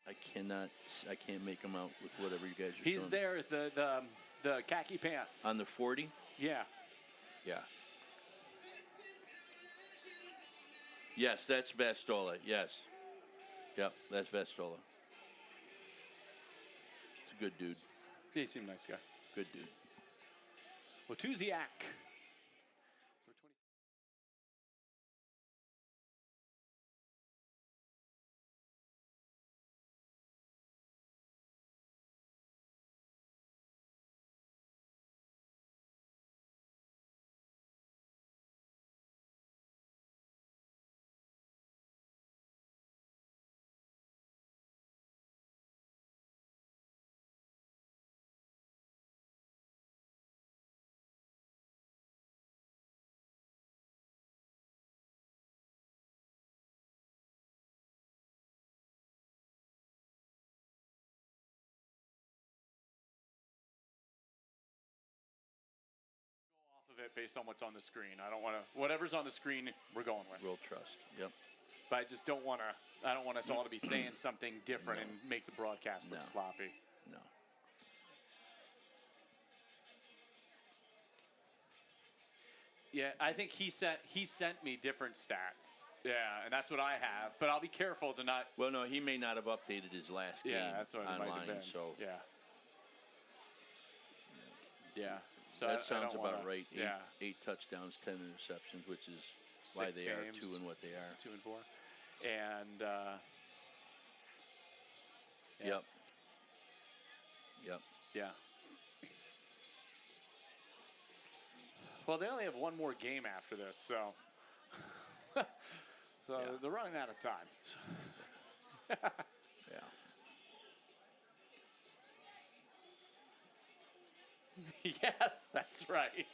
I can't make him out with whatever you guys are He's showing. there, the khaki pants. On the 40? Yeah. Yeah. Yes, that's Vastola. Yes. Yep, that's Vastola. It's a good dude. He seemed nice guy. Good dude. Watuziak. Of it based on what's on the screen. I don't want to. Whatever's on the screen, we're going with. We'll trust. Yep. But I just don't want to. I don't want us all to be saying something different and make the broadcast look sloppy. No. Yeah, I think he sent me different stats. Yeah, and that's what I have. But I'll be careful to not. Well, no, he may not have updated his last game that's what it might have online. been. So yeah. Yeah. So that sounds about right. Yeah. 8 touchdowns, 10 interceptions, which is why 6 they games, are 2 and what they are. 2 and 4, and Yep. Yep. Yeah. Well, they only have one more game after this, so they're running out of time. Yeah. Yes, that's right.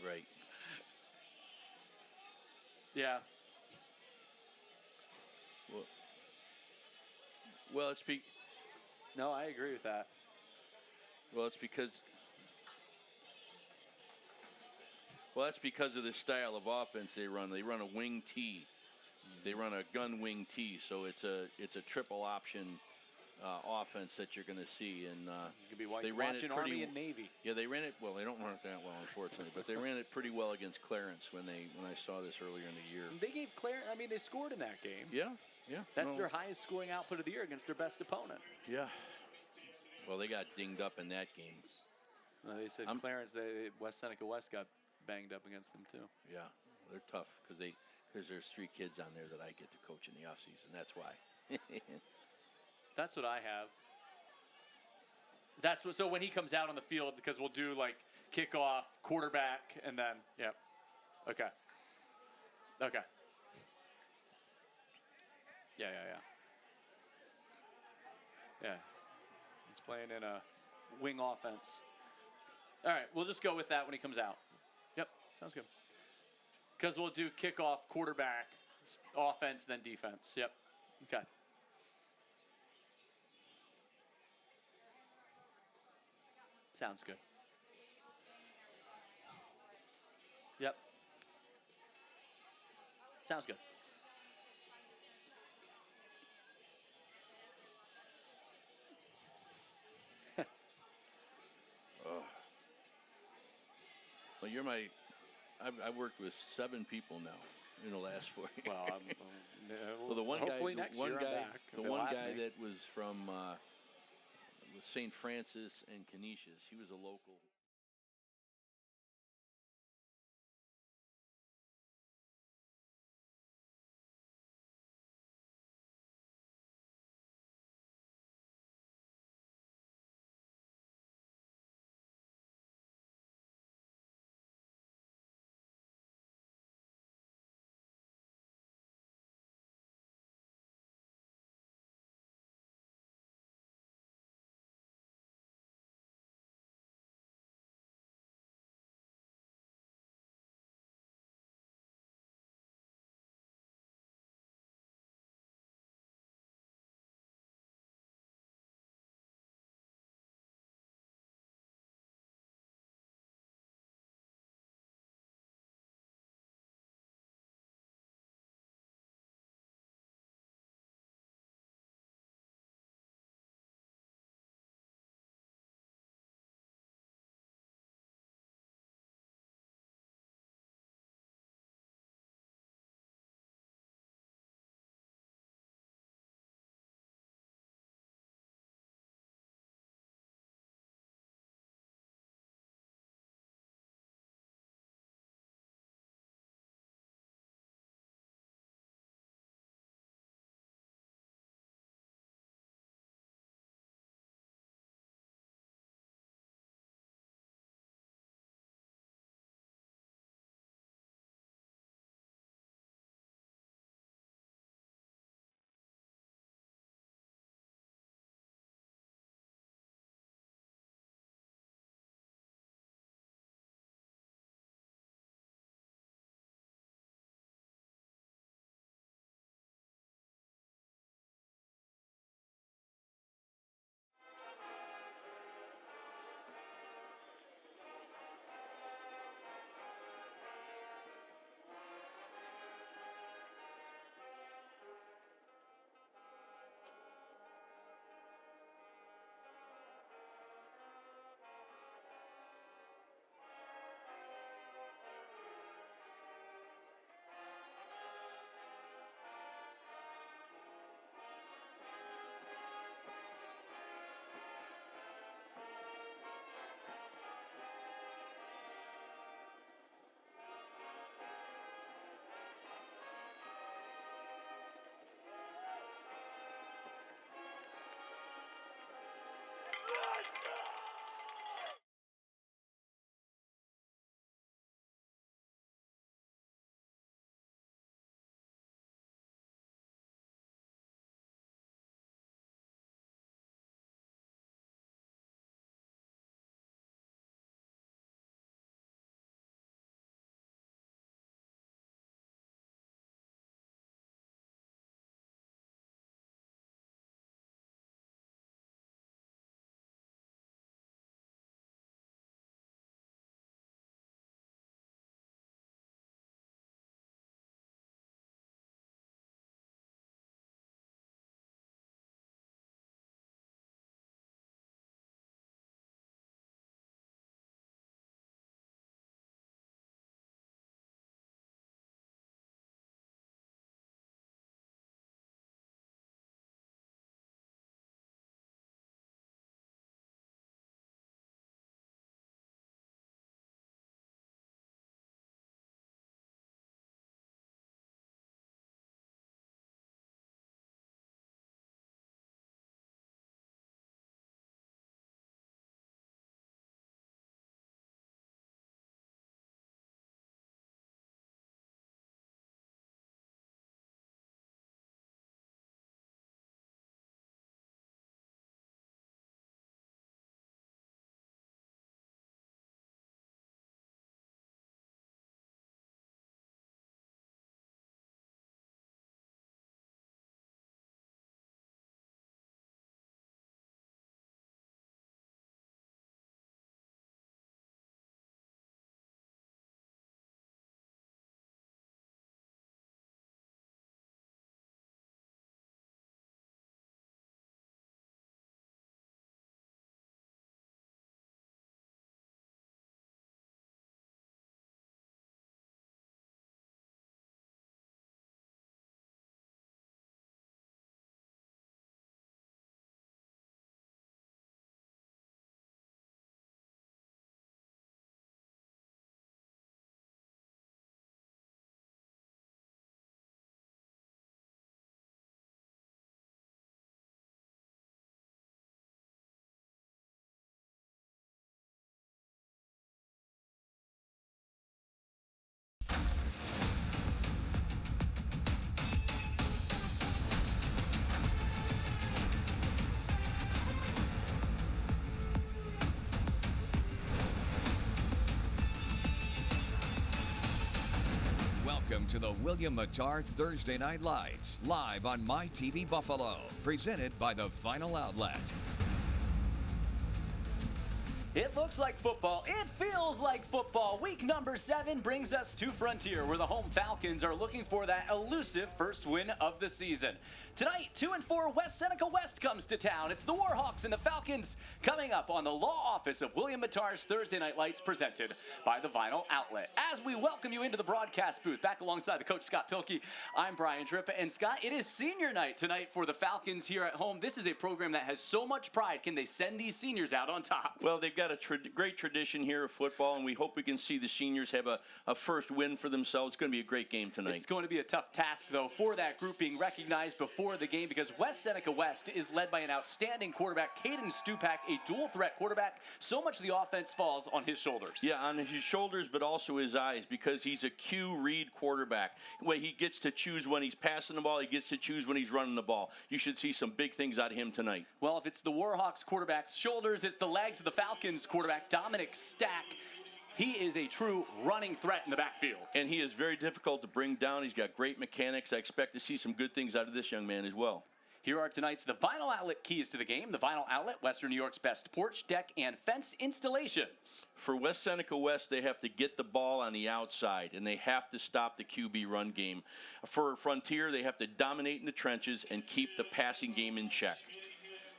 Right. Yeah. Well, it's No, I agree with that. Well, it's because. Well, that's because of the style of offense they run. They run a wing T. They run a gun wing T, so it's a triple option offense that you're going to see. And It's gonna be they ran watching it pretty. Army and Navy. Yeah, they ran it. Well, they don't run it that well, unfortunately, but they ran it pretty well against Clarence when I saw this earlier in the year. They gave Clarence. I mean, they scored in that game. Yeah. Yeah. That's their highest scoring output of the year against their best opponent. Yeah. Well, they got dinged up in that game. They said Clarence, Seneca West got banged up against them too. Yeah, they're tough because there's 3 kids on there that I get to coach in the offseason. That's why. That's what I have. So when he comes out on the field, because we'll do like kickoff, quarterback, and then okay. Yeah. He's playing in a wing offense. All right, we'll just go with that when he comes out. Yep, sounds good. Because we'll do kickoff, quarterback, offense, then defense. Yep. Okay. Sounds good. Yep. Sounds good. Well, I've worked with 7 people now in the last 4 years. Well, Well, the one hopefully guy, next year I'm back. the one guy that was from St. Francis and Canisius, he was a local. Welcome to the William Mattar Thursday Night Lights, live on MyTV Buffalo, presented by the Final Outlet. It looks like football. It feels like football. Week number 7 brings us to Frontier, where the home Falcons are looking for that elusive first win of the season. Tonight, 2-4 West Seneca West comes to town. It's the Warhawks and the Falcons coming up on the law office of William Mattar's Thursday Night Lights, presented by the Vinyl Outlet. As we welcome you into the broadcast booth, back alongside the coach Scott Pilkey, I'm Brian Tripp. And Scott, it is senior night tonight for the Falcons here at home. This is a program that has so much pride. Can they send these seniors out on top? Well, they've got a great tradition here of football, and we hope we can see the seniors have a first win for themselves. It's going to be a great game tonight. It's going to be a tough task, though, for that group being recognized before the game, because West Seneca West is led by an outstanding quarterback, Caden Stupak, a dual-threat quarterback. So much of the offense falls on his shoulders. Yeah, on his shoulders, but also his eyes, because he's a Q-read quarterback. Where he gets to choose when he's passing the ball, he gets to choose when he's running the ball. You should see some big things out of him tonight. Well, if it's the Warhawks quarterback's shoulders, it's the legs of the Falcons quarterback, Dominic Stack. He is a true running threat in the backfield. And he is very difficult to bring down. He's got great mechanics. I expect to see some good things out of this young man as well. Here are tonight's the Vinyl Outlet keys to the game. The Vinyl Outlet, Western New York's best porch, deck, and fence installations. For West Seneca West, they have to get the ball on the outside, and they have to stop the QB run game. For Frontier, they have to dominate in the trenches and keep the passing game in check.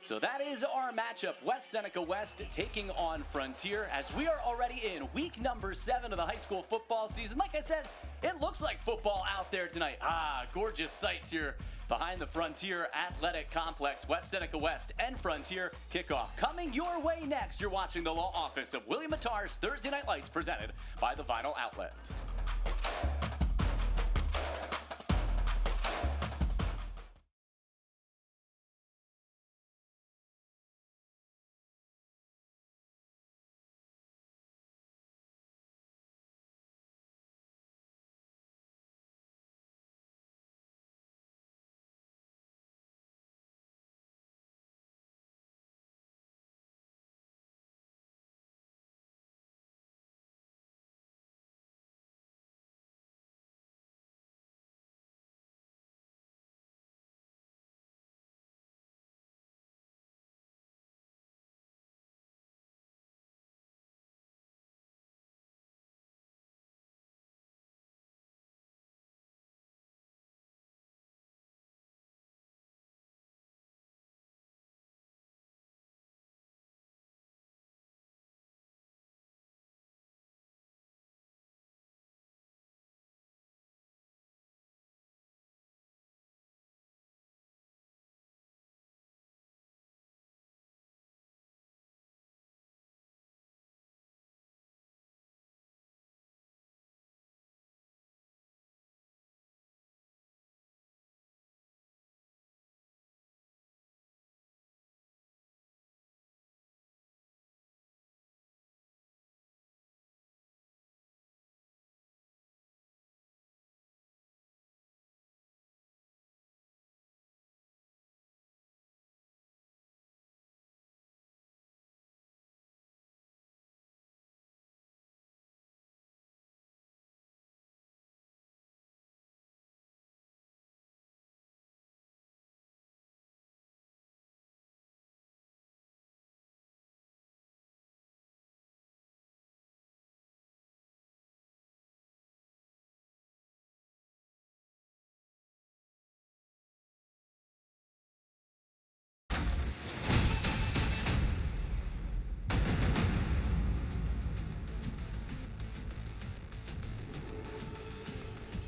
So that is our matchup, West Seneca West taking on Frontier, as we are already in week number 7 of the high school football season. Like I said, it looks like football out there tonight. Gorgeous sights here behind the Frontier Athletic Complex. West Seneca West and Frontier kickoff. Coming your way next, you're watching the law office of William Mattar's Thursday Night Lights, presented by the Vinyl Outlet.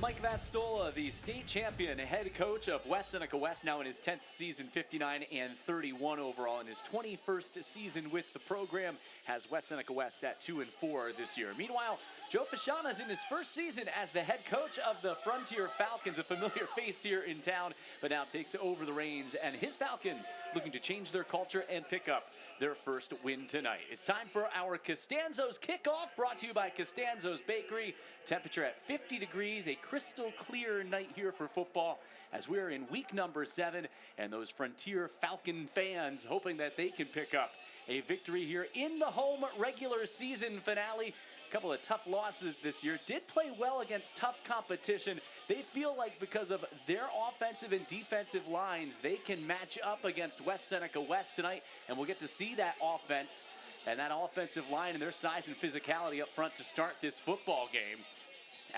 Mike Vastola, the state champion head coach of West Seneca West, now in his 10th season, 59-31 overall. In his 21st season with the program, has West Seneca West at 2-4 this year. Meanwhile, Joe Fashana is in his first season as the head coach of the Frontier Falcons, a familiar face here in town, but now takes over the reins, and his Falcons looking to change their culture and pick up their first win tonight. It's time for our Costanzo's kickoff, brought to you by Costanzo's Bakery. Temperature at 50 degrees, a crystal clear night here for football as we're in week number 7, and those Frontier Falcon fans hoping that they can pick up a victory here in the home regular season finale. A couple of tough losses this year. Did play well against tough competition. They feel like because of their offensive and defensive lines, they can match up against West Seneca West tonight, and we'll get to see that offense and that offensive line and their size and physicality up front to start this football game.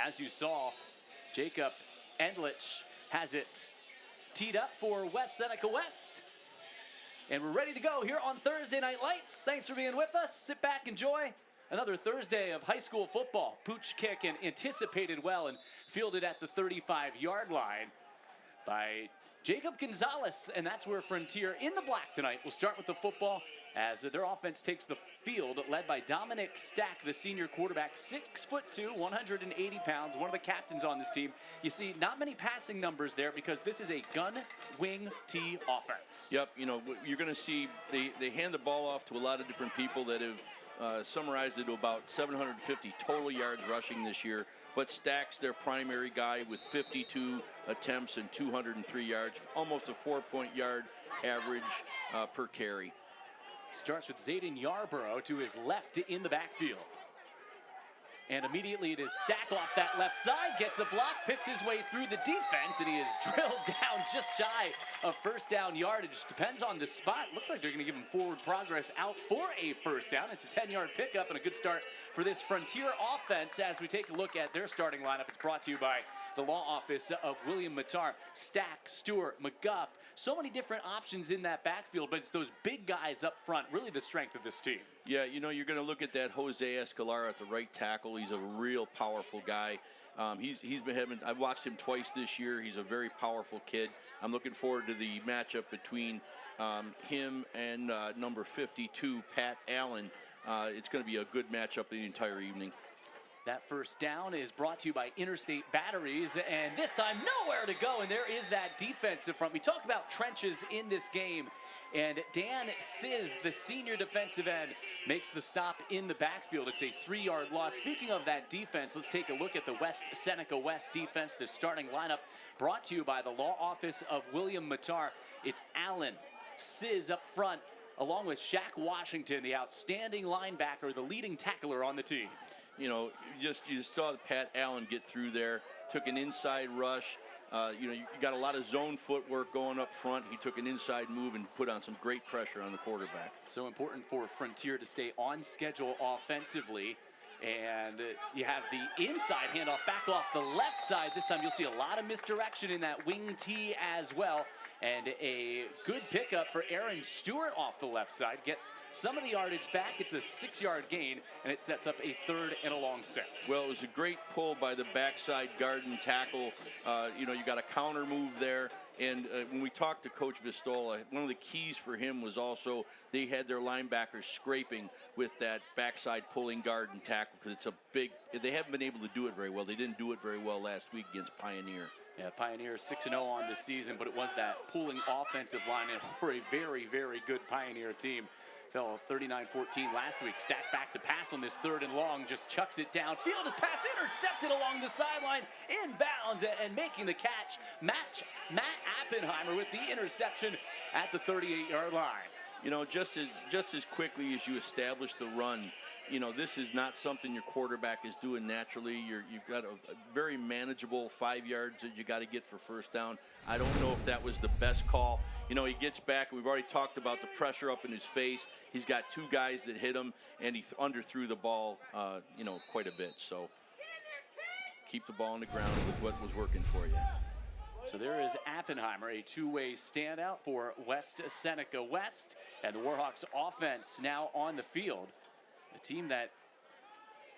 As you saw, Jacob Endlich has it teed up for West Seneca West. And we're ready to go here on Thursday Night Lights. Thanks for being with us. Sit back, enjoy another Thursday of high school football. Pooch kick and anticipated well and fielded at the 35-yard line by Jacob Gonzalez. And that's where Frontier in the black tonight will start with the football as their offense takes the field, led by Dominic Stack, the senior quarterback, 6'2", 180 pounds, one of the captains on this team. You see, not many passing numbers there because this is a gun wing T offense. Yep, you know, you're going to see they hand the ball off to a lot of different people that have summarized it to about 750 total yards rushing this year, but Stack's their primary guy with 52 attempts and 203 yards, almost a 4-point yard average per carry. Starts with Zayden Yarborough to his left in the backfield. And immediately it is Stack off that left side, gets a block, picks his way through the defense, and he is drilled down just shy of first down yardage. Depends on the spot. Looks like they're going to give him forward progress out for a first down. It's a 10-yard pickup and a good start for this Frontier offense. As we take a look at their starting lineup, it's brought to you by the law office of William Matar. Stack, Stewart, McGuff. So many different options in that backfield, but it's those big guys up front, really the strength of this team. Yeah, you know, you're going to look at that Jose Escalar at the right tackle. He's a real powerful guy. He's been having, I've watched him twice this year. He's a very powerful kid. I'm looking forward to the matchup between him and number 52, Pat Allen. It's going to be a good matchup the entire evening. That first down is brought to you by Interstate Batteries, and this time nowhere to go, and there is that defensive front. We talk about trenches in this game, and Dan Sizz, the senior defensive end, makes the stop in the backfield. It's a 3-yard loss. Speaking of that defense, let's take a look at the West Seneca West defense, the starting lineup brought to you by the law office of William Matar. It's Allen, Sizz up front, along with Shaq Washington, the outstanding linebacker, the leading tackler on the team. You know, you saw Pat Allen get through there, took an inside rush. You know, you got a lot of zone footwork going up front. He took an inside move and put on some great pressure on the quarterback. So important for Frontier to stay on schedule offensively. And you have the inside handoff back off the left side. This time you'll see a lot of misdirection in that wing T as well. And a good pickup for Aaron Stewart off the left side. Gets some of the yardage back. It's a 6-yard gain, and it sets up a 3rd and a long 6. Well, it was a great pull by the backside guard and tackle. You know, you got a counter move there. And when we talked to Coach Vistola, one of the keys for him was also they had their linebackers scraping with that backside pulling guard and tackle because it's a big – they haven't been able to do it very well. They didn't do it very well last week against Pioneer. Yeah, Pioneer 6-0 on this season, but it was that pulling offensive line and for a very, very good Pioneer team. Fell 39-14 last week. Stack back to pass on this 3rd and long. Just chucks it downfield. His pass intercepted along the sideline. Inbounds and making the catch. Matt Appenheimer with the interception at the 38-yard line. You know, just as quickly as you establish the run, you know, this is not something your quarterback is doing naturally. You've got a very manageable 5 yards that you got to get for first down. I don't know if that was the best call. You know, he gets back. We've already talked about the pressure up in his face. He's got 2 guys that hit him, and he underthrew the ball, you know, quite a bit. So keep the ball on the ground with what was working for you. So there is Appenheimer, a 2-way standout for West Seneca West, and the Warhawks offense now on the field. A team that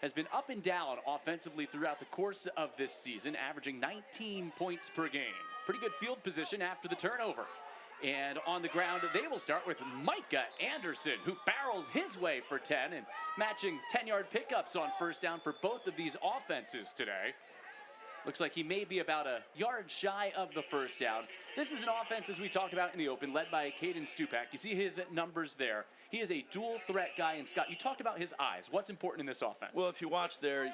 has been up and down offensively throughout the course of this season, averaging 19 points per game. Pretty good field position after the turnover. And on the ground, they will start with Micah Anderson, who barrels his way for 10 and matching 10-yard pickups on first down for both of these offenses today. Looks like he may be about a yard shy of the first down. This is an offense, as we talked about in the open, led by Caden Stupak. You see his numbers there. He is a dual threat guy. And Scott, you talked about his eyes. What's important in this offense? Well, if you watch there,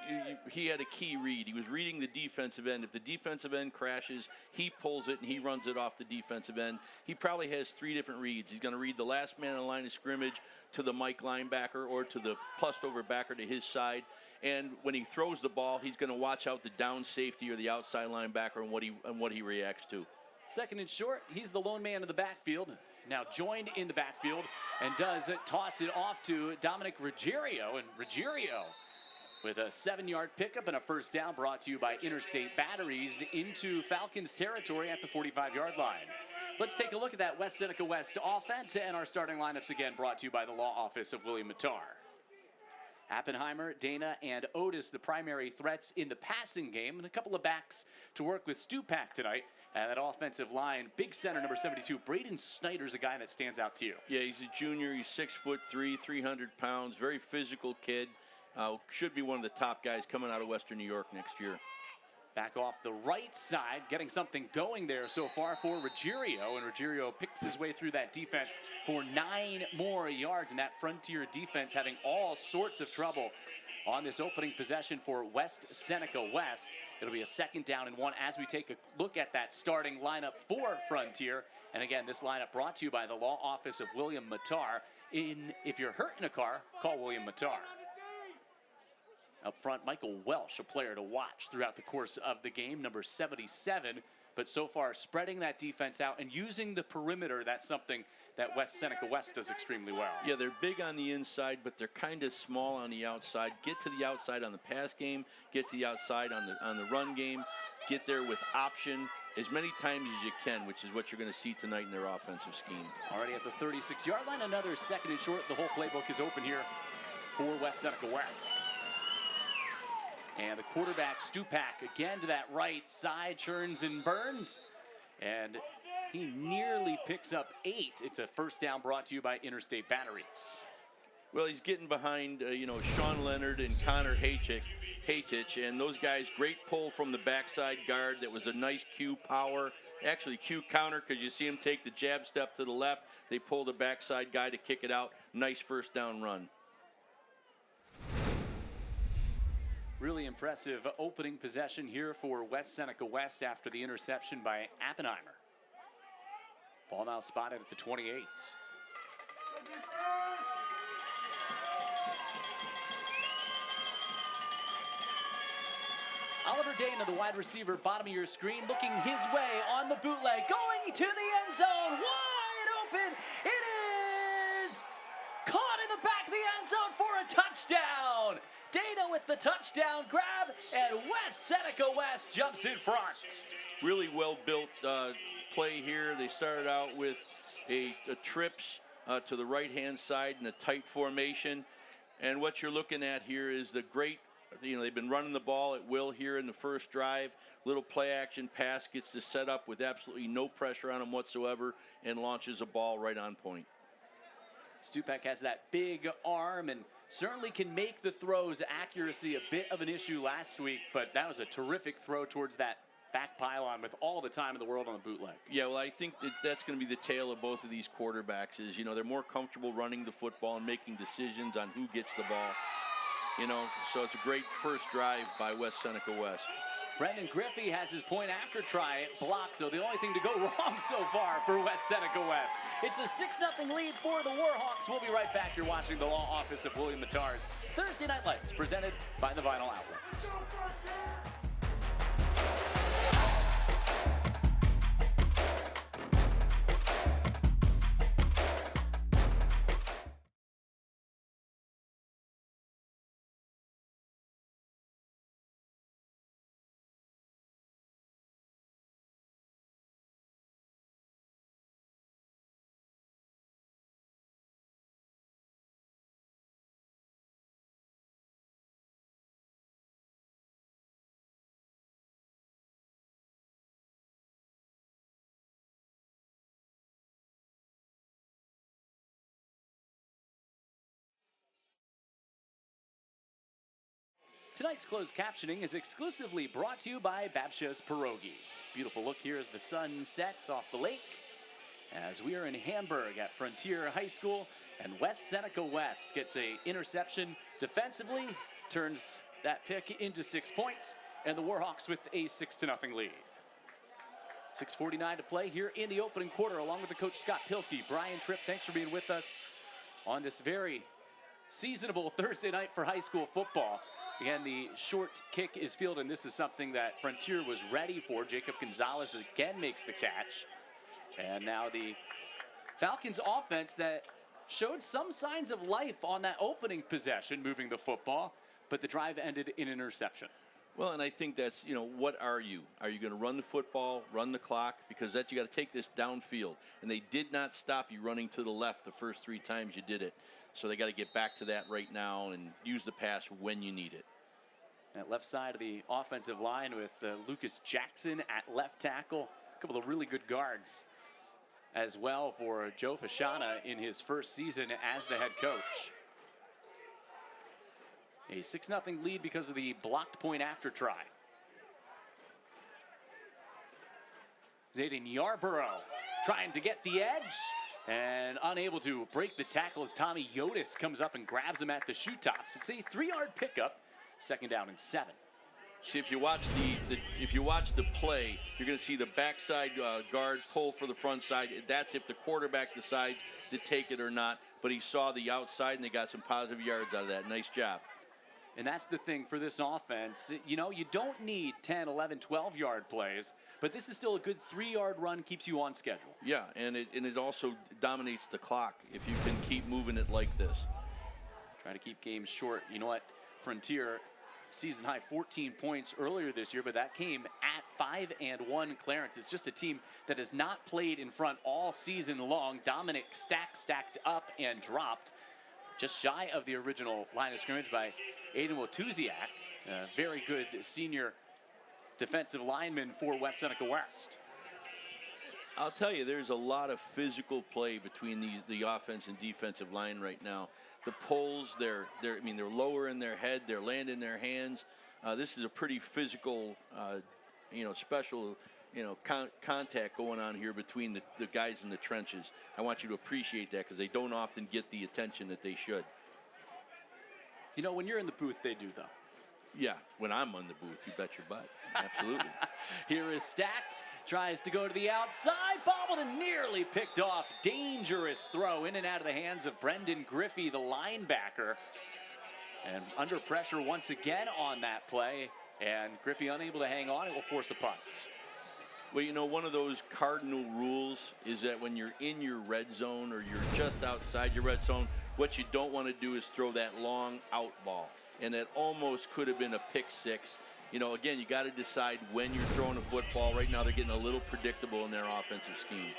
he had a key read. He was reading the defensive end. If the defensive end crashes, he pulls it and he runs it off the defensive end. He probably has 3 different reads. He's going to read the last man on the line of scrimmage to the Mike linebacker or to the plus over backer to his side. And when he throws the ball, he's going to watch out the down safety or the outside linebacker and what he reacts to. Second and short, he's the lone man in the backfield. Now joined in the backfield and does toss it off to Dominic Ruggiero. And Ruggiero with a 7-yard pickup and a first down brought to you by Interstate Batteries into Falcons territory at the 45-yard line. Let's take a look at that West Seneca West offense and our starting lineups again brought to you by the law office of William Mattar. Oppenheimer, Dana, and Otis, the primary threats in the passing game, and a couple of backs to work with Stupak tonight. That offensive line, big center number 72, Braden Snyder's a guy that stands out to you. Yeah, he's a junior. He's 6'3", 300 pounds, very physical kid. Should be one of the top guys coming out of Western New York next year. Back off the right side, getting something going there so far for Ruggiero, and Ruggiero picks his way through that defense for 9 more yards, and that Frontier defense having all sorts of trouble on this opening possession for West Seneca West. It'll be a 2nd down and 1 as we take a look at that starting lineup for Frontier. And again, this lineup brought to you by the law office of William Mattar. If you're hurt in a car, call William Mattar. Up front, Michael Welsh, a player to watch throughout the course of the game, number 77. But so far, spreading that defense out and using the perimeter, that's something that West Seneca West does extremely well. Yeah, they're big on the inside, but they're kind of small on the outside. Get to the outside on the pass game, get to the outside on the run game, get there with option as many times as you can, which is what you're going to see tonight in their offensive scheme. Already at the 36-yard line, another 2nd and short. The whole playbook is open here for West Seneca West. And the quarterback, Stupak, again to that right side, churns and burns. And he nearly picks up 8. It's a first down brought to you by Interstate Batteries. Well, he's getting behind, Sean Leonard and Connor Haytich, and those guys, great pull from the backside guard. That was a nice Q power, actually Q counter, because you see him take the jab step to the left. They pull the backside guy to kick it out. Nice first down run. Really impressive opening possession here for West Seneca West after the interception by Oppenheimer. Ball now spotted at the 28. Oliver Dana, the wide receiver, bottom of your screen, looking his way on the bootleg, going to the end zone, wide open. It is caught in the back of the end zone for a touchdown. Dana with the touchdown grab, and West Seneca West jumps in front. Really well-built play here. They started out with a trips to the right-hand side in a tight formation. And what you're looking at here is the great, they've been running the ball at will here in the first drive. Little play-action pass gets to set up with absolutely no pressure on him whatsoever and launches a ball right on point. Stupak has that big arm and certainly can make the throws. Accuracy a bit of an issue last week, but that was a terrific throw towards that back pylon with all the time in the world on the bootleg. Yeah, well, I think that's going to be the tale of both of these quarterbacks is, they're more comfortable running the football and making decisions on who gets the ball. So it's a great first drive by West Seneca West. Brendan Griffey has his point after try blocked, so the only thing to go wrong so far for West Seneca West. It's a 6-0 lead for the Warhawks. We'll be right back. You're watching the law office of William Mattar's Thursday Night Lights, presented by the Vinyl Outlets. Tonight's closed captioning is exclusively brought to you by Babsha's Pierogi. Beautiful look here as the sun sets off the lake. As we are in Hamburg at Frontier High School, and West Seneca West gets a interception defensively, turns that pick into 6 points, and the Warhawks with a 6-0 lead. 6:49 to play here in the opening quarter, along with the coach Scott Pilkey. Brian Tripp, thanks for being with us on this very seasonable Thursday night for high school football. Again, the short kick is fielded, and this is something that Frontier was ready for. Jacob Gonzalez again makes the catch. And now the Falcons offense that showed some signs of life on that opening possession, moving the football, but the drive ended in an interception. Well, and I think that's, what are you? Are you going to run the football, run the clock? Because you got to take this downfield. And they did not stop you running to the left the first 3 times you did it. So they got to get back to that right now and use the pass when you need it. That left side of the offensive line with Lucas Jackson at left tackle. A couple of really good guards as well for Joe Fashana in his first season as the head coach. A 6-0 lead because of the blocked point after try. Zayden Yarborough trying to get the edge and unable to break the tackle as Tommy Yotis comes up and grabs him at the shoe tops. It's a 3-yard pickup, 2nd down and 7. See, if you watch the play, you're going to see the backside guard pull for the front side. That's if the quarterback decides to take it or not. But he saw the outside, and they got some positive yards out of that. Nice job. And that's the thing for this offense. You don't need 10, 11, 12-yard plays, but this is still a good 3-yard run, keeps you on schedule. Yeah, and it also dominates the clock if you can keep moving it like this. Try to keep games short. You know what? Frontier, season high 14 points earlier this year, but that came at 5-1 Clarence. It's just a team that has not played in front all season long. Dominic stacked up and dropped just shy of the original line of scrimmage by Aiden Wotuziak, a very good senior defensive lineman for West Seneca West. I'll tell you, there's a lot of physical play between the offense and defensive line right now. The pulls, they're lower in their head, they're landing in their hands. This is a pretty physical, special, contact going on here between the guys in the trenches. I want you to appreciate that because they don't often get the attention that they should. When you're in the booth, they do, though. Yeah, when I'm on the booth, you bet your butt. Absolutely. Here is Stack. Tries to go to the outside. Bobbled and nearly picked off. Dangerous throw in and out of the hands of Brendan Griffey, the linebacker. And under pressure once again on that play. And Griffey unable to hang on. It will force a punt. Well, one of those cardinal rules is that when you're in your red zone or you're just outside your red zone, what you don't want to do is throw that long out ball. And that almost could have been a pick six. Again, you got to decide when you're throwing a football. Right now, they're getting a little predictable in their offensive scheme.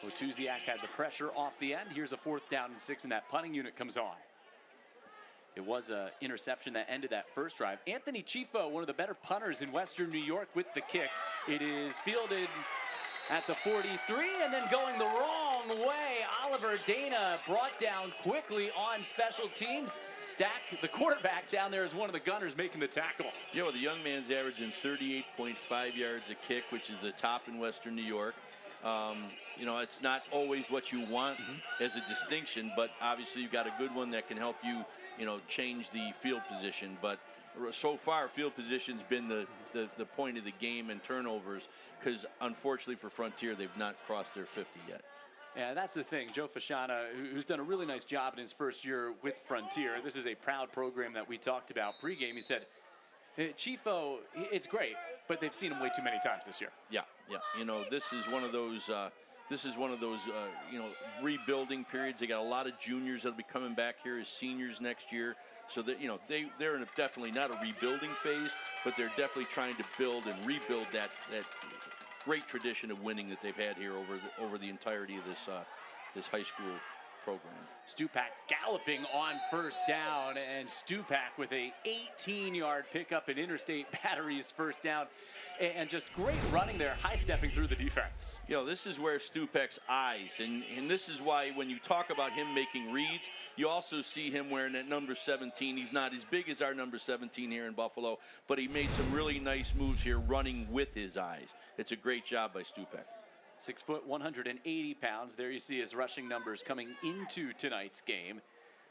Wotuziak had the pressure off the end. Here's a 4th down and 6, and that punting unit comes on. It was an interception that ended that first drive. Anthony Chifo, one of the better punters in Western New York with the kick. It is fielded at the 43 and then going the wrong way. Oliver Dana brought down quickly on special teams. Stack, the quarterback down there, is one of the gunners making the tackle. The young man's averaging 38.5 yards a kick, which is the top in Western New York. It's not always what you want as a distinction, but obviously you've got a good one that can help you, change the field position. But so far, field position's been the point of the game and turnovers because, unfortunately for Frontier, they've not crossed their 50 yet. Yeah, that's the thing. Joe Fashana, who's done a really nice job in his first year with Frontier. This is a proud program that we talked about pregame. He said, Chifo, it's great, but they've seen him way too many times this year. Yeah. This is one of those. Rebuilding periods. They got a lot of juniors that'll be coming back here as seniors next year. So that they're in definitely not a rebuilding phase, but they're definitely trying to build and rebuild that great tradition of winning that they've had here over the entirety of this high school program. Stupak galloping on first down, and Stupak with a 18-yard pickup in Interstate Battery's first down, and just great running there, high-stepping through the defense. You know, this is where Stupak's eyes, and this is why when you talk about him making reads, you also see him wearing that number 17. He's not as big as our number 17 here in Buffalo, but he made some really nice moves here running with his eyes. It's a great job by Stupak. 6 foot, 180 pounds. There you see his rushing numbers coming into tonight's game.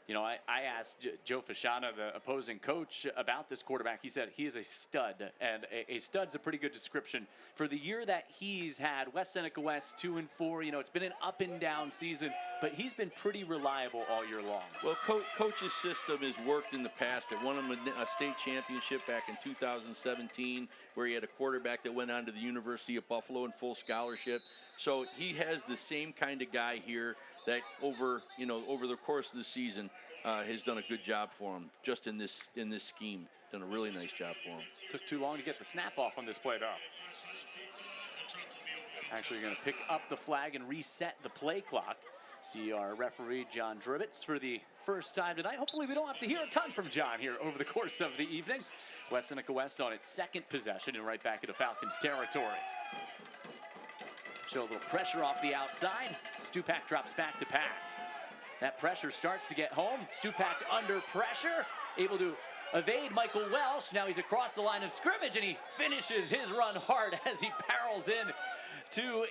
You know, I asked Joe Fashana, the opposing coach, about this quarterback. He said he is a stud, and a stud's a pretty good description. For the year that he's had, West Seneca West 2-4, you know, it's been an up and down season, but he's been pretty reliable all year long. Well, coach's system has worked in the past. It won him a state championship back in 2017, where he had a quarterback that went on to the University of Buffalo in full scholarship. So he has the same kind of guy here that over the course of the season has done a good job for him, just in this scheme. Done a really nice job for him. Took too long to get the snap off on this play, though. Actually, going to pick up the flag and reset the play clock. See our referee, John Dribbitz, for the first time tonight. Hopefully we don't have to hear a ton from John here over the course of the evening. West Seneca West on its second possession and right back into Falcons territory. Show a little pressure off the outside. Stupak drops back to pass. That pressure starts to get home. Stupak under pressure, able to evade Michael Welsh. Now he's across the line of scrimmage, and he finishes his run hard as he barrels in to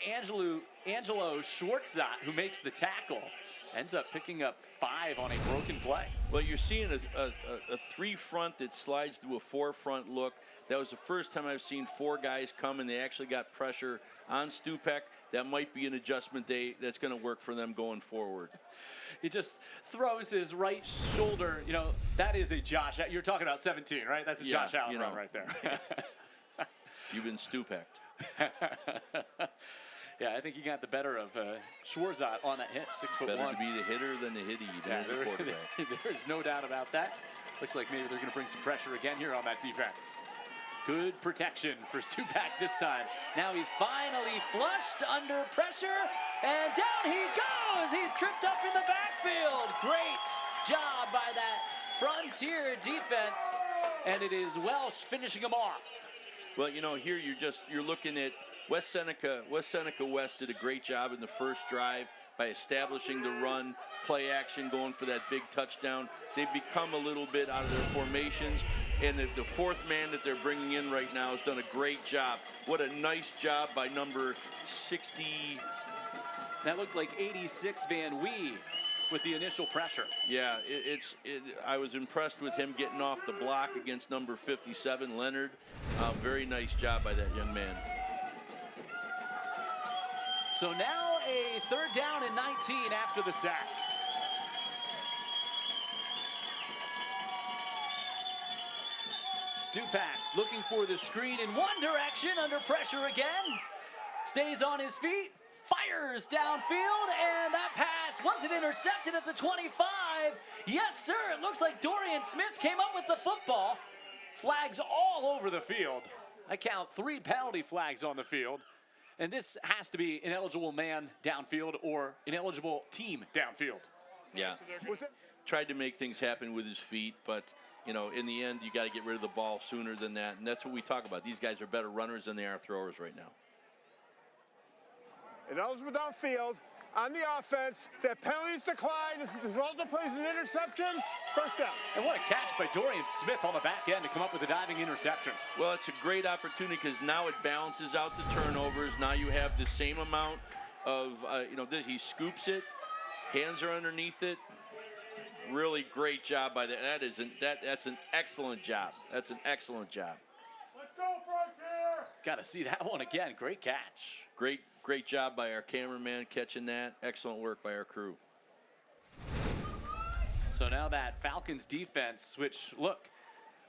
Angelo Schwartzat, who makes the tackle. Ends up picking up 5 on a broken play. Well, you're seeing a 3 front that slides to a 4 front look. That was the first time I've seen 4 guys come, and they actually got pressure on Stupak. That might be an adjustment that's going to work for them going forward. He just throws his right shoulder. You know, that is a Josh. You're talking about 17, right? That's a Josh Allen run right there. You've been Stupaked. Yeah, I think he got the better of Schwarzat on that hit, 6'1". Better to be the hitter than the hitty. Yeah, there's no doubt about that. Looks like maybe they're going to bring some pressure again here on that defense. Good protection for Stupak this time. Now he's finally flushed under pressure, and down he goes. He's tripped up in the backfield. Great job by that Frontier defense, and it is Welsh finishing him off. Well, you know, here you're looking at West Seneca West did a great job in the first drive by establishing the run, play action, going for that big touchdown. They've become a little bit out of their formations, and the 4th man that they're bringing in right now has done a great job. What a nice job by number 60. That looked like 86 Van Wee with the initial pressure. Yeah, I was impressed with him getting off the block against number 57, Leonard. Very nice job by that young man. So now a 3rd down and 19 after the sack. Stupak looking for the screen in one direction, under pressure again. Stays on his feet, fires downfield, and that pass wasn't intercepted at the 25. Yes, sir, it looks like Dorian Smith came up with the football. Flags all over the field. I count 3 penalty flags on the field. And this has to be an eligible man downfield or an eligible team downfield. Yeah. Tried to make things happen with his feet, but, you know, in the end, you got to get rid of the ball sooner than that. And that's what we talk about. These guys are better runners than they are throwers right now. Ineligible downfield on the offense. That penalties decline. If the result plays an interception, first down. And what a catch by Dorian Smith on the back end to come up with a diving interception. Well, it's a great opportunity because now it balances out the turnovers. Now you have the same amount of, he scoops it, hands are underneath it. Really great job by that. That's an excellent job. That's an excellent job. Let's go, Frontier! Got to see that one again. Great catch. Great job by our cameraman catching that. Excellent work by our crew. So now that Falcons defense, which, look,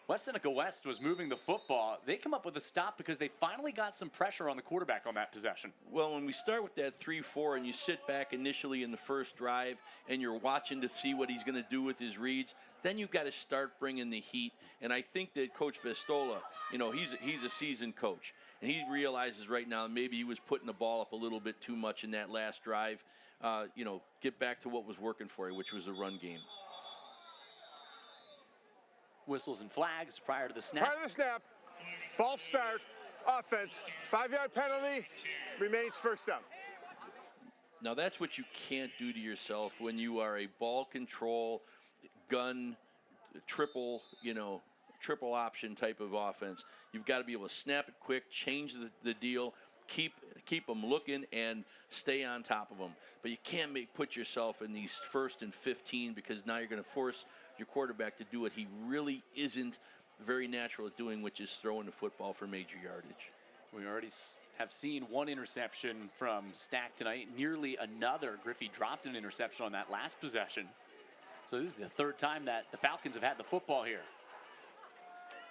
West Seneca West was moving the football. They come up with a stop because they finally got some pressure on the quarterback on that possession. Well, when we start with that 3-4 and you sit back initially in the first drive and you're watching to see what he's going to do with his reads, then you've got to start bringing the heat. And I think that Coach Vestola, he's a seasoned coach. And he realizes right now maybe he was putting the ball up a little bit too much in that last drive. get back to what was working for you, which was the run game. Whistles and flags prior to the snap. Prior to the snap, false start, offense, 5-yard penalty, remains first down. Now that's what you can't do to yourself when you are a ball control, gun, triple option type of offense. You've got to be able to snap it quick, change the deal, keep them looking, and stay on top of them. But you can't put yourself in these 1st and 15 because now you're going to force your quarterback to do what he really isn't very natural at doing, which is throwing the football for major yardage. We already have seen one interception from Stack tonight, nearly another. Griffey dropped an interception on that last possession. So this is the 3rd time that the Falcons have had the football here.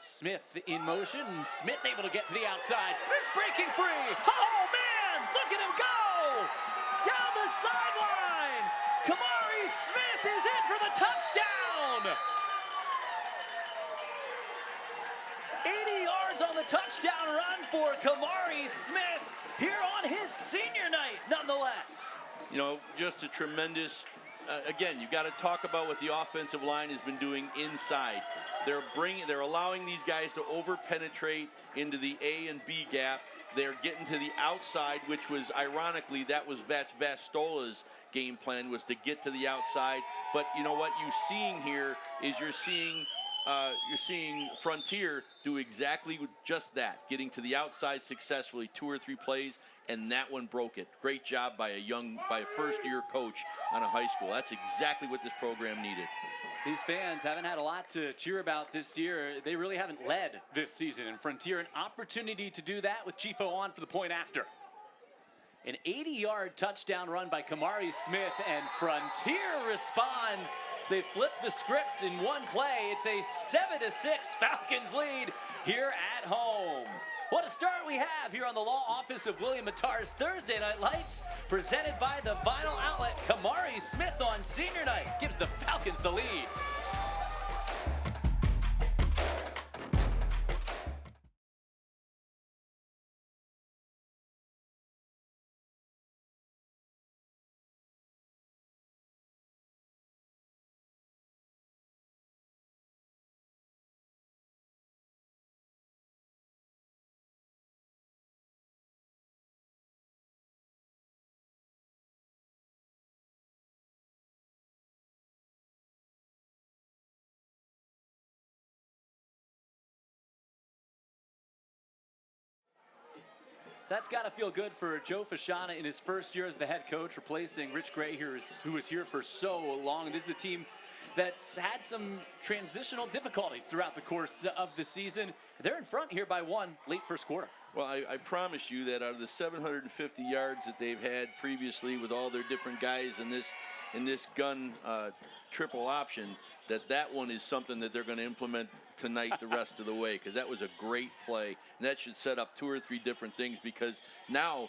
Smith in motion. Smith able to get to the outside. Smith breaking free. Oh, man! Look at him go! Down the sideline! Kamari Smith is in for the touchdown! 80 yards on the touchdown run for Kamari Smith here on his senior night, nonetheless. Just a tremendous... again, you've got to talk about what the offensive line has been doing inside. They're allowing these guys to over-penetrate into the A and B gap. They're getting to the outside, which was, ironically, that was Vastola's game plan, was to get to the outside. But you know what you're seeing here is you're seeing Frontier do exactly just that, getting to the outside successfully 2 or 3 plays, and that one broke it. Great job by a first-year coach on a high school. That's exactly what this program needed. These fans haven't had a lot to cheer about this year. They really haven't led this season, and Frontier an opportunity to do that with Chifo on for the point after. An 80-yard touchdown run by Kamari Smith, and Frontier responds. They flip the script in one play. It's a 7-6 Falcons lead here at home. What a start we have here on the law office of William Mattar's Thursday Night Lights, presented by the Vinyl Outlet. Kamari Smith on senior night gives the Falcons the lead. That's got to feel good for Joe Fashana in his first year as the head coach, replacing Rich Gray, who was here for so long. This is a team that's had some transitional difficulties throughout the course of the season. They're in front here by 1 late first quarter. Well, I promise you that out of the 750 yards that they've had previously with all their different guys in this gun triple option, that one is something that they're going to implement tonight the rest of the way, because that was a great play, and that should set up 2 or 3 different things, because now,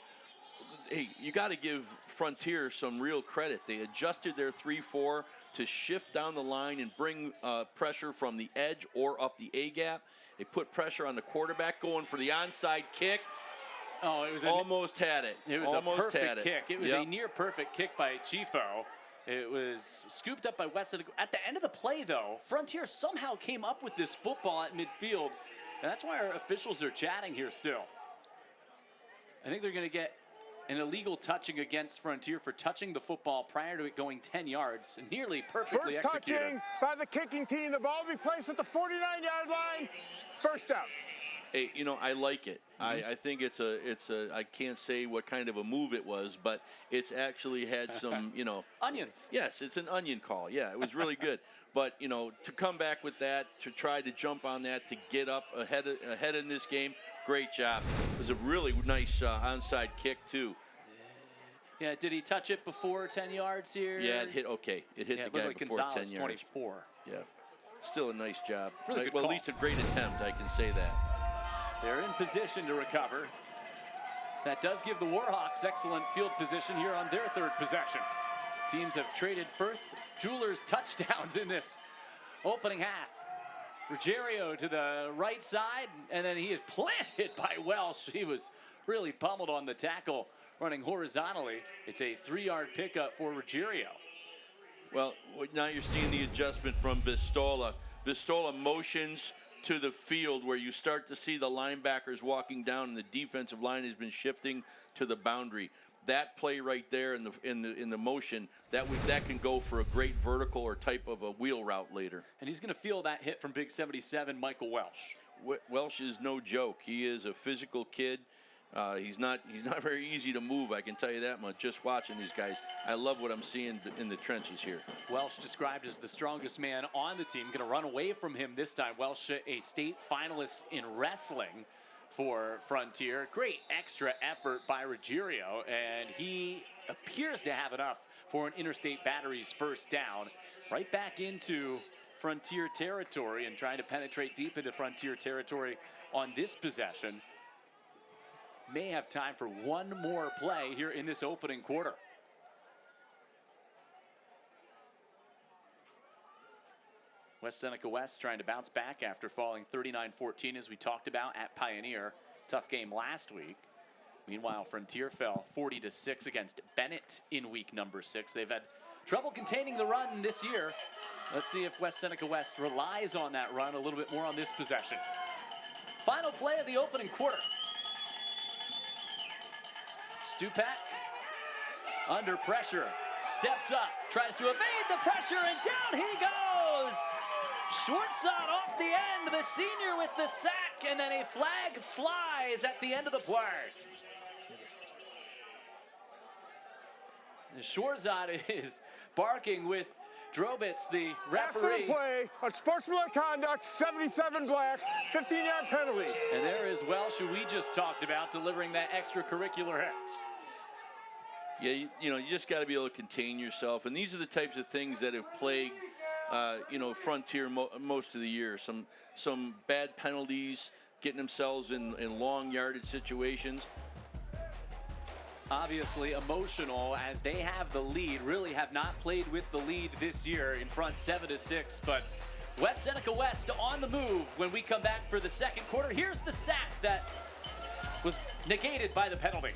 hey, you got to give Frontier some real credit. They adjusted their 3-4 to shift down the line and bring pressure from the edge or up the A gap. They put pressure on the quarterback going for the onside kick. Oh, it was almost had it. It was almost a perfect had it. kick. It was a near perfect kick by Chifo. It was scooped up by Weston. At the end of the play, though, Frontier somehow came up with this football at midfield, and that's why our officials are chatting here still. I think they're going to get an illegal touching against Frontier for touching the football prior to it going 10 yards. Nearly perfectly executed. First touching by the kicking team. The ball will be placed at the 49-yard line. First down. Hey, I like it. I think it's a I can't say what kind of a move it was, but it's actually had some, onions. Yes, it's an onion call. Yeah, it was really good. But, to come back with that, to try to jump on that, to get up ahead in this game, great job. It was a really nice onside kick, too. Yeah, did he touch it before 10 yards here? Yeah, it hit the guy like before Gonzalez, 10 yards. 24. Yeah, still a nice job. Really good well, call. at least a great attempt, I can say that. They're in position to recover. That does give the Warhawks excellent field position here on their 3rd possession. Teams have traded first Jewelers touchdowns in this opening half. Ruggiero to the right side, and then he is planted by Welsh. He was really pummeled on the tackle running horizontally. It's a 3-yard pickup for Ruggiero. Well, now you're seeing the adjustment from Vistola. Vistola motions to the field where you start to see the linebackers walking down, and the defensive line has been shifting to the boundary. That play right there in the motion, that can go for a great vertical or type of a wheel route later. And he's going to feel that hit from big 77, Michael Welsh. Welsh is no joke. He is a physical kid. He's not very easy to move, I can tell you that much, just watching these guys. I love what I'm seeing in the trenches here. Welsh described as the strongest man on the team. Going to run away from him this time. Welsh, a state finalist in wrestling for Frontier. Great extra effort by Ruggiero, and he appears to have enough for an Interstate Batteries first down. Right back into Frontier territory and trying to penetrate deep into Frontier territory on this possession. May have time for one more play here in this opening quarter. West Seneca West trying to bounce back after falling 39-14, as we talked about at Pioneer. Tough game last week. Meanwhile, Frontier fell 40-6 against Bennett in week number 6. They've had trouble containing the run this year. Let's see if West Seneca West relies on that run a little bit more on this possession. Final play of the opening quarter. Stupak under pressure, steps up, tries to evade the pressure, and down he goes! Schwartzon off the end, the senior with the sack, and then a flag flies at the end of the play. Schwartzon is barking with Drobitz, the referee. After the play, unsportsmanlike conduct, 77 black, 15-yard penalty. And there is Welsh, who we just talked about, delivering that extracurricular hit. Yeah, you just got to be able to contain yourself, and these are the types of things that have plagued, Frontier most of the year. Some bad penalties, getting themselves in long yardage situations. Obviously emotional as they have the lead, really have not played with the lead this year in front 7-6, but West Seneca West on the move when we come back for the second quarter. Here's the sack that was negated by the penalty.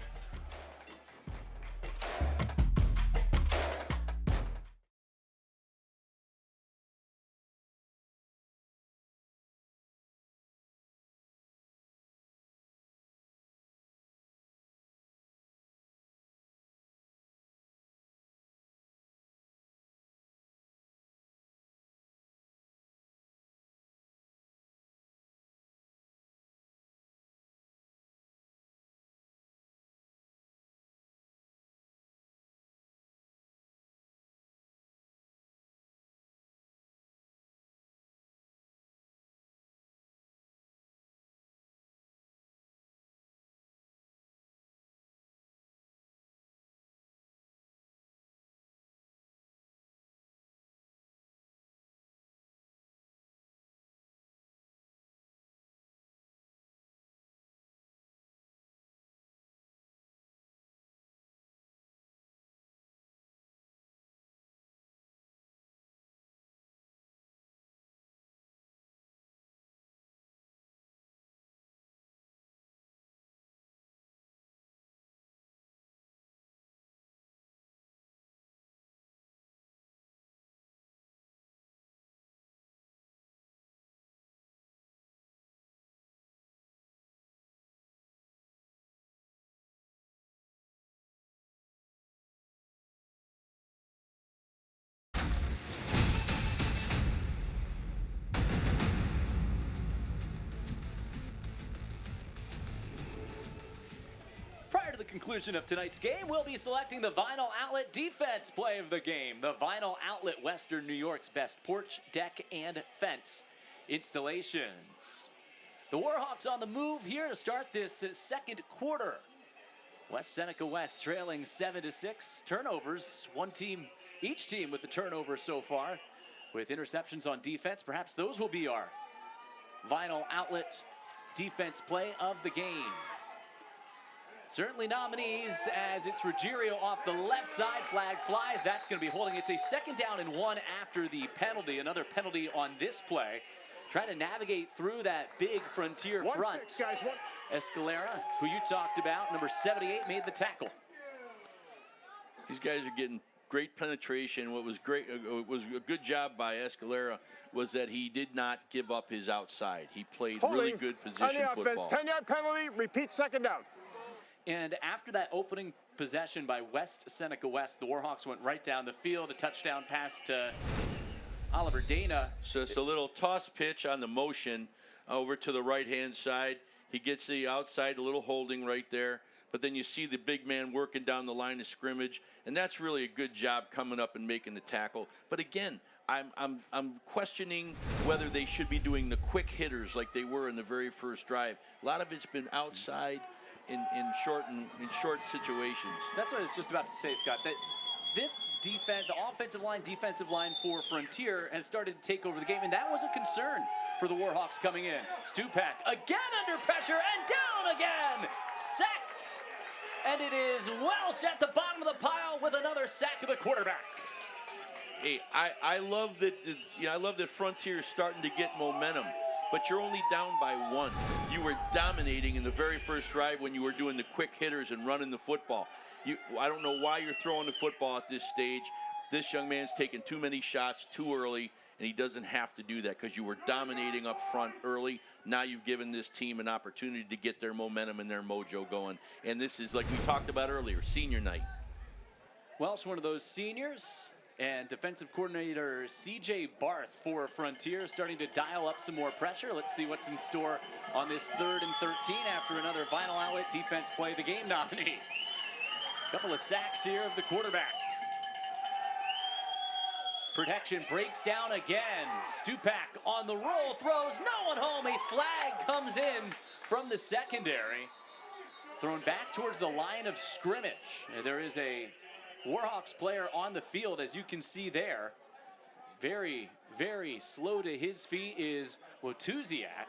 Prior to the conclusion of tonight's game, we'll be selecting the Vinyl Outlet defense play of the game. The Vinyl Outlet, Western New York's best porch, deck, and fence installations. The Warhawks on the move here to start this second quarter. West Seneca West trailing 7-6. Turnovers, each team with the turnover so far. With interceptions on defense, perhaps those will be our Vinyl Outlet defense play of the game. Certainly nominees, as it's Ruggiero off the left side, flag flies. That's going to be holding. It's a 2nd down and 1 after the penalty. Another penalty on this play. Trying to navigate through that big Frontier front. 1-6, guys. Escalera, who you talked about, number 78, made the tackle. These guys are getting great penetration. What was great, was a good job by Escalera, was that he did not give up his outside. He played really good position on the offense, football. 10-yard penalty, repeat second down. And after that opening possession by Seneca West, the Warhawks went right down the field, a touchdown pass to Oliver Dana. So it's a little toss pitch on the motion over to the right-hand side. He gets the outside, a little holding right there. But then you see the big man working down the line of scrimmage, and that's really a good job coming up and making the tackle. But again, I'm questioning whether they should be doing the quick hitters like they were in the very first drive. A lot of it's been outside in short situations. That's what I was just about to say, Scott. That this defense, the offensive line for Frontier has started to take over the game, and that was a concern for the Warhawks coming in. Stupak again under pressure and down again, sacked, and it is Welsh at the bottom of the pile with another sack of the quarterback. Hey, I love that. I love that Frontier is starting to get momentum, but you're only down by one. You were dominating in the very first drive when you were doing the quick hitters and running the football. I don't know why you're throwing the football at this stage. This young man's taking too many shots too early, and he doesn't have to do that because you were dominating up front early. Now you've given this team an opportunity to get their momentum and their mojo going. And this is, like we talked about earlier, senior night. Welsh, one of those seniors, and defensive coordinator C.J. Barth for Frontier starting to dial up some more pressure. Let's see what's in store on this 3rd and 13 after another Vinyl Outlet defense play the game nominee. Couple of sacks here of the quarterback. Protection breaks down again. Stupak on the roll, throws no one home. A flag comes in from the secondary. Thrown back towards the line of scrimmage. There is a Warhawks player on the field, as you can see there. Very, very slow to his feet is Watuziak.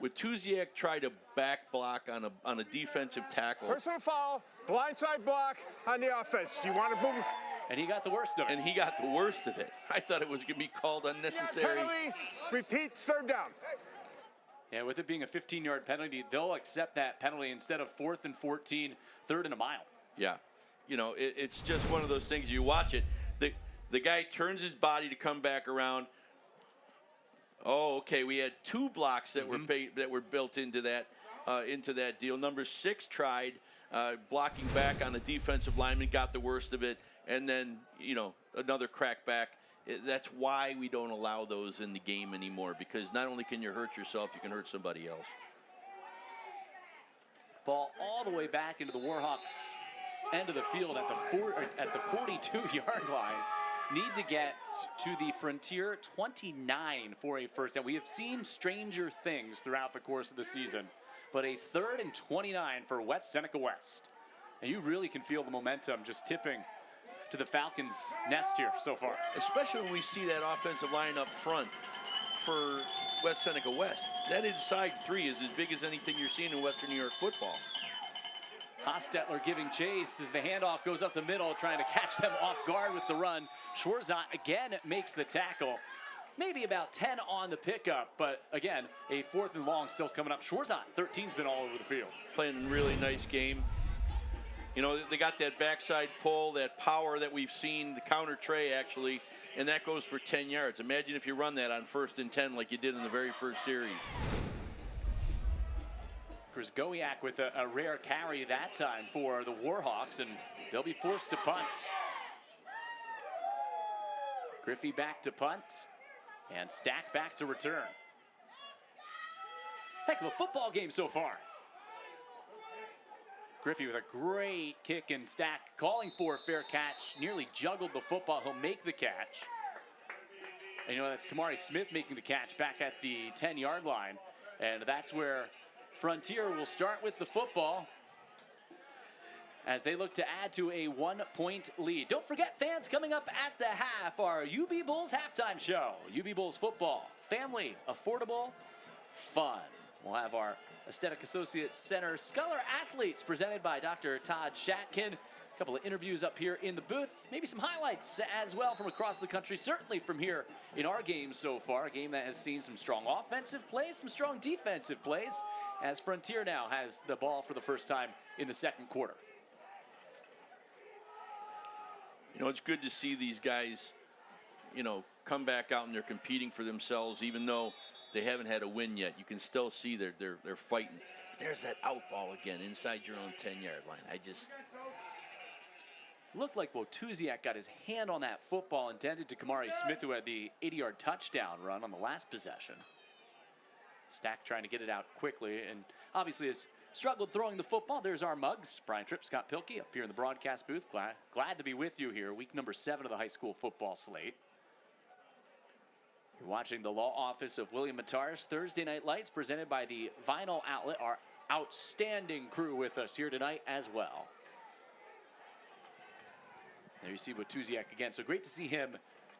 Watuziak tried to back block on a defensive tackle. Personal foul, blindside block on the offense. You want to move? And he got the worst of it. And he got the worst of it. I thought it was going to be called unnecessary. Penalty, repeat third down. Yeah, with it being a 15-yard penalty, they'll accept that penalty instead of 4th and 14, 3rd and a mile. Yeah. It's just one of those things. You watch it. The guy turns his body to come back around. Oh, okay. We had 2 blocks that were built into that deal. Number 6 tried blocking back on a defensive lineman, got the worst of it, and then another crack back. That's why we don't allow those in the game anymore, because not only can you hurt yourself, you can hurt somebody else. Ball all the way back into the Warhawks end of the field at the 42-yard line. Need to get to the Frontier 29 for a first down. We have seen stranger things throughout the course of the season, but a 3rd and 29 for Seneca West. And you really can feel the momentum just tipping to the Falcons' nest here so far. Especially when we see that offensive line up front for Seneca West. That inside 3 is as big as anything you're seeing in Western New York football. Hostetler giving chase as the handoff goes up the middle, trying to catch them off guard with the run. Schwarzat again makes the tackle. Maybe about 10 on the pickup, but again, a 4th and long still coming up. Schwarzat, 13's been all over the field. Playing a really nice game. They got that backside pull, that power that we've seen, the counter tray actually, and that goes for 10 yards. Imagine if you run that on 1st and 10 like you did in the very first series. Gowiak with a rare carry that time for the Warhawks, and they'll be forced to punt. Griffey back to punt, and Stack back to return. Heck of a football game so far. Griffey with a great kick, and Stack calling for a fair catch. Nearly juggled the football. He'll make the catch. And that's Kamari Smith making the catch back at the 10-yard line. And that's where Frontier will start with the football as they look to add to a 1-point lead. Don't forget, fans, coming up at the half, our UB Bulls halftime show. UB Bulls football, family, affordable, fun. We'll have our Aesthetic Associates Center Scholar Athletes presented by Dr. Todd Shatkin. A couple of interviews up here in the booth. Maybe some highlights as well from across the country, certainly from here in our game so far. A game that has seen some strong offensive plays, some strong defensive plays, as Frontier now has the ball for the first time in the 2nd quarter. You know, it's good to see these guys, you know, come back out and they're competing for themselves, even though they haven't had a win yet. You can still see they're fighting. But there's that out ball again inside your own 10-yard line. Looked like Wotuziak got his hand on that football intended to Kamari Smith, who had the 80-yard touchdown run on the last possession. Stack trying to get it out quickly, and obviously has struggled throwing the football. There's our mugs. Brian Tripp, Scott Pilkey up here in the broadcast booth. Glad to be with you here. Week number 7 of the high school football slate. You're watching the Law Office of William Matar's Thursday Night Lights, presented by the Vinyl Outlet. Our outstanding crew with us here tonight as well. There you see Wotuziak again. So great to see him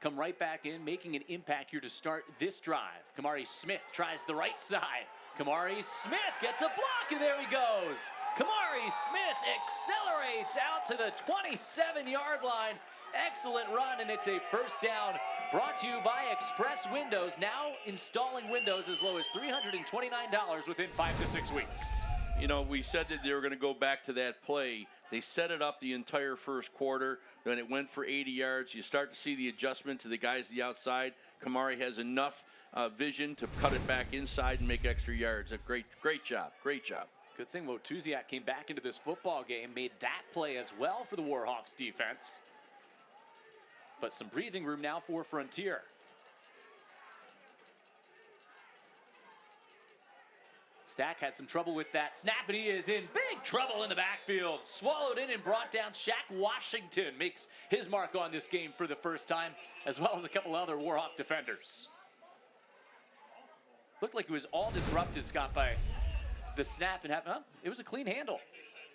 come right back in, making an impact here to start this drive. Kamari Smith tries the right side. Kamari Smith gets a block, and there he goes. Kamari Smith accelerates out to the 27-yard line. Excellent run, and it's a first down, brought to you by Express Windows, now installing windows as low as $329 within 5 to 6 weeks. You know, we said that they were going to go back to that play. They set it up the entire first quarter. Then it went for 80 yards. You start to see the adjustment to the guys the outside. Kamari has enough vision to cut it back inside and make extra yards. A great job. Great job. Good thing Wotuziak came back into this football game, made that play as well for the Warhawks defense. But some breathing room now for Frontier. Stack had some trouble with that snap, and he is in big trouble in the backfield. Swallowed in and brought down. Shaq Washington makes his mark on this game for the first time, as well as a couple other Warhawk defenders. Looked like it was all disrupted, Scott, by the snap, and it was a clean handle.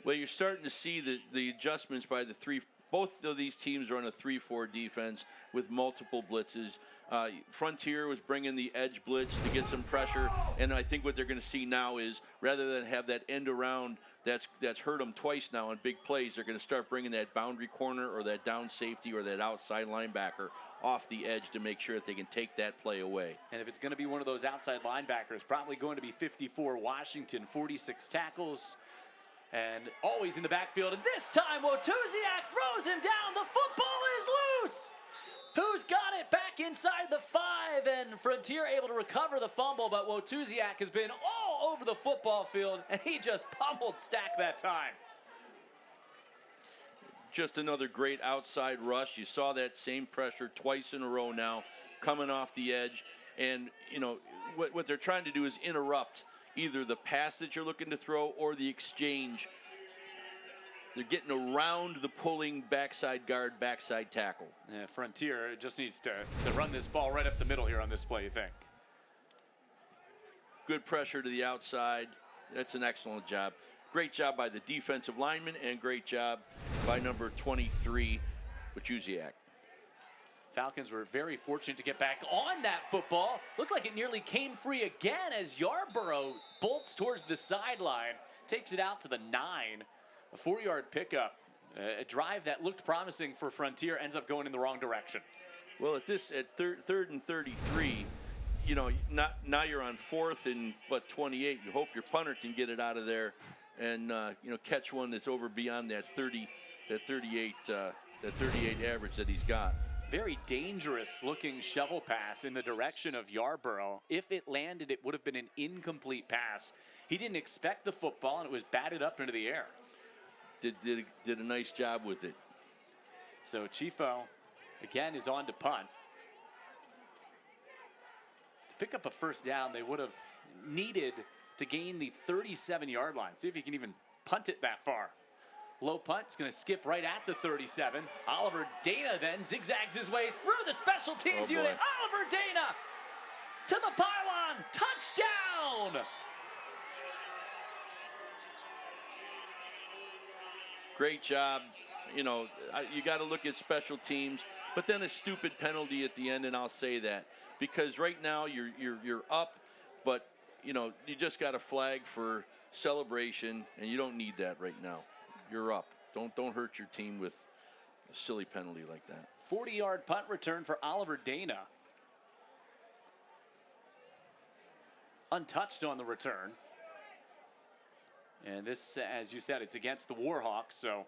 Well, you're starting to see the adjustments by the three. Both of these teams are on a 3-4 defense with multiple blitzes. Frontier was bringing the edge blitz to get some pressure, and I think what they're going to see now is rather than have that end around that's hurt them twice now on big plays, they're going to start bringing that boundary corner or that down safety or that outside linebacker off the edge to make sure that they can take that play away. And if it's going to be one of those outside linebackers, probably going to be 54 Washington, 46 tackles. And always in the backfield, and this time Wotuziak throws him down. The football is loose. Who's got it back inside the 5? And Frontier able to recover the fumble, but Wotuziak has been all over the football field, and he just pummeled Stack that time. Just another great outside rush. You saw that same pressure twice in a row now coming off the edge. And, you know, what they're trying to do is interrupt either the pass that you're looking to throw or the exchange. They're getting around the pulling backside guard, backside tackle. Yeah, Frontier just needs to run this ball right up the middle here on this play, you think? Good pressure to the outside. That's an excellent job. Great job by the defensive lineman and great job by number 23, Wotuziak. Falcons were very fortunate to get back on that football. Looked like it nearly came free again as Yarborough bolts towards the sideline, takes it out to the 9. A 4-yard pickup. A drive that looked promising for Frontier ends up going in the wrong direction. Well, at third and 33, you know, now you're on 4th and 28. You hope your punter can get it out of there and you know, catch one that's over beyond that 38 average that he's got. Very dangerous looking shovel pass in the direction of Yarborough. If it landed, it would have been an incomplete pass. He didn't expect the football, and it was batted up into the air. Did a nice job with it. So Chifo, again, is on to punt. To pick up a first down, they would have needed to gain the 37-yard line. See if he can even punt it that far. Low punt, it's going to skip right at the 37. Oliver Dana then zigzags his way through the special teams unit. Oliver Dana to the pylon. Touchdown! Great job. You know, you got to look at special teams, but then a stupid penalty at the end, and I'll say that because right now you're up, but you know you just got a flag for celebration, and you don't need that right now. You're up. Don't hurt your team with a silly penalty like that. 40-yard punt return for Oliver Dana. Untouched on the return. And this, as you said, it's against the Warhawks, so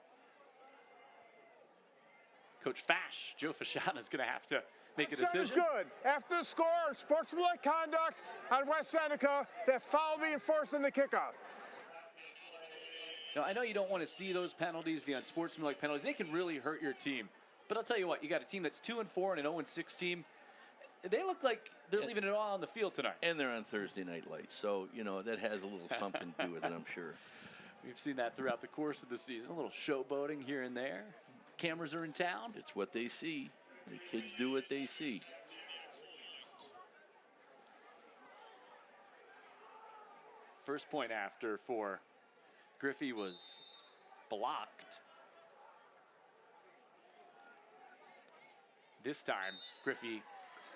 Coach Fash, Joe Fashana, is going to have to make a Sounds decision. good. After the score, sportsmanlike conduct on West Seneca, that foul being forced in the kickoff. Now, I know you don't want to see those penalties, the unsportsmanlike penalties. They can really hurt your team. But I'll tell you what, you got a team that's 2-4 and an 0-6 team. They look like they're leaving it all on the field tonight. And they're on Thursday Night Lights, so, you know, that has a little something to do with it, I'm sure. We've seen that throughout the course of the season. A little showboating here and there. Cameras are in town. It's what they see. The kids do what they see. First point after for Griffey was blocked. This time, Griffey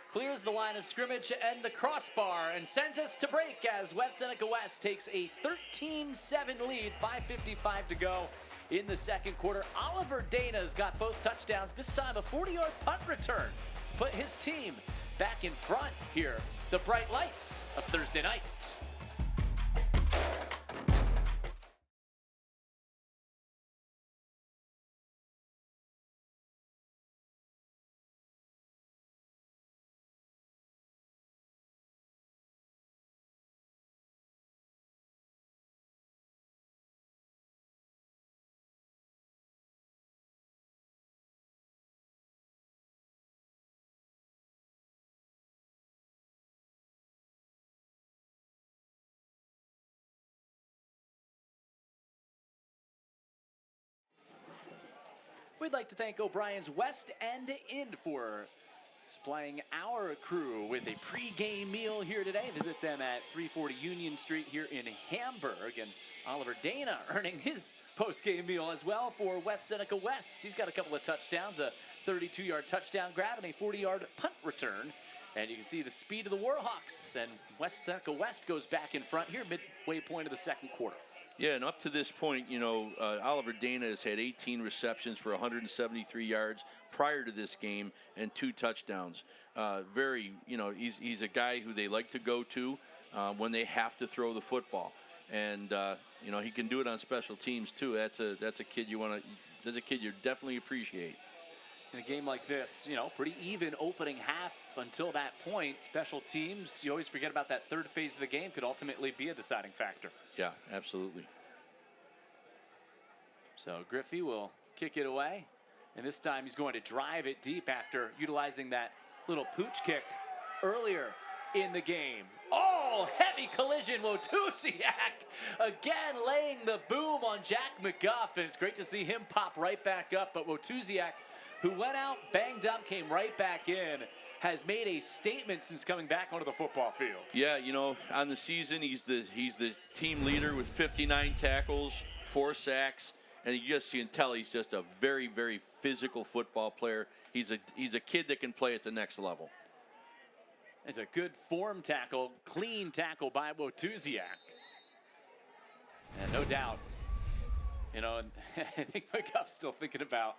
clears the line of scrimmage and the crossbar and sends us to break as West Seneca West takes a 13-7 lead, 5:55 to go in the second quarter. Oliver Dana's got both touchdowns, this time a 40-yard punt return to put his team back in front here. The bright lights of Thursday night. We'd like to thank O'Brien's West End Inn for supplying our crew with a pre-game meal here today. Visit them at 340 Union Street here in Hamburg. And Oliver Dana earning his post-game meal as well for West Seneca West. He's got a couple of touchdowns, a 32-yard touchdown grab and a 40-yard punt return. And you can see the speed of the Warhawks. And West Seneca West goes back in front here, midway point of the second quarter. Yeah, and up to this point, you know, Oliver Dana has had 18 receptions for 173 yards prior to this game and 2 touchdowns. Very, you know, he's a guy who they like to go to when they have to throw the football, and you know, he can do it on special teams too. That's a kid you want to. That's a kid you definitely appreciate. In a game like this, you know, pretty even opening half until that point. Special teams, you always forget about that third phase of the game, could ultimately be a deciding factor. Yeah, absolutely. So Griffey will kick it away, and this time he's going to drive it deep after utilizing that little pooch kick earlier in the game. Oh, heavy collision, Wotuziak again laying the boom on Jack McGuff, and it's great to see him pop right back up, but Wotuziak, who went out banged up, came right back in, has made a statement since coming back onto the football field. Yeah, you know, on the season, he's the team leader with 59 tackles, 4 sacks, and you can tell he's just a very, very physical football player. He's a kid that can play at the next level. It's a good form tackle, clean tackle by Wotuziak. And no doubt, you know, I think McGuff's still thinking about,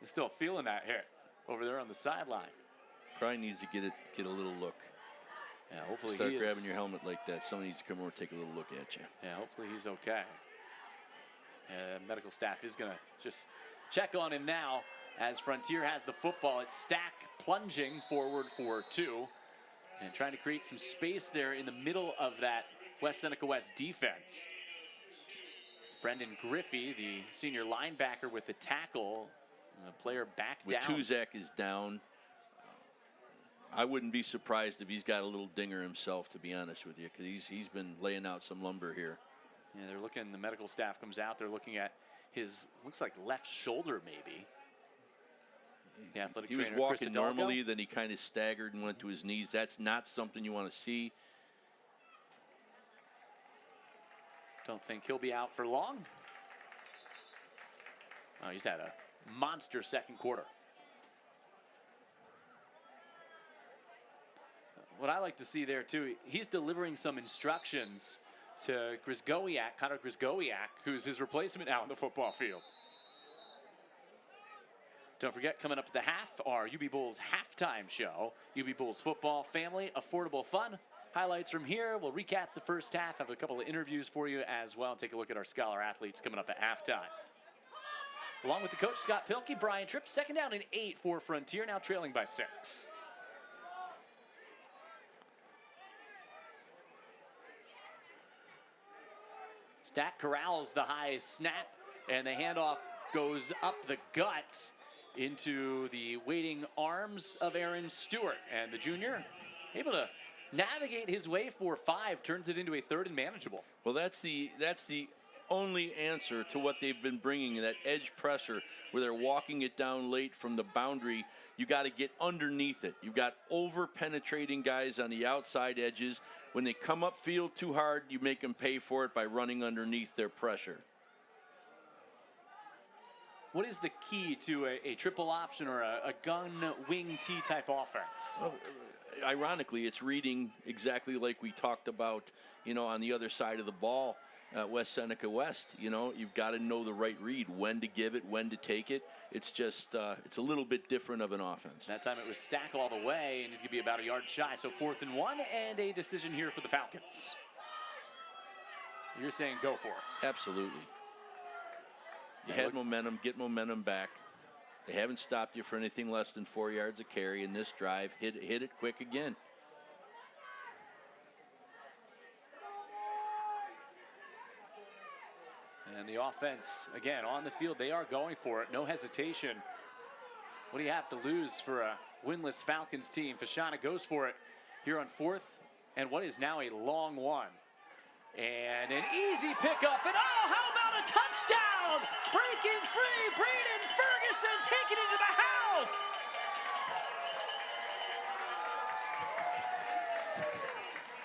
still feeling that hit over there on the sideline. Probably needs to get a little look. Yeah, hopefully Start grabbing your helmet like that. Somebody needs to come over and take a little look at you. Yeah, hopefully he's okay. Medical staff is going to just check on him now as Frontier has the football. It's Stack plunging forward for 2 and trying to create some space there in the middle of that West Seneca West defense. Brendan Griffey, the senior linebacker, with the tackle. And the player back down. Wotuziak is down. I wouldn't be surprised if he's got a little dinger himself, to be honest with you, because he's been laying out some lumber here. Yeah, they're looking, the medical staff comes out, they're looking at his, looks like left shoulder maybe. The athletic he was trainer, walking Chris Hidalgo. normally, then he kind of staggered and went to his knees. That's not something you want to see. Don't think he'll be out for long. Oh, he's had a monster second quarter. What I like to see there too, he's delivering some instructions to Grisgowiak, Connor Grisgowiak, who's his replacement now on the football field. Don't forget, coming up at the half, our UB Bulls halftime show. UB Bulls football, family, affordable fun. Highlights from here. We'll recap the first half, have a couple of interviews for you as well, and take a look at our scholar athletes coming up at halftime. along with the coach, Scott Pilkey, Brian Tripp. Second down and 8 for Frontier, now trailing by 6. Stack corrals the high snap, and the handoff goes up the gut into the waiting arms of Aaron Stewart. And the junior able to navigate his way for 5, turns it into a 3rd and manageable. Well, that's the only answer to what they've been bringing, that edge pressure where they're walking it down late from the boundary. You got to get underneath it. You've got over-penetrating guys on the outside edges. When they come upfield too hard, you make them pay for it by running underneath their pressure. What is the key to a triple option or a gun wing T type offense? Well, ironically, it's reading exactly like we talked about, on the other side of the ball. West Seneca West, you've got to know the right read, when to give it, when to take it. It's just, it's a little bit different of an offense. That time it was Stack all the way, and he's going to be about a yard shy. So 4th and 1, and a decision here for the Falcons. You're saying go for it. Absolutely. You had momentum, get momentum back. They haven't stopped you for anything less than 4 yards a carry in this drive. Hit it quick again. And the offense, again, on the field, they are going for it. No hesitation. What do you have to lose for a winless Falcons team? Fashana goes for it here on 4th, and what is now a long one. And an easy pickup, and how about a touchdown? Breaking free, Braden Ferguson taking it to the house.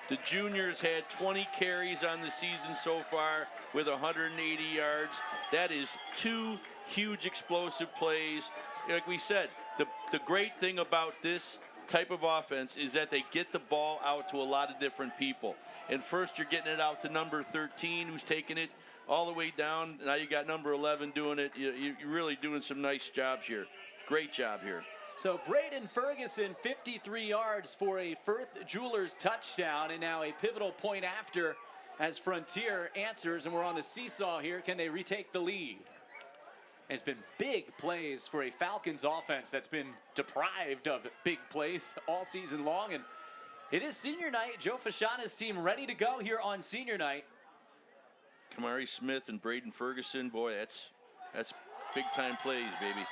The juniors had 20 carries on the season so far with 180 yards. That is 2 huge explosive plays. Like we said, the great thing about this type of offense is that they get the ball out to a lot of different people. And first you're getting it out to number 13 who's taking it all the way down. Now you got number 11 doing it. You're really doing some nice jobs here. Great job here. So Braden Ferguson, 53 yards for a Firth Jewelers touchdown, and now a pivotal point after as Frontier answers, and we're on the seesaw here. Can they retake the lead? And it's been big plays for a Falcons offense that's been deprived of big plays all season long, and it is senior night. Joe Fashana's team ready to go here on senior night. Kamari Smith and Braden Ferguson, boy, that's big-time plays, baby.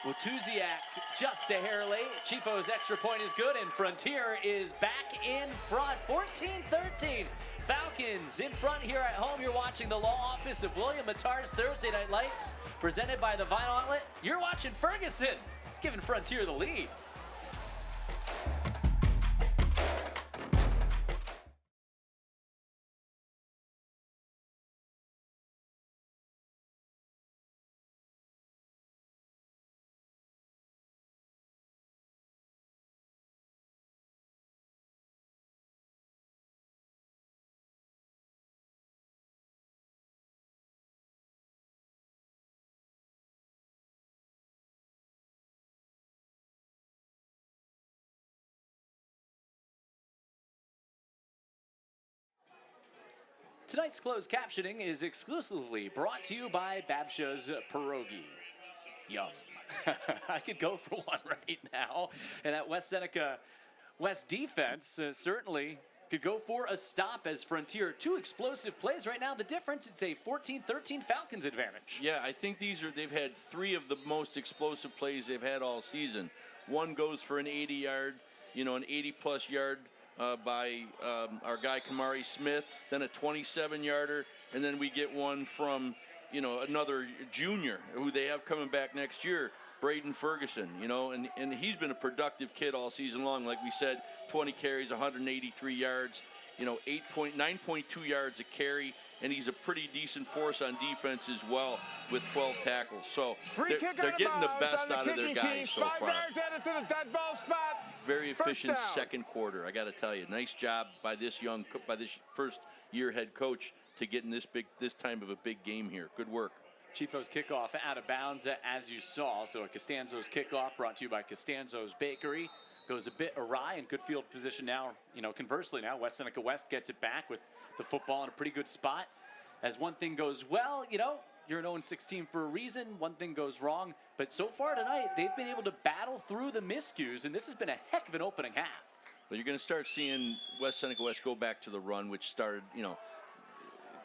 Watuziak just a hair late. Chifo's extra point is good, and Frontier is back in front. 14-13. Falcons in front here at home. You're watching the law office of William Mattar's Thursday Night Lights, presented by the Vinyl Outlet. You're watching Ferguson, giving Frontier the lead. Tonight's closed captioning is exclusively brought to you by Babsha's Pierogi. Yum. I could go for one right now. And that West Seneca West defense certainly could go for a stop as Frontier. 2 explosive plays right now. The difference, it's a 14-13 Falcons advantage. Yeah, I think they've had 3 of the most explosive plays they've had all season. One goes for an 80-yard, an 80-plus yard by our guy Kamari Smith, then a 27-yarder, and then we get one from, another junior who they have coming back next year, Braden Ferguson, and he's been a productive kid all season long. Like we said, 20 carries, 183 yards, 9.2 yards a carry, and he's a pretty decent force on defense as well with 12 tackles. So they're getting the best out of their guys so far. 5 yards added to the dead ball spot. Very efficient second quarter, I got to tell you. Nice job by this first-year head coach to get in this time of a big game here. Good work. Chifo's kickoff out of bounds, as you saw. So a Costanzo's kickoff brought to you by Costanzo's Bakery. Goes a bit awry in good field position now. Conversely now, West Seneca West gets it back with the football in a pretty good spot. As one thing goes well, you're an 0-16 for a reason. One thing goes wrong. But so far tonight, they've been able to battle through the miscues, and this has been a heck of an opening half. Well, you're going to start seeing West Seneca West go back to the run, which started,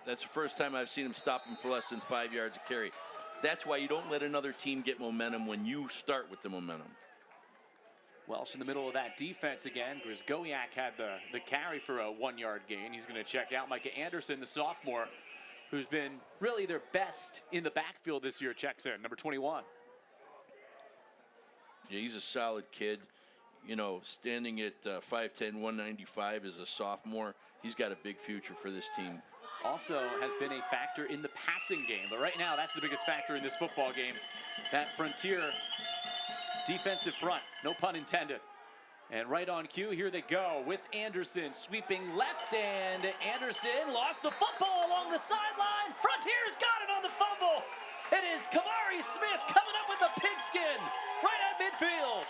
that's the first time I've seen them stop them for less than 5 yards a carry. That's why you don't let another team get momentum when you start with the momentum. Welsh in the middle of that defense again. Grisgowiak had the carry for a 1-yard gain. He's going to check out. Micah Anderson, the sophomore, who's been really their best in the backfield this year, checks in, number 21. Yeah, he's a solid kid. Standing at 5'10", 195 as a sophomore, he's got a big future for this team. Also has been a factor in the passing game. But right now, that's the biggest factor in this football game. That Frontier defensive front, no pun intended. And right on cue, here they go with Anderson sweeping left, and Anderson lost the football along the sideline. Frontier's got it on the fumble. It is Kamari Smith coming up with the pigskin right at midfield.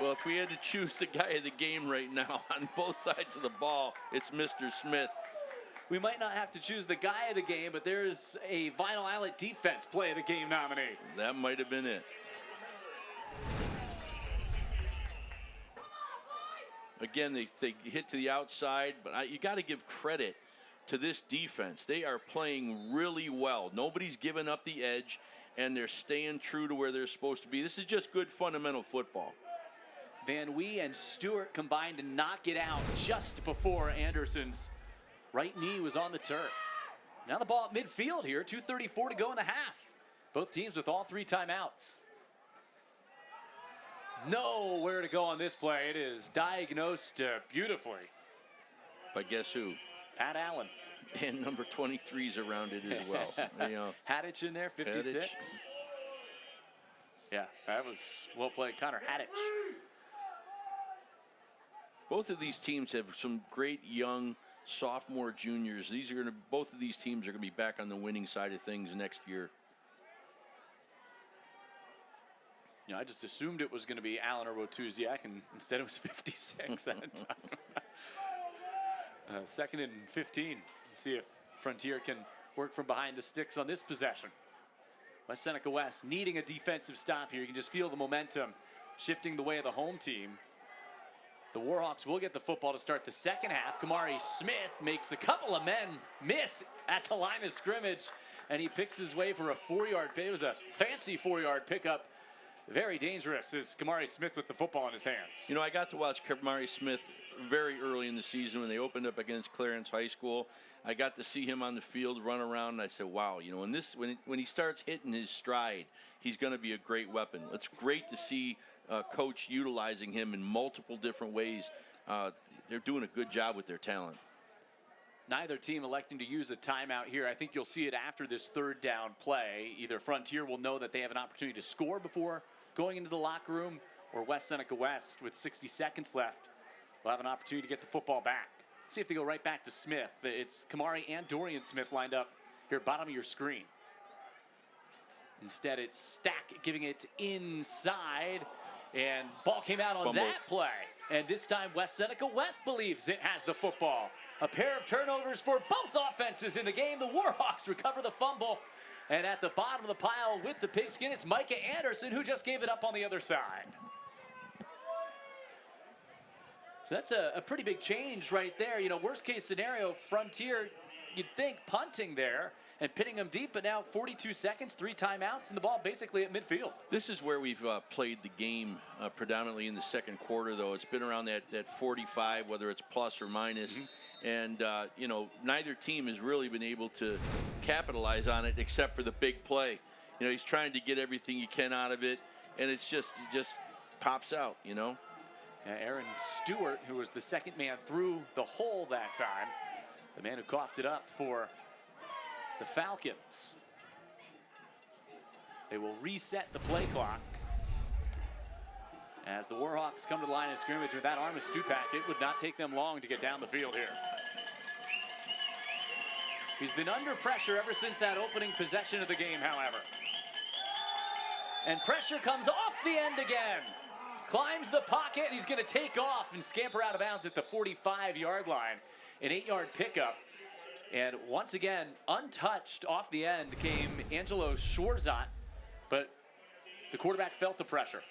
Well, if we had to choose the guy of the game right now on both sides of the ball, it's Mr. Smith. We might not have to choose the guy of the game, but there's a Vinyl Islet defense play of the game nominee. That might have been it. Again, they hit to the outside, but you got to give credit to this defense. They are playing really well. Nobody's giving up the edge, and they're staying true to where they're supposed to be. This is just good fundamental football. Van Wee and Stewart combined to knock it out just before Anderson's right knee was on the turf. Now the ball at midfield here, 2:34 to go in the half. Both teams with all 3 timeouts. Nowhere to go on this play. It is diagnosed beautifully. But guess who? Pat Allen. And number 23's around it as well. Hadich in there, 56. Hadich. Yeah, that was well played, Connor Hadich. Both of these teams have some great young sophomore juniors. Both of these teams are going to be back on the winning side of things next year. I just assumed it was going to be Allen or Wotuziak, and instead it was 56 that time. 2nd and 15. See if Frontier can work from behind the sticks on this possession. West Seneca West needing a defensive stop here. You can just feel the momentum shifting the way of the home team. The Warhawks will get the football to start the second half. Kamari Smith makes a couple of men miss at the line of scrimmage, and he picks his way for a 4-yard pick. It was a fancy 4-yard pickup. Very dangerous is Kamari Smith with the football in his hands. I got to watch Kamari Smith very early in the season when they opened up against Clarence High School. I got to see him on the field run around, and I said, wow, when he starts hitting his stride, he's going to be a great weapon. It's great to see coach utilizing him in multiple different ways. They're doing a good job with their talent. Neither team electing to use a timeout here. I think you'll see it after this 3rd down play. Either Frontier will know that they have an opportunity to score before going into the locker room, or West Seneca West, with 60 seconds left, will have an opportunity to get the football back. Let's see if they go right back to Smith. It's Kamari and Dorian Smith lined up here, bottom of your screen. Instead, it's Stack giving it inside, and ball came out on Fumble. that play. And this time, West Seneca West believes it has the football. A pair of turnovers for both offenses in the game. The Warhawks recover the fumble. And at the bottom of the pile with the pigskin, it's Micah Anderson who just gave it up on the other side. So that's a pretty big change right there. Worst case scenario, Frontier, you'd think punting there and pitting them deep, but now 42 seconds, 3 timeouts, and the ball basically at midfield. This is where we've played the game predominantly in the second quarter, though. It's been around that 45, whether it's plus or minus. Mm-hmm. And, neither team has really been able to capitalize on it except for the big play. He's trying to get everything he can out of it, and it just pops out, Aaron Stewart, who was the second man through the hole that time, the man who coughed it up for the Falcons. They will reset the play clock as the Warhawks come to the line of scrimmage with that arm of Stupak. It would not take them long to get down the field here. He's been under pressure ever since that opening possession of the game, however. And pressure comes off the end again. Climbs the pocket, he's going to take off and scamper out of bounds at the 45-yard line. An 8-yard pickup. And once again, untouched off the end came Angelo Shorzat, but the quarterback felt the pressure.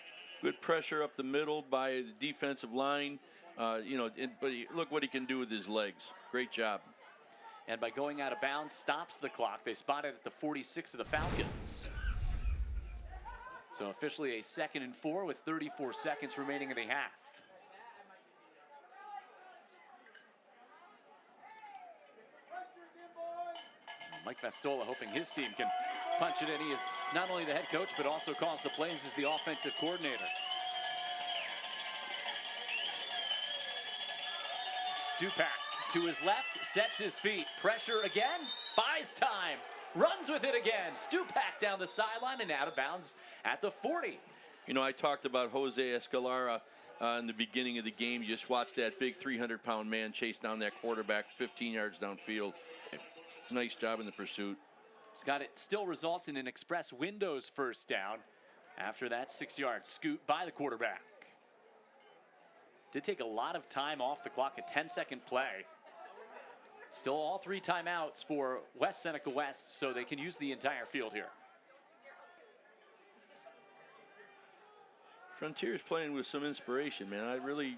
Good pressure up the middle by the defensive line. But look what he can do with his legs. Great job. And by going out of bounds, stops the clock. They spot it at the 46 of the Falcons. So officially a 2nd and 4 with 34 seconds remaining in the half. Mike Vastola hoping his team can punch it in. He is not only the head coach, but also calls the plays as the offensive coordinator. Stupak to his left, sets his feet. Pressure again, buys time, runs with it again. Stupak down the sideline and out of bounds at the 40. You know, I talked about Jose Escalara in the beginning of the game. You just watched that big 300-pound man chase down that quarterback 15 yards downfield. Nice job in the pursuit. Scott, it still results in an express windows first down after that 6-yard scoot by the quarterback. Did take a lot of time off the clock, a 10-second play. Still all 3 timeouts for West Seneca West, so they can use the entire field here. Frontier's playing with some inspiration, man. I really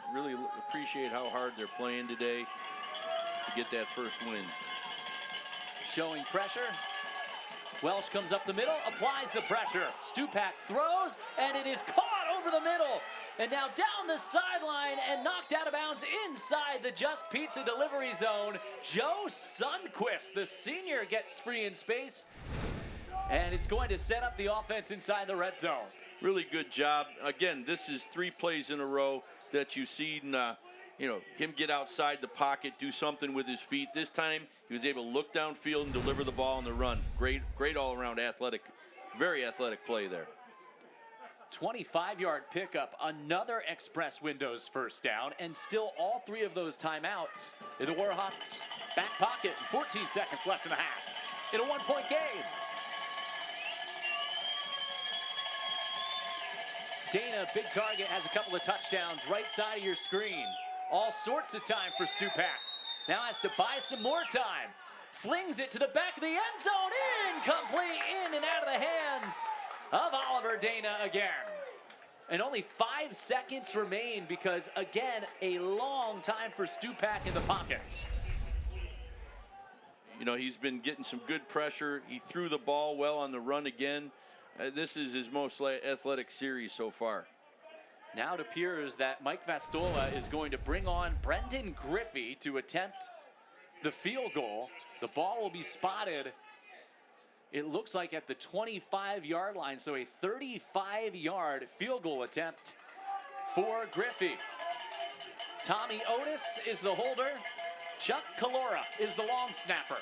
appreciate how hard they're playing today to get that first win. Showing pressure. Welsh comes up the middle, applies the pressure. Stupak throws, and it is caught over the middle. And now down the sideline and knocked out of bounds inside the Just Pizza delivery zone. Joe Sundquist, the senior, gets free in space. And it's going to set up the offense inside the red zone. Really good job. Again, this is 3 plays in a row that you've seen him get outside the pocket, do something with his feet. This time, he was able to look downfield and deliver the ball on the run. Great all-around very athletic play there. 25-yard pickup, another express windows first down, and still all 3 of those timeouts in the Warhawks' back pocket. 14 seconds left in the half in a 1-point game. Dana, big target, has a couple of touchdowns right side of your screen. All sorts of time for Stupak. Now has to buy some more time. Flings it to the back of the end zone. Incomplete, in and out of the hands of Oliver Dana again. And only 5 seconds remain because, again, a long time for Stupak in the pocket. You know, he's been getting some good pressure. He threw the ball well on the run again. This is his most athletic series so far. Now it appears that Mike Vastola is going to bring on Brendan Griffey to attempt the field goal. The ball will be spotted, it looks like, at the 25-yard line. So a 35-yard field goal attempt for Griffey. Tommy Otis is the holder. Chuck Calora is the long snapper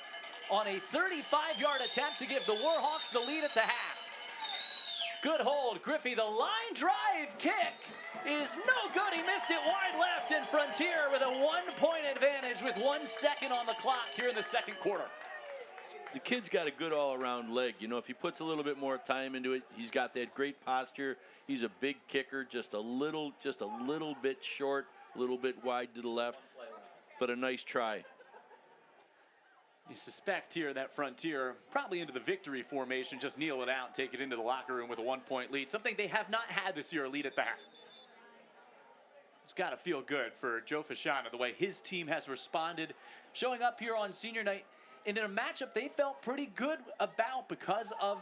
on a 35-yard attempt to give the Warhawks the lead at the half. Good hold, Griffey. The line drive kick is no good. He missed it wide left, and Frontier with a 1-point advantage with 1 second on the clock here in the second quarter. The kid's got a good all-around leg. You know, if he puts a little bit more time into it, he's got that great posture. He's a big kicker, just a little bit short, a little bit wide to the left, but a nice try. You suspect here that Frontier probably into the victory formation, just kneel it out and take it into the locker room with a 1-point lead, something they have not had this year, a lead at the half. It's got to feel good for Joe Fashana, the way his team has responded, showing up here on senior night in a matchup they felt pretty good about because of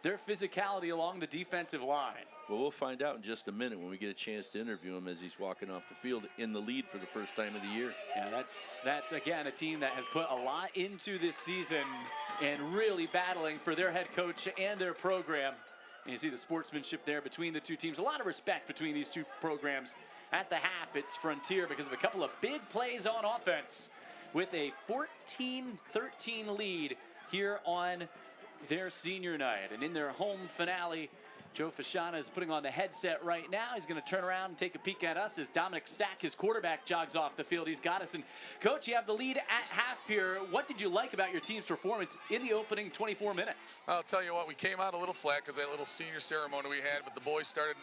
their physicality along the defensive line. Well, we'll find out in just a minute when we get a chance to interview him as he's walking off the field in the lead for the first time of the year. Yeah, that's again a team that has put a lot into this season and really battling for their head coach and their program. And you see the sportsmanship there between the two teams. A lot of respect between these two programs. At the half, it's Frontier because of a couple of big plays on offense with a 14-13 lead here on their senior night. And in their home finale, Joe Fashana is putting on the headset right now. He's going to turn around and take a peek at us as Dominic Stack, his quarterback, jogs off the field. He's got us. And, Coach, you have the lead at half here. What did you like about your team's performance in the opening 24 minutes? I'll tell you what, we came out a little flat because that little senior ceremony we had, but the boys started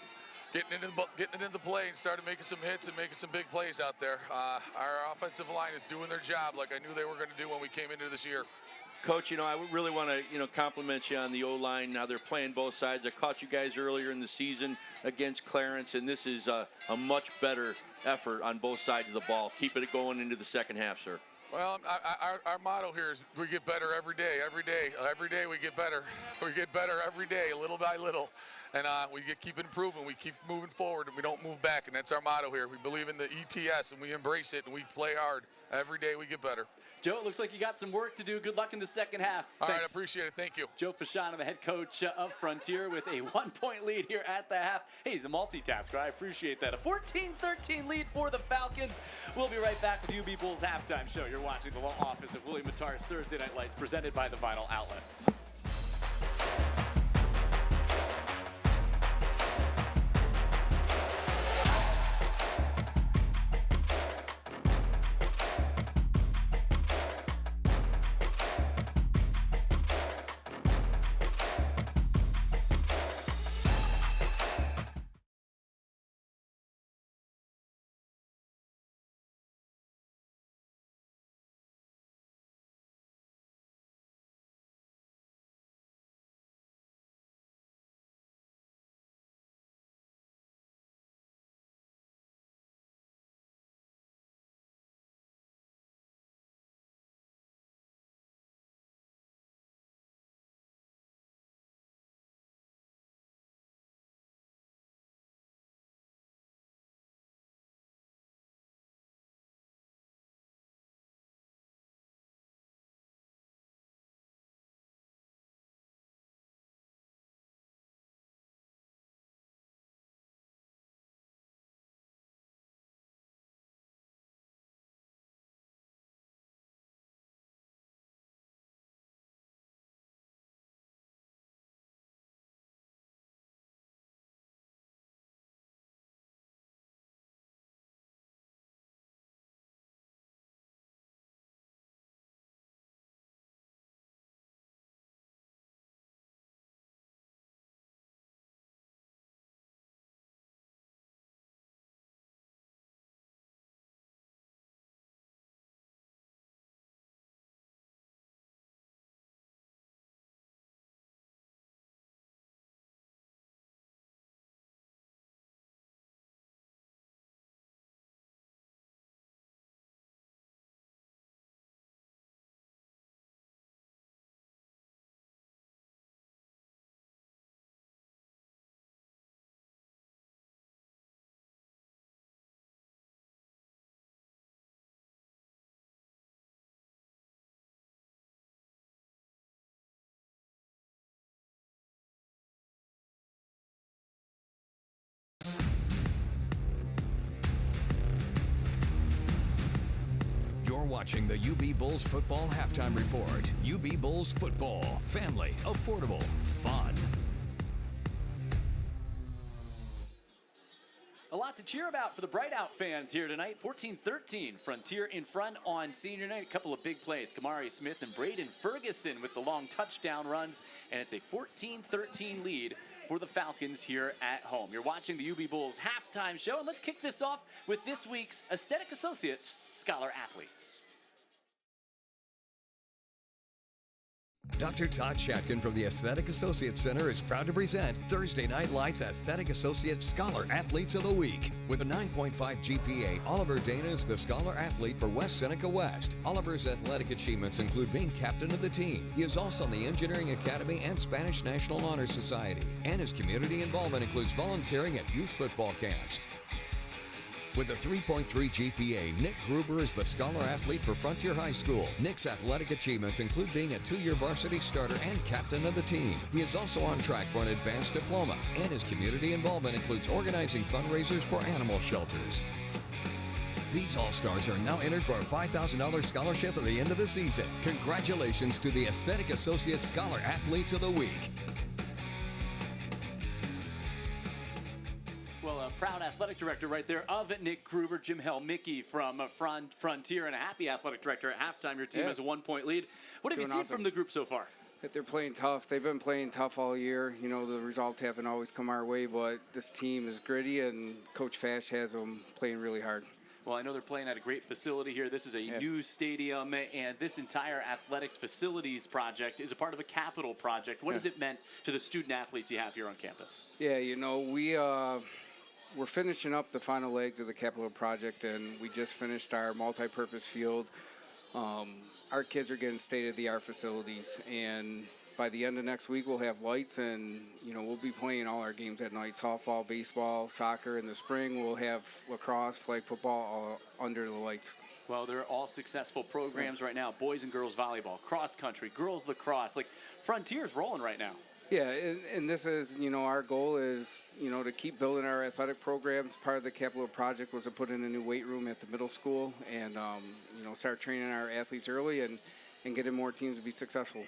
getting it into the play and started making some hits and making some big plays out there. Our offensive line is doing their job like I knew they were going to do when we came into this year. Coach, I would really want to, compliment you on the O-line. Now they're playing both sides. I caught you guys earlier in the season against Clarence, and this is a much better effort on both sides of the ball. Keep it going into the second half, sir. Well, our motto here is we get better every day. Every day we get better. We get better every day, little by little. And we keep improving. We keep moving forward, and we don't move back. And that's our motto here. We believe in the ETS, and we embrace it, and we play hard. Every day we get better. Joe, it looks like you got some work to do. Good luck in the second half. All right, I appreciate it. Thank you. Joe Fasciano, the head coach of Frontier, with a 1-point lead here at the half. Hey, he's a multitasker. I appreciate that. A 14-13 lead for the Falcons. We'll be right back with UB Bulls halftime show. You're watching the law office of William Mattar's Thursday Night Lights, presented by the Vinyl Outlet. You're watching the UB Bulls Football Halftime Report. UB Bulls Football. Family. Affordable. Fun. A lot to cheer about for the Brightout fans here tonight. 14-13, Frontier in front on senior night. A couple of big plays. Kamari Smith and Braden Ferguson with the long touchdown runs. And it's a 14-13 lead for the Falcons here at home. You're watching the UB Bulls halftime show. And let's kick this off with this week's Aesthetic Associates Scholar Athletes. Dr. Todd Shatkin from the Aesthetic Associates Center is proud to present Thursday Night Lights Aesthetic Associates Scholar Athletes of the Week. With a 9.5 GPA, Oliver Dana is the Scholar Athlete for West Seneca West. Oliver's athletic achievements include being captain of the team. He is also on the Engineering Academy and Spanish National Honor Society. And his community involvement includes volunteering at youth football camps. With a 3.3 GPA, Nick Gruber is the Scholar Athlete for Frontier High School. Nick's athletic achievements include being a 2-year varsity starter and captain of the team. He is also on track for an advanced diploma, and his community involvement includes organizing fundraisers for animal shelters. These All-Stars are now entered for a $5,000 scholarship at the end of the season. Congratulations to the Aesthetic Associates Scholar Athletes of the Week. Proud athletic director right there of Nick Gruber, Jim Helmicki from Frontier, and a happy athletic director at halftime. Your team has a 1-point lead. What have you seen from the group so far? that they're playing tough. They've been playing tough all year. You know, the results haven't always come our way, but this team is gritty, and Coach Fash has them playing really hard. Well, I know they're playing at a great facility here. This is a new stadium, and this entire athletics facilities project is a part of a capital project. What has it meant to the student athletes you have here on campus? Yeah, you know, we're finishing up the final legs of the capital project, and we just finished our multi-purpose field. Our kids are getting state-of-the-art facilities, and by the end of next week, we'll have lights, and, you know, we'll be playing all our games at night, softball, baseball, soccer. In the spring, we'll have lacrosse, flag football, all under the lights. Well, they're all successful programs right now. Boys and girls volleyball, cross country, girls lacrosse. Like, Frontier's rolling right now. Yeah, and this is, you know, our goal is, you know, to keep building our athletic programs. Part of the capital project was to put in a new weight room at the middle school and, you know, start training our athletes early and getting more teams to be successful.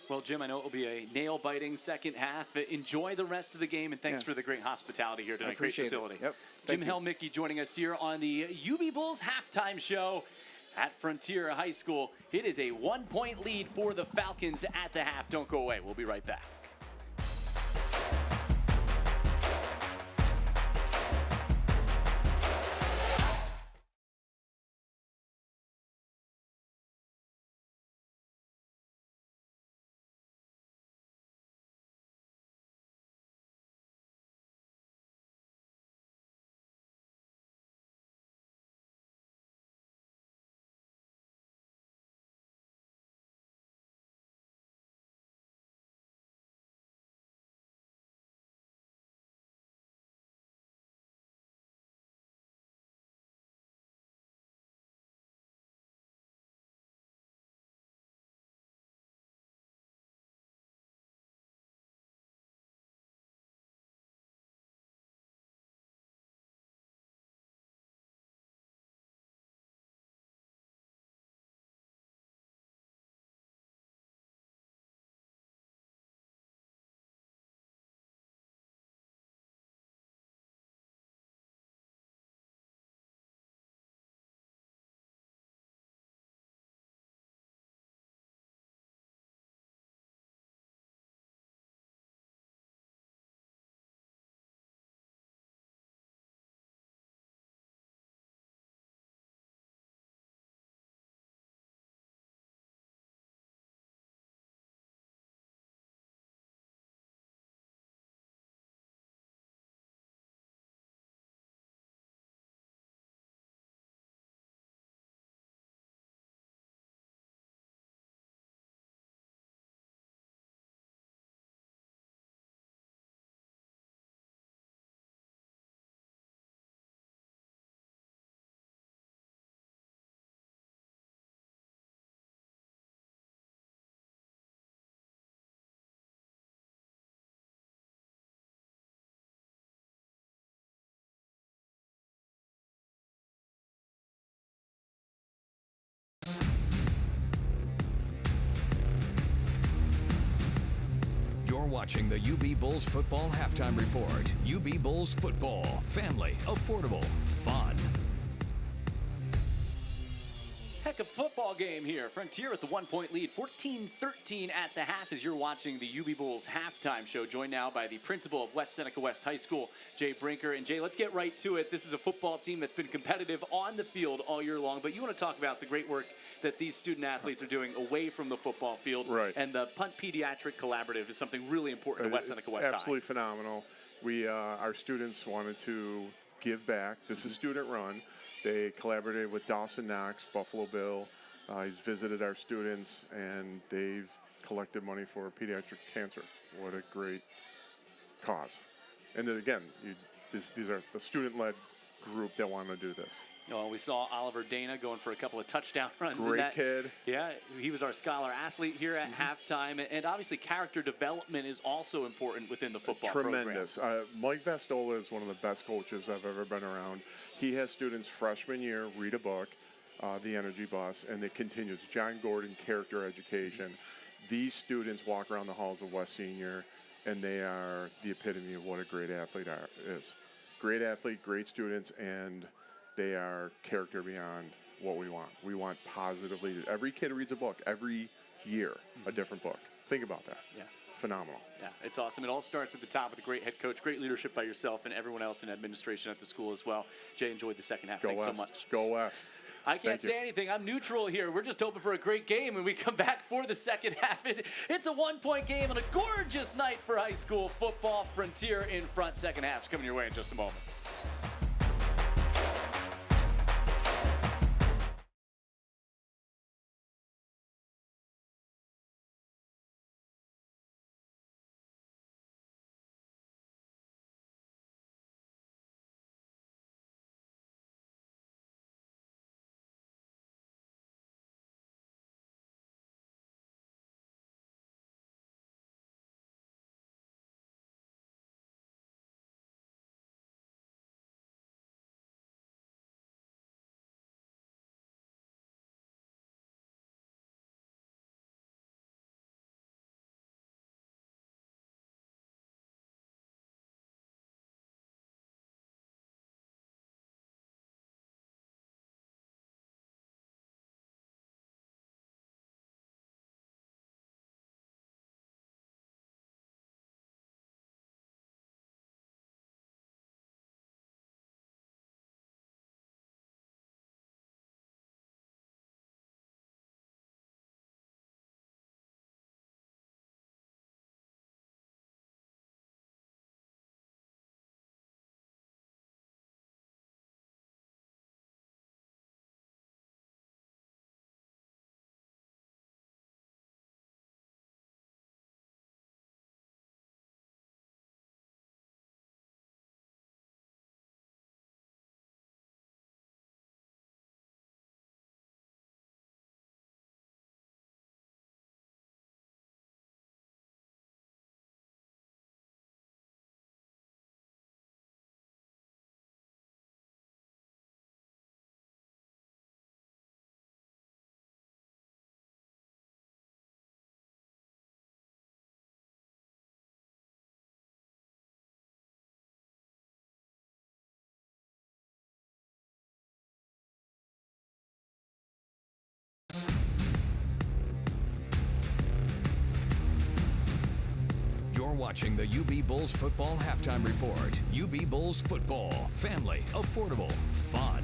Well, Jim, I know it will be a nail-biting second half. Enjoy the rest of the game, and thanks for the great hospitality here tonight. Great facility. Yep. Jim Helmicki joining us here on the UB Bulls halftime show at Frontier High School. It is a 1-point lead for the Falcons at the half. Don't go away. We'll be right back. You're watching the UB Bulls Football Halftime Report. UB Bulls Football. Family. Affordable. Fun. Heck of football game here. Frontier with the 1-point lead, 14-13 at the half as you're watching the UB Bulls halftime show. Joined now by the principal of West Seneca West High School, Jay Brinker. And Jay, let's get right to it. This is a football team that's been competitive on the field all year long, but you want to talk about the great work that these student athletes are doing away from the football field. Right. And the Punt Pediatric Collaborative is something really important to West Seneca West High. Absolutely phenomenal. We, our students wanted to give back. This is student run. They collaborated with Dawson Knox, Buffalo Bill. He's visited our students, and they've collected money for pediatric cancer. What a great cause. And then again, these are the student-led group that want to do this. Well, we saw Oliver Dana going for a couple of touchdown runs. Great kid. Yeah, he was our scholar athlete here at halftime. And obviously character development is also important within the football Tremendous. program. Mike Vastola is one of the best coaches I've ever been around. He has students freshman year read a book, The Energy Bus, and it continues. John Gordon, character education. These students walk around the halls of West Senior, and they are the epitome of what a great athlete is. Great athlete, great students, and they are character beyond what we want. We want positive leaders. Every kid reads a book every year, a different book. Think about that. Yeah. Phenomenal. Yeah, it's awesome. It all starts at the top with a great head coach, great leadership by yourself and everyone else in administration at the school as well. Jay, enjoyed the second half. Thanks so much. Go West. I can't say anything. I'm neutral here. We're just hoping for a great game when we come back for the second half. It's a 1-point game and a gorgeous night for high school football. Frontier in front. Second half's coming your way in just a moment. You're watching the UB Bulls Football Halftime Report. UB Bulls Football. Family. Affordable. Fun.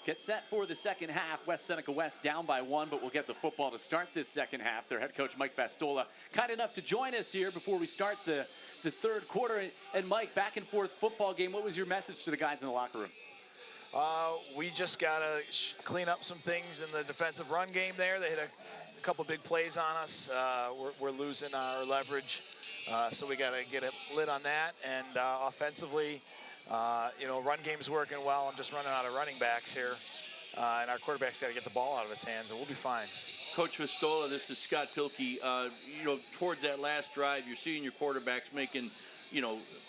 Get set for the second half. West Seneca West down by 1, but we'll get the football to start this second half. Their head coach, Mike Vastola, kind enough to join us here before we start the third quarter. And Mike, back and forth football game. What was your message to the guys in the locker room? We just got to clean up some things in the defensive run game there. They hit a couple big plays on us. We're losing our leverage, so we got to get a lid on that. And offensively, run game's working well. I'm just running out of running backs here, and our quarterback's got to get the ball out of his hands, and we'll be fine. Coach Vastola, this is Scott Pilkey. Towards that last drive, you're seeing your quarterbacks making,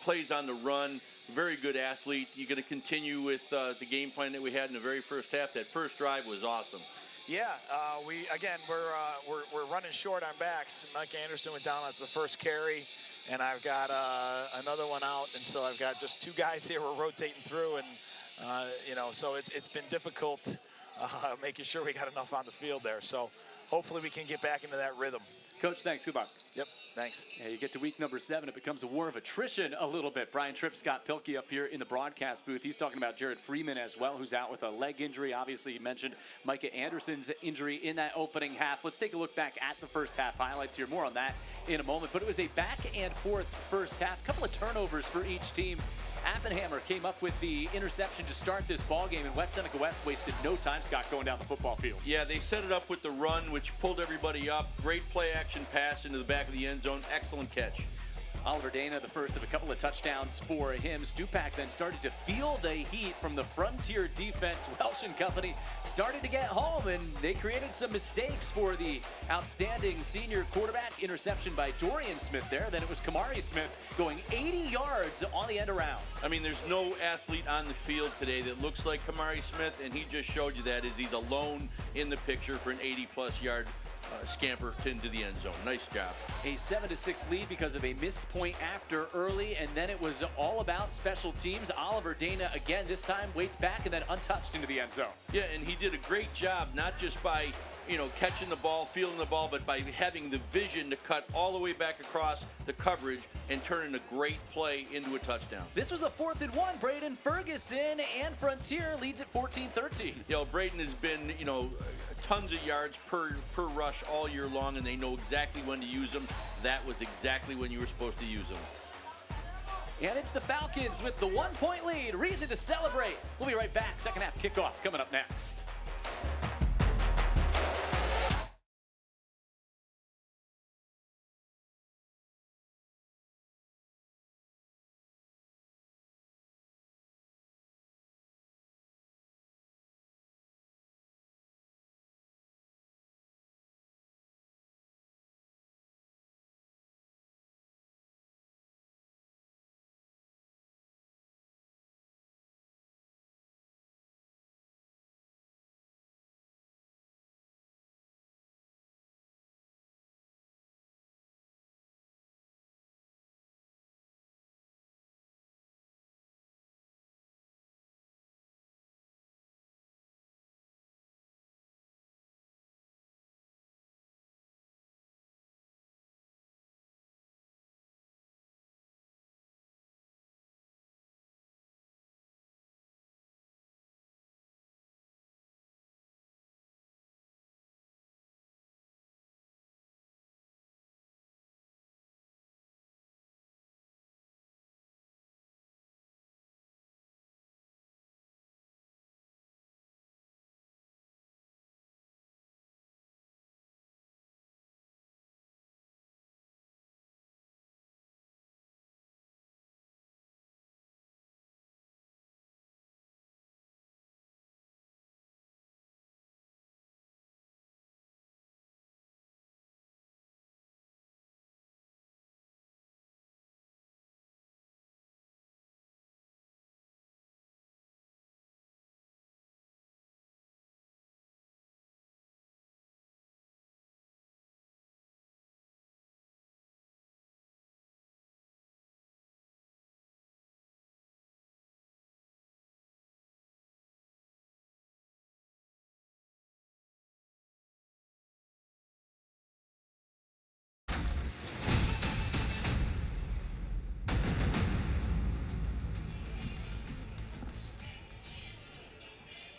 plays on the run. Very good athlete. You're going to continue with the game plan that we had in the very first half. That first drive was awesome. Yeah, we're running short on backs. Mike Anderson went down at the first carry, and I've got another one out, and so I've got just two guys here we're rotating through, and so it's been difficult making sure we got enough on the field there. So hopefully we can get back into that rhythm. Coach, thanks. Good luck. Yep, thanks. Yeah, you get to week number 7, it becomes a war of attrition a little bit. Brian Tripp, Scott Pilkey up here in the broadcast booth. He's talking about Jared Freeman as well, who's out with a leg injury. Obviously, you mentioned Micah Anderson's injury in that opening half. Let's take a look back at the first half highlights here. More on that in a moment. But it was a back and forth first half. A couple of turnovers for each team. Appenhammer came up with the interception to start this ball game, and West Seneca West wasted no time, Scott, going down the football field. Yeah, they set it up with the run, which pulled everybody up. Great play-action pass into the back of the end zone. Excellent catch. Oliver Dana, the first of a couple of touchdowns for him. Stupak then started to feel the heat from the Frontier defense. Welsh and company started to get home, and they created some mistakes for the outstanding senior quarterback. Interception by Dorian Smith there. Then it was Kamari Smith going 80 yards on the end around. I mean, there's no athlete on the field today that looks like Kamari Smith, and he just showed you that as he's alone in the picture for an 80-plus yard scamper into the end zone. Nice job. A 7-6 lead because of a missed point after early, and then it was all about special teams. Oliver Dana again, this time waits back and then untouched into the end zone. Yeah, and he did a great job, not just by catching the ball, fielding the ball, but by having the vision to cut all the way back across the coverage and turning a great play into a touchdown. This was a 4th and 1. Braden Ferguson and Frontier leads at 14-13. Braden has been, tons of yards per rush all year long, and they know exactly when to use them. That was exactly when you were supposed to use them. And it's the Falcons with the 1-point lead. Reason to celebrate. We'll be right back. Second half kickoff coming up next.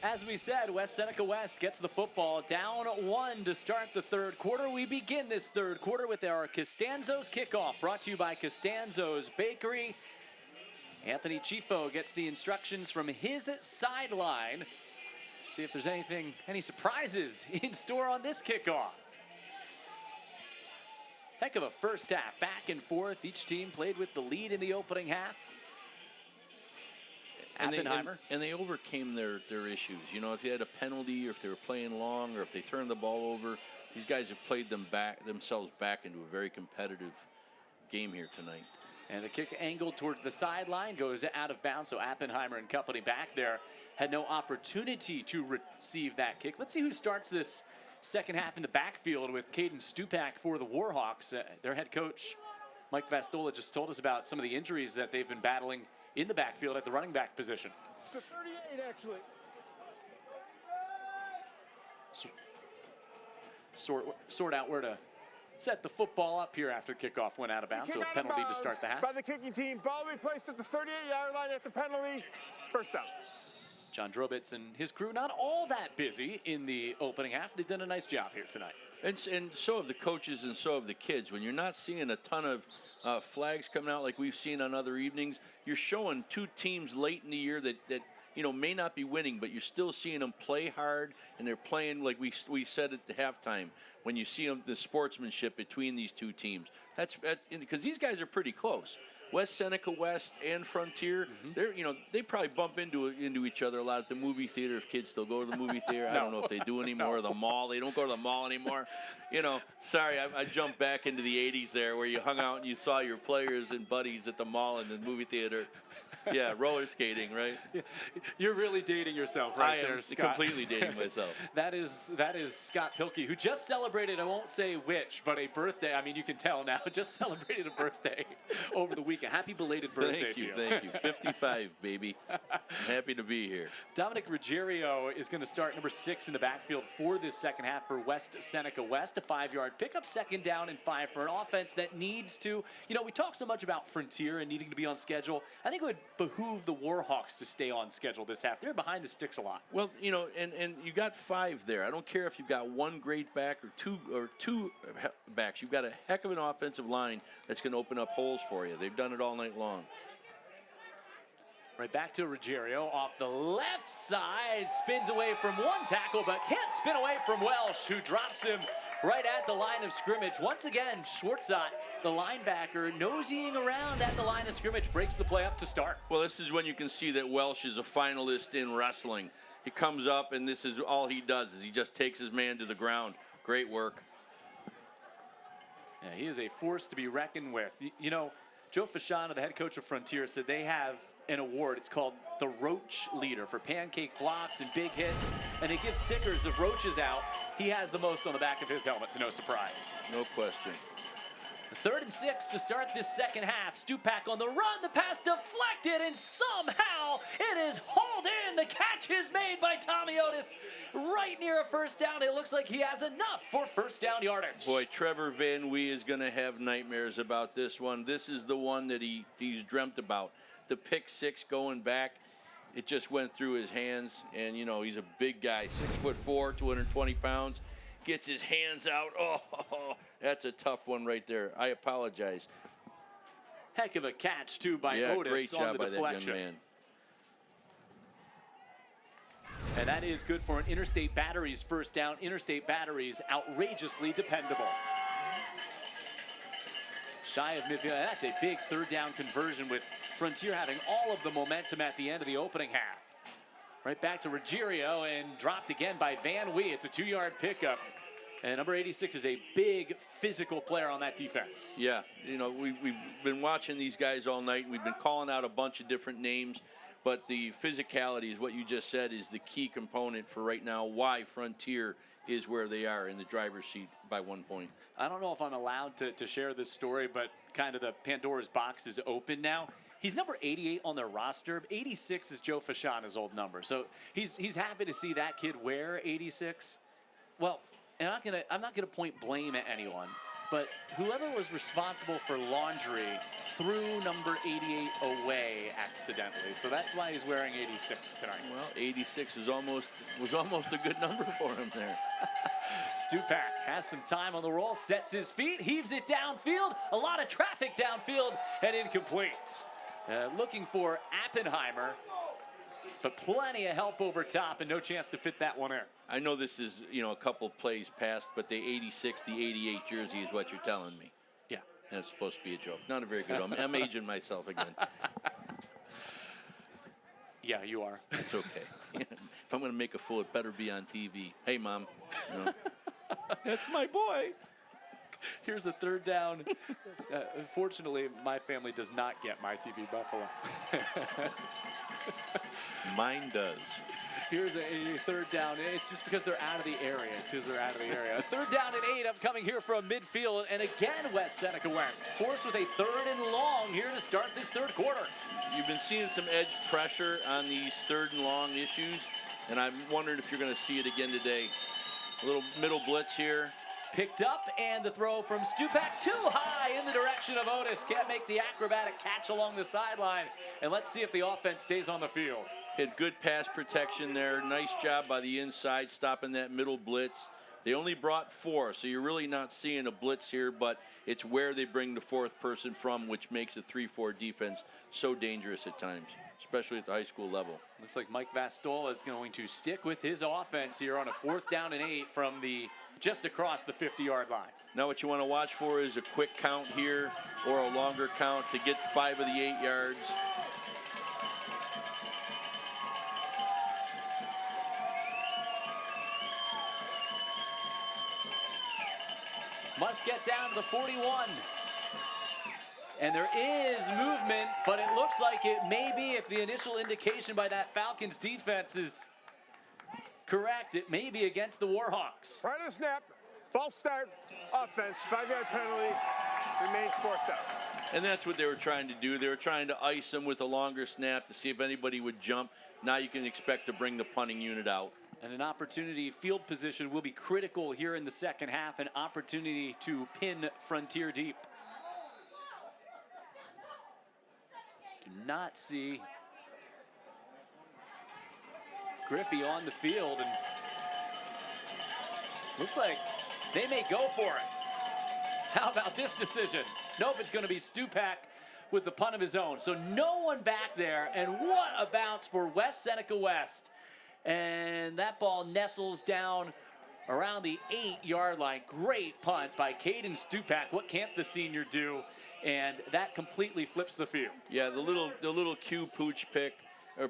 As we said, West Seneca West gets the football down 1 to start the third quarter. We begin this third quarter with our Costanzo's kickoff, brought to you by Costanzo's Bakery. Anthony Chifo gets the instructions from his sideline. See if there's any surprises in store on this kickoff. Heck of a first half, back and forth. Each team played with the lead in the opening half. And they overcame their issues. If you had a penalty, or if they were playing long, or if they turned the ball over, these guys have played themselves back into a very competitive game here tonight. And the kick angled towards the sideline goes out of bounds, so Appenheimer and company back there had no opportunity to receive that kick. Let's see who starts this second half in the backfield with Caden Stupak for the Warhawks. Their head coach, Mike Vastola, just told us about some of the injuries that they've been battling in the backfield at the running back position. So 38, actually. Sort out where to set the football up here after kickoff went out of bounds, so a penalty to start the half. By the kicking team, ball will be placed at the 38-yard line at the penalty. First down. John Drobitz and his crew not all that busy in the opening half. They've done a nice job here tonight. And so have the coaches and so have the kids. When you're not seeing a ton of flags coming out like we've seen on other evenings, you're showing two teams late in the year that may not be winning, but you're still seeing them play hard, and they're playing like we said at the halftime. When you see them, the sportsmanship between these two teams, that's because these guys are pretty close. West Seneca West and Frontier, they're they probably bump into each other a lot at the movie theater if kids still go to the movie theater. I don't know if they do anymore. The mall, they don't go to the mall anymore. Sorry, I jumped back into the 80s there where you hung out and you saw your players and buddies at the mall and the movie theater. Yeah, roller skating, right? You're really dating yourself right there, Scott. I am completely dating myself. That is Scott Pilkey, who just celebrated, I won't say which, but a birthday. I mean, you can tell now, just celebrated a birthday over the weekend. Happy belated birthday to you. Thank you. 55, baby. I'm happy to be here. Dominic Ruggiero is going to start number 6 in the backfield for this second half for West Seneca West. A 5-yard pickup, 2nd down and 5 for an offense that needs to, we talk so much about Frontier and needing to be on schedule. I think it would behoove the Warhawks to stay on schedule this half. They're behind the sticks a lot. Well, and you got 5 there. I don't care if you've got one great back or two backs. You've got a heck of an offensive line that's going to open up holes for you. They've done it all night long. Right back to Ruggiero off the left side. Spins away from one tackle, but can't spin away from Welsh, who drops him right at the line of scrimmage. Once again, Schwartzat, the linebacker, noseying around at the line of scrimmage, breaks the play up to start. Well, this is when you can see that Welsh is a finalist in wrestling. He comes up, and this is all he does, is he just takes his man to the ground. Great work. Yeah, he is a force to be reckoned with. Joe Fasciano, the head coach of Frontier, said they have an award. It's called the Roach Leader for pancake blocks and big hits. And they give stickers of Roach's out. He has the most on the back of his helmet, to no surprise. No question. 3rd and 6 to start this second half. Stupak on the run. The pass deflected, and somehow it is hauled in. The catch is made by Tommy Otis right near a 1st down. It looks like he has enough for 1st down yardage. Boy, Trevor Van Wee is going to have nightmares about this one. This is the one that he's dreamt about. The pick 6 going back, it just went through his hands. And, he's a big guy, 6'4", 220 pounds. Gets his hands out. Oh, that's a tough one right there. I apologize. Heck of a catch, too, by Otis great job on the by deflection. that young man. And that is good for an Interstate Batteries 1st down. Interstate Batteries, outrageously dependable. Shy of midfield. That's a big 3rd down conversion with Frontier having all of the momentum at the end of the opening half. Right back to Ruggiero and dropped again by Van Wee. It's a 2-yard pickup. And number 86 is a big physical player on that defense. Yeah, we've been watching these guys all night. We've been calling out a bunch of different names, but the physicality is what you just said is the key component for right now why Frontier is where they are in the driver's seat by 1 point. I don't know if I'm allowed to share this story, but kind of the Pandora's box is open now. He's number 88 on their roster. 86 is Joe Fasciano's old number. So he's happy to see that kid wear 86. Well, and I'm not gonna point blame at anyone, but whoever was responsible for laundry threw number 88 away accidentally. So that's why he's wearing 86 tonight. Well, 86 was almost a good number for him there. Stupak has some time on the roll, sets his feet, heaves it downfield. A lot of traffic downfield and incomplete. Looking for Appenheimer, but plenty of help over top and no chance to fit that one in. I know this is, a couple plays past, but the 86, the 88 jersey is what you're telling me. Yeah. That's supposed to be a joke. Not a very good one. I'm aging myself again. Yeah, you are. It's okay. If I'm going to make a fool, it better be on TV. Hey, Mom. That's my boy. Here's a 3rd down. Fortunately, my family does not get my TV Buffalo. Mine does. Here's a 3rd down. It's just because they're out of the area. It's because they're out of the area. 3rd down and 8 upcoming here from midfield. And again, West Seneca West. Forced with a 3rd and long here to start this 3rd quarter. You've been seeing some edge pressure on these 3rd and long issues. And I'm wondering if you're going to see it again today. A little middle blitz here. Picked up, and the throw from Stupak too high in the direction of Otis. Can't make the acrobatic catch along the sideline. And let's see if the offense stays on the field. Had good pass protection there. Nice job by the inside, stopping that middle blitz. They only brought 4, so you're really not seeing a blitz here, but it's where they bring the 4th person from, which makes a 3-4 defense so dangerous at times, especially at the high school level. Looks like Mike Vastola is going to stick with his offense here on a 4th down and 8 from just across the 50-yard line. Now what you want to watch for is a quick count here or a longer count to get 5 of the 8 yards. Must get down to the 41. And there is movement, but it looks like it may be, if the initial indication by that Falcons defense is correct, it may be against the Warhawks. Right on the snap, false start, offense, 5-yard penalty, remains 4th down. And that's what they were trying to do. They were trying to ice them with a longer snap to see if anybody would jump. Now you can expect to bring the punting unit out. And an opportunity, field position will be critical here in the second half, an opportunity to pin Frontier deep. Do not see Griffey on the field, and looks like they may go for it. How about this decision? Nope, it's going to be Stupak with the punt of his own. So no one back there, and what a bounce for West Seneca West. And that ball nestles down around the 8-yard line. Great punt by Caden Stupak. What can't the senior do? And that completely flips the field. Yeah, the little Q pooch pick or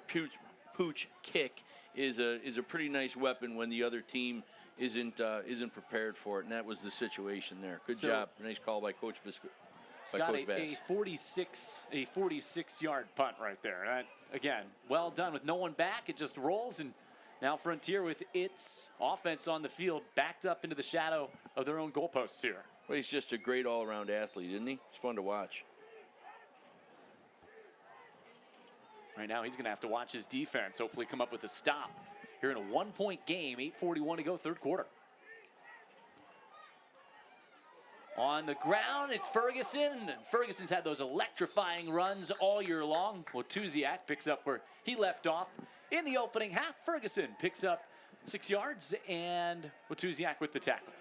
pooch kick is a pretty nice weapon when the other team isn't prepared for it, and that was the situation there. Good job, nice call by Coach Visco. Scott, a 46-yard punt right there. That, again, well done with no one back. It just rolls, and now Frontier with its offense on the field backed up into the shadow of their own goalposts here. Well, he's just a great all-around athlete, isn't he? It's fun to watch. Right now, he's going to have to watch his defense, hopefully come up with a stop. Here in a 1-point game, 8:41 to go, 3rd quarter. On the ground, it's Ferguson. And Ferguson's had those electrifying runs all year long. Watuziak picks up where he left off in the opening half. Ferguson picks up 6 yards, and Watuziak with the tackle.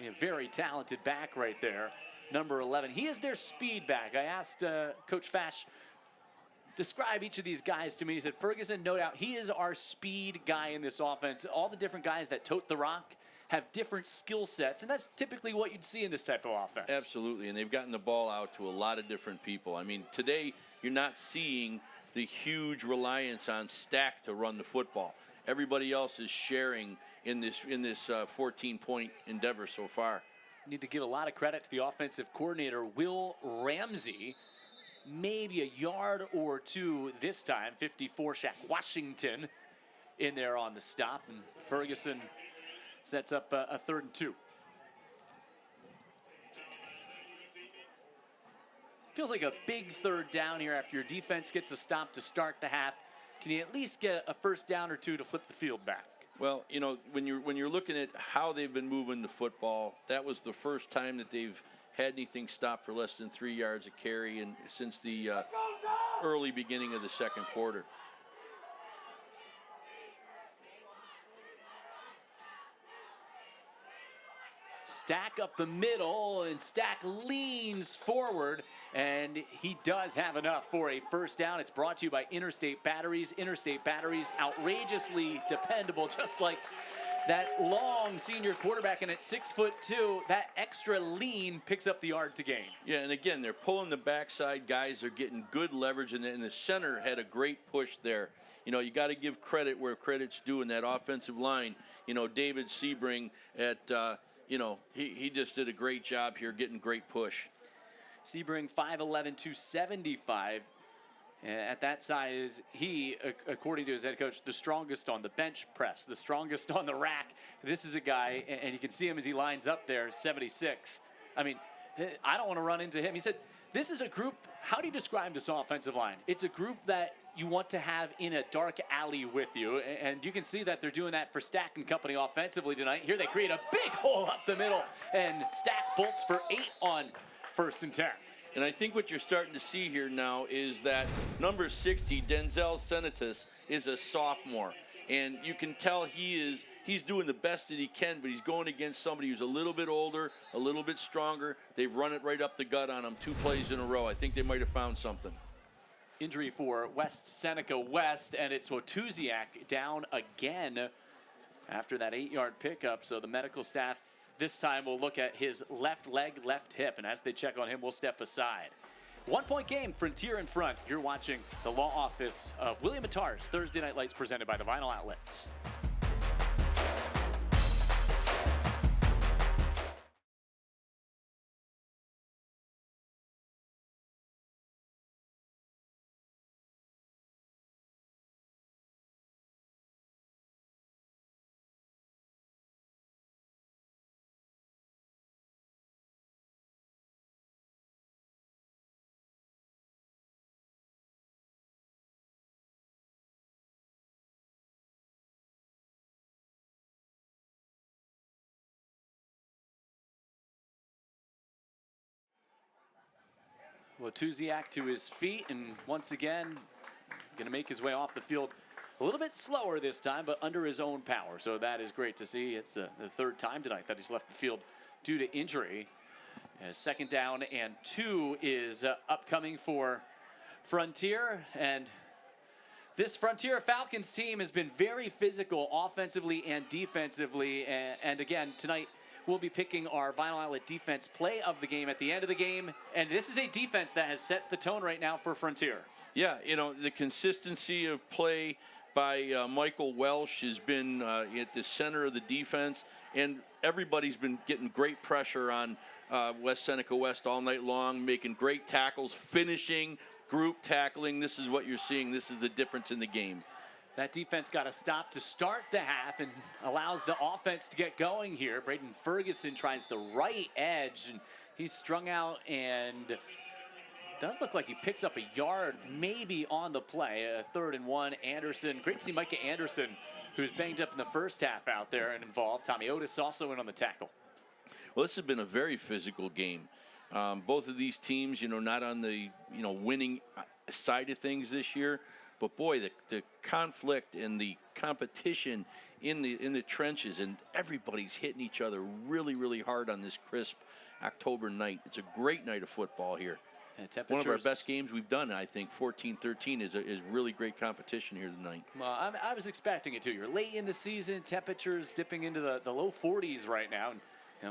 A very talented back right there, number 11. He is their speed back. I asked Coach Fash, describe each of these guys to me. He said, Ferguson, no doubt, he is our speed guy in this offense. All the different guys that tote the rock have different skill sets, and that's typically what you'd see in this type of offense. Absolutely, and they've gotten the ball out to a lot of different people. I mean, today you're not seeing the huge reliance on Stack to run the football. Everybody else is sharing in this 14-point endeavor so far. Need to give a lot of credit to the offensive coordinator, Will Ramsey. Maybe a yard or two this time. 54, Shaq Washington in there on the stop, and Ferguson sets up a 3rd and 2. Feels like a big 3rd down here after your defense gets a stop to start the half. Can you at least get a 1st down or 2 to flip the field back? Well, you know, when you're looking at how they've been moving the football, that was the first time that they've had anything stopped for less than 3 yards a carry, and since the early beginning of the 2nd quarter. Stack up the middle, and Stack leans forward, and he does have enough for a 1st down. It's brought to you by Interstate Batteries. Interstate Batteries, outrageously dependable, just like that long senior quarterback, and at 6'2", that extra lean picks up the yard to gain. Yeah, and again, they're pulling the backside guys. They're getting good leverage, and the center had a great push there. You know, you got to give credit where credit's due in that offensive line. You know, David Sebring he just did a great job here getting great push. Sebring 5'11", 275. At that size, he, according to his head coach, the strongest on the bench press, the strongest on the rack. This is a guy, and you can see him as he lines up there, 76. I mean, I don't want to run into him. He said, this is a group, how do you describe this offensive line? It's a group that you want to have in a dark alley with you, and you can see that they're doing that for Stack and company offensively tonight. Here they create a big hole up the middle, and Stack bolts for 8 on 1st and 10. And I think what you're starting to see here now is that number 60, Denzel Senatus, is a sophomore. and you can tell he's doing the best that he can, but he's going against somebody who's a little bit older, a little bit stronger. They've run it right up the gut on him 2 plays in a row. I think they might have found something. Injury for West Seneca West, and it's Wotuziak down again after that 8-yard pickup. So the medical staff this time will look at his left leg, left hip, and as they check on him, we'll step aside. 1-point game, Frontier in front. You're watching the law office of William Attar's Thursday Night Lights presented by the Vinyl Outlets. Wotuziak to his feet, and once again, going to make his way off the field a little bit slower this time, but under his own power. So that is great to see. It's the 3rd time tonight that he's left the field due to injury. 2nd down and 2 is upcoming for Frontier, and this Frontier Falcons team has been very physical offensively and defensively, and again, tonight we'll be picking our Vinyl Outlet defense play of the game at the end of the game. And this is a defense that has set the tone right now for Frontier. Yeah, the consistency of play by Michael Welsh has been at the center of the defense. And everybody's been getting great pressure on West Seneca West all night long, making great tackles, finishing, group tackling. This is what you're seeing. This is the difference in the game. That defense got a stop to start the half and allows the offense to get going here. Braden Ferguson tries the right edge, and he's strung out and does look like he picks up a yard maybe on the play. 3rd and 1, Anderson. Great to see Micah Anderson, who's banged up in the first half out there and involved. Tommy Otis also in on the tackle. Well, this has been a very physical game. Both of these teams, not on the, winning side of things this year. But boy, the conflict and the competition in the trenches, and everybody's hitting each other really, really hard on this crisp October night. It's a great night of football here. One of our best games we've done, I think. 14-13 is really great competition here tonight. Well, I was expecting it too. You're late in the season, temperatures dipping into the low 40s right now. And,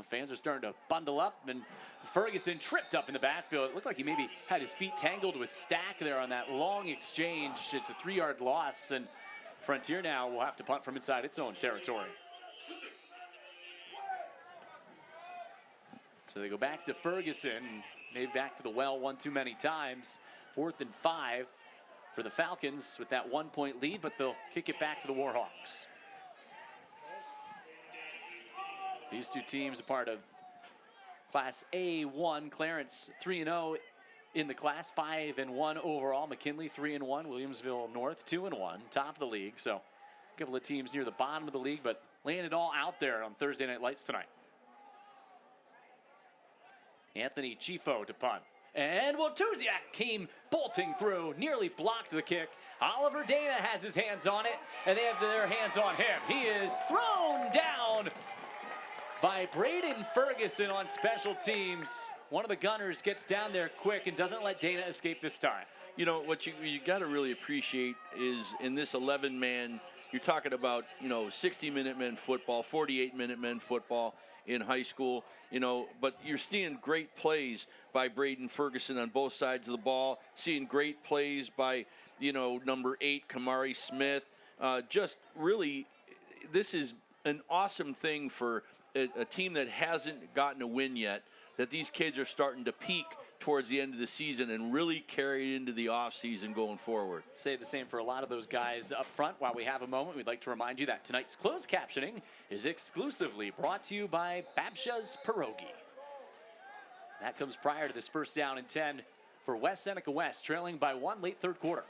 fans are starting to bundle up, and Ferguson tripped up in the backfield. It looked like he maybe had his feet tangled with Stack there on that long exchange. It's a 3-yard loss, and Frontier now will have to punt from inside its own territory. So they go back to Ferguson, maybe back to the well one too many times. 4th and 5 for the Falcons with that 1-point lead, but they'll kick it back to the Warhawks. These two teams a part of Class A1. Clarence 3-0 in the class, 5-1 overall. McKinley 3-1. Williamsville North 2-1, top of the league. So a couple of teams near the bottom of the league, but laying it all out there on Thursday Night Lights tonight. Anthony Chifo to punt. And Wotuziak came bolting through, nearly blocked the kick. Oliver Dana has his hands on it, and they have their hands on him. He is thrown down by Braden Ferguson on special teams. One of the gunners gets down there quick and doesn't let Dana escape this time. What you got to really appreciate is in this 11-man, you're talking about, 60-minute men football, 48-minute men football in high school, but you're seeing great plays by Braden Ferguson on both sides of the ball, seeing great plays by, number 8, Kamari Smith. Just really, this is an awesome thing for a team that hasn't gotten a win yet, that these kids are starting to peak towards the end of the season and really carry it into the offseason going forward. Say the same for a lot of those guys up front. While we have a moment, we'd like to remind you that tonight's closed captioning is exclusively brought to you by Babsha's Pierogi. That comes prior to this 1st down and 10 for West Seneca West, trailing by 1 late 3rd quarter.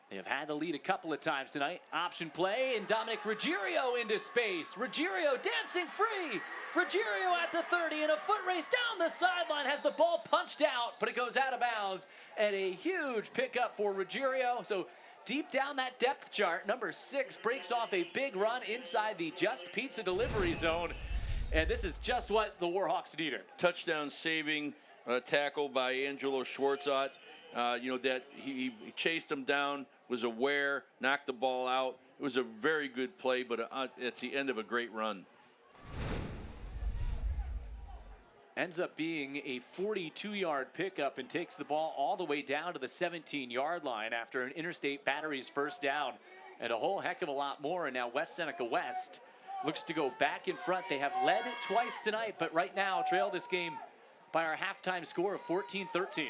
They have had the lead a couple of times tonight. Option play, and Dominic Ruggiero into space. Ruggiero dancing free. Ruggiero at the 30 in a foot race down the sideline. Has the ball punched out, but it goes out of bounds. And a huge pickup for Ruggiero. So deep down that depth chart, number 6 breaks off a big run inside the Just Pizza delivery zone. And this is just what the Warhawks needed. Touchdown saving tackle by Angelo Schwartzot. That he chased him down, was aware, knocked the ball out. It was a very good play, but it's the end of a great run. Ends up being a 42-yard pickup and takes the ball all the way down to the 17-yard line after an Interstate Batteries first down. And a whole heck of a lot more. And now West Seneca West looks to go back in front. They have led twice tonight, but right now trail this game by our halftime score of 14-13.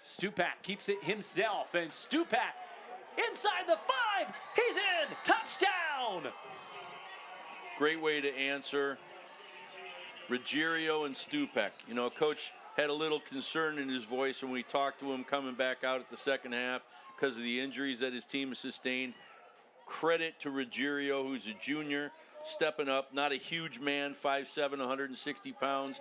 Stupak keeps it himself, and Stupak inside the 5. He's in. Touchdown. Great way to answer. Ruggiero and Stupak. Coach had a little concern in his voice when we talked to him coming back out at the second half because of the injuries that his team has sustained. Credit to Ruggiero, who's a junior, stepping up. Not a huge man, 5'7", 160 pounds,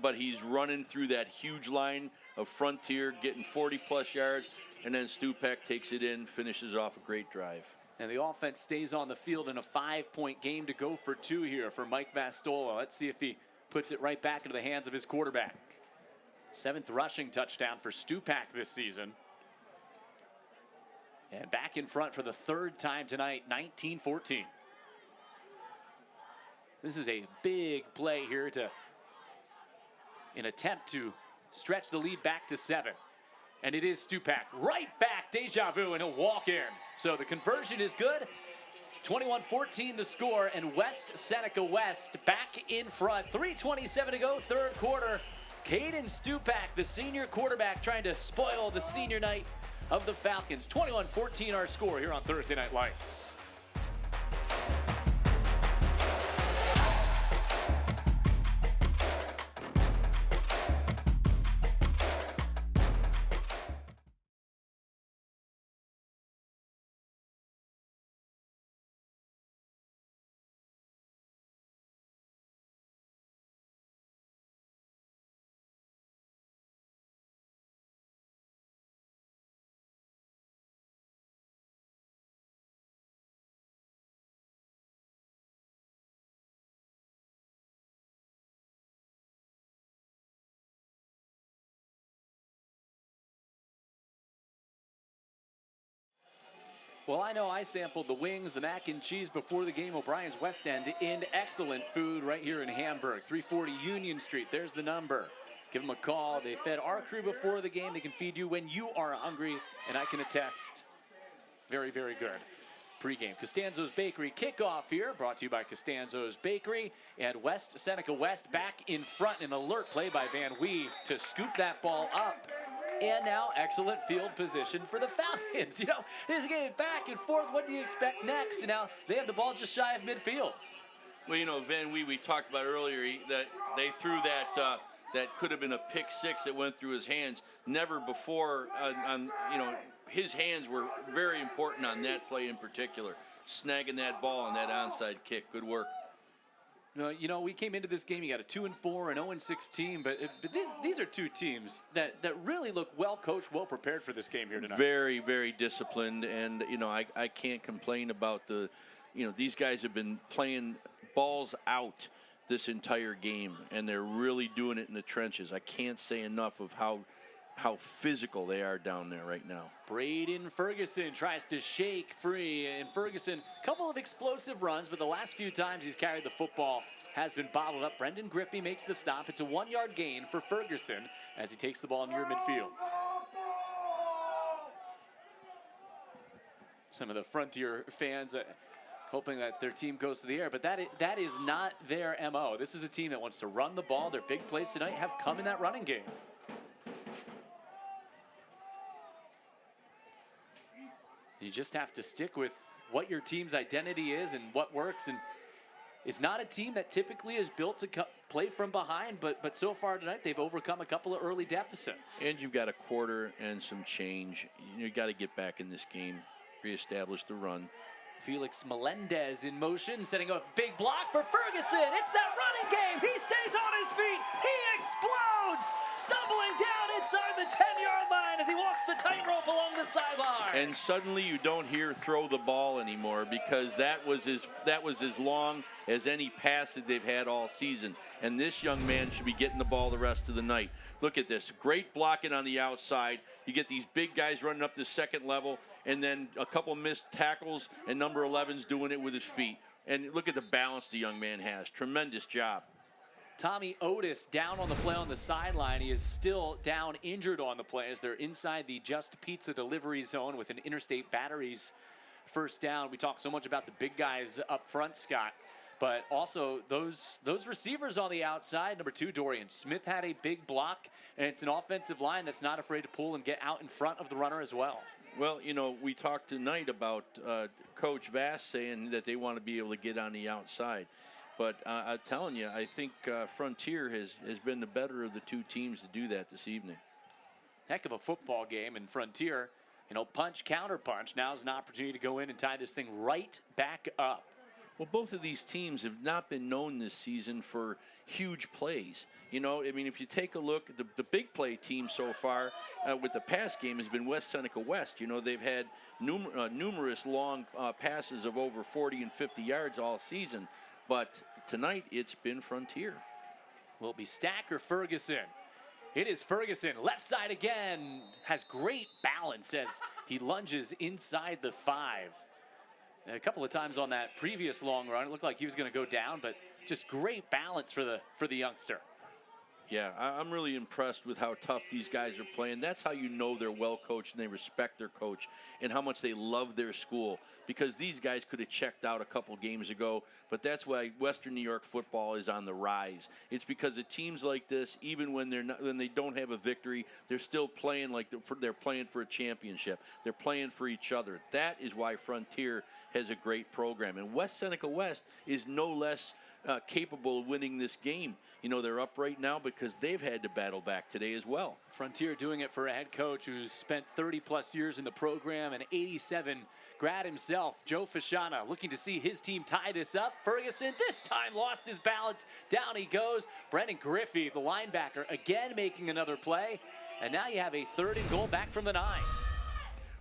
but he's running through that huge line of Frontier, getting 40-plus yards, and then Stupak takes it in, finishes off a great drive. And the offense stays on the field in a 5-point game to go for 2 here for Mike Vastola. Let's see if he puts it right back into the hands of his quarterback. 7th rushing touchdown for Stupak this season. And back in front for the 3rd time tonight, 19-14. This is a big play here to an attempt to stretch the lead back to 7. And it is Stupak right back, deja vu, and he'll walk in. So the conversion is good. 21-14 to score, and West Seneca West back in front. 3:27 to go, 3rd quarter. Caden Stupak, the senior quarterback, trying to spoil the senior night of the Falcons. 21-14 our score here on Thursday Night Lights. Well, I know I sampled the wings, the mac and cheese before the game. O'Brien's West End in excellent food right here in Hamburg. 340 Union Street, there's the number. Give them a call. They fed our crew before the game. They can feed you when you are hungry, and I can attest, very, very good. Pre-game, Costanzo's Bakery kickoff here, brought to you by Costanzo's Bakery. And West Seneca West back in front. An alert play by Van Wee to scoop that ball up. And now excellent field position for the Falcons. This game back and forth. What do you expect next? And now they have the ball just shy of midfield. Well, Van Wee, we talked about earlier, that they threw that could have been a pick six that went through his hands. Never before, his hands were very important on that play in particular. Snagging that ball on that onside kick. Good work. We came into this game, you got a 2-4 and 0-6 team, but these are two teams that really look well coached, well prepared for this game here tonight. Very, very disciplined, and I can't complain about these guys have been playing balls out this entire game, and they're really doing it in the trenches. I can't say enough of how physical they are down there right now. Braden Ferguson tries to shake free, and Ferguson, a couple of explosive runs, but the last few times he's carried the football has been bottled up. Brendan Griffey makes the stop. It's a 1-yard gain for Ferguson as he takes the ball near midfield. Some of the Frontier fans hoping that their team goes to the air, but that is not their MO. This is a team that wants to run the ball. Their big plays tonight have come in that running game. You just have to stick with what your team's identity is and what works. And it's not a team that typically is built to play from behind, but so far tonight they've overcome a couple of early deficits. And you've got a quarter and some change. You got to get back in this game, reestablish the run. Felix Melendez in motion, setting up a big block for Ferguson. It's that running game. He stays on his feet. He explodes, stumbling down inside the 10-yard line as he walks the tightrope along the sideline. And suddenly you don't hear throw the ball anymore, because that was as long as any pass that they've had all season. And this young man should be getting the ball the rest of the night. Look at this. Great blocking on the outside. You get these big guys running up the second level, and then a couple missed tackles, and number 11's doing it with his feet. And look at the balance the young man has. Tremendous job. Tommy Otis down on the play on the sideline. He is still down injured on the play as they're inside the Just Pizza delivery zone with an Interstate Batteries first down. We talk so much about the big guys up front, Scott, but also those receivers on the outside. Number 2, Dorian Smith had a big block, and it's an offensive line that's not afraid to pull and get out in front of the runner as well. Well, you know, we talked tonight about Coach Vass saying that they want to be able to get on the outside. But I'm telling you, I think Frontier has been the better of the two teams to do that this evening. Heck of a football game, and Frontier, you know, punch, counter punch. Now's an opportunity to go in and tie this thing right back up. Well, both of these teams have not been known this season for huge plays. You know, I mean, if you take a look at the big play team so far with the pass game has been West Seneca West. You know, they've had numerous long passes of over 40 and 50 yards all season. But tonight, it's been Frontier. Will it be Stack or Ferguson? It is Ferguson. Left side again. Has great balance as he lunges inside the 5. A couple of times on that previous long run, it looked like he was going to go down, but just great balance for the youngster. Yeah, I'm really impressed with how tough these guys are playing. That's how you know they're well coached and they respect their coach and how much they love their school, because these guys could have checked out a couple games ago, but that's why Western New York football is on the rise. It's because of teams like this, even when they don't have a victory, they're still playing like they're playing for a championship. They're playing for each other. That is why Frontier has a great program. And West Seneca West is no less capable of winning this game. You know, they're up right now because they've had to battle back today as well. Frontier doing it for a head coach who's spent 30-plus years in the program, and 87 grad himself. Joe Fashana looking to see his team tie this up. Ferguson this time lost his balance. Down he goes. Brendan Griffey, the linebacker, again making another play. And now you have a 3rd and goal back from the 9.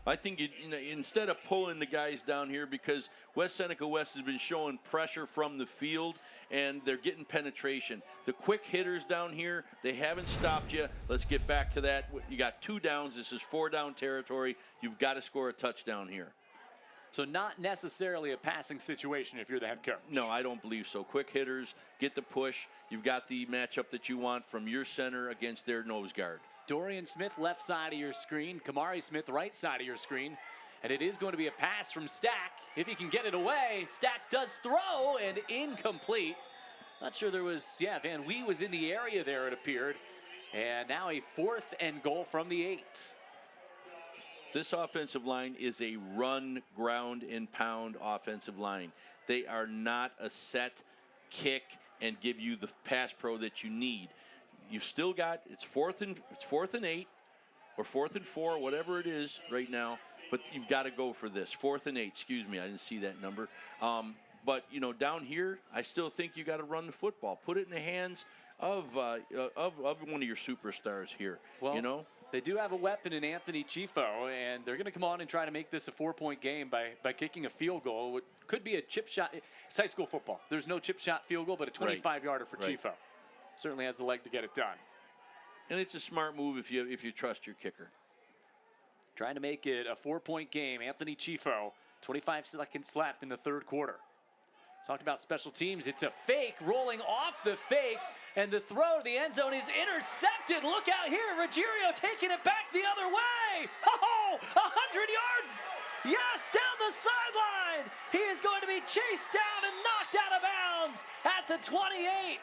I think instead of pulling the guys down here, because West Seneca West has been showing pressure from the field and they're getting penetration. The quick hitters down here, they haven't stopped you. Let's get back to that. You got 2 downs. This is 4-down territory. You've got to score a touchdown here. So not necessarily a passing situation if you're the head coach. No, I don't believe so. Quick hitters, get the push. You've got the matchup that you want from your center against their nose guard. Dorian Smith, left side of your screen. Kamari Smith, right side of your screen. And it is going to be a pass from Stack. If he can get it away, Stack does throw, and incomplete. Not sure there was, Van Wee was in the area there, it appeared. And now a 4th and goal from the 8. This offensive line is a run, ground, and pound offensive line. They are not a set kick and give you the pass pro that you need. You've still got, it's fourth and 8 or 4th and 4, whatever it is right now, but you've got to go for this. 4th and 8, excuse me, I didn't see that number. But, you know, down here, I still think you got to run the football. Put it in the hands of one of your superstars here, well, you know? They do have a weapon in Anthony Chifo, and they're going to come on and try to make this a 4-point game by kicking a field goal. It could be a chip shot. It's high school football. There's no chip shot field goal, but a 25-yarder for Chifo. Certainly has the leg to get it done. And it's a smart move if you trust your kicker. Trying to make it a 4-point game. Anthony Chifo, 25 seconds left in the 3rd quarter. Talked about special teams. It's a fake, rolling off the fake, and the throw to the end zone is intercepted. Look out here, Ruggiero taking it back the other way. Oh, 100 yards. Yes, down the sideline. He is going to be chased down and knocked out of bounds at the 28.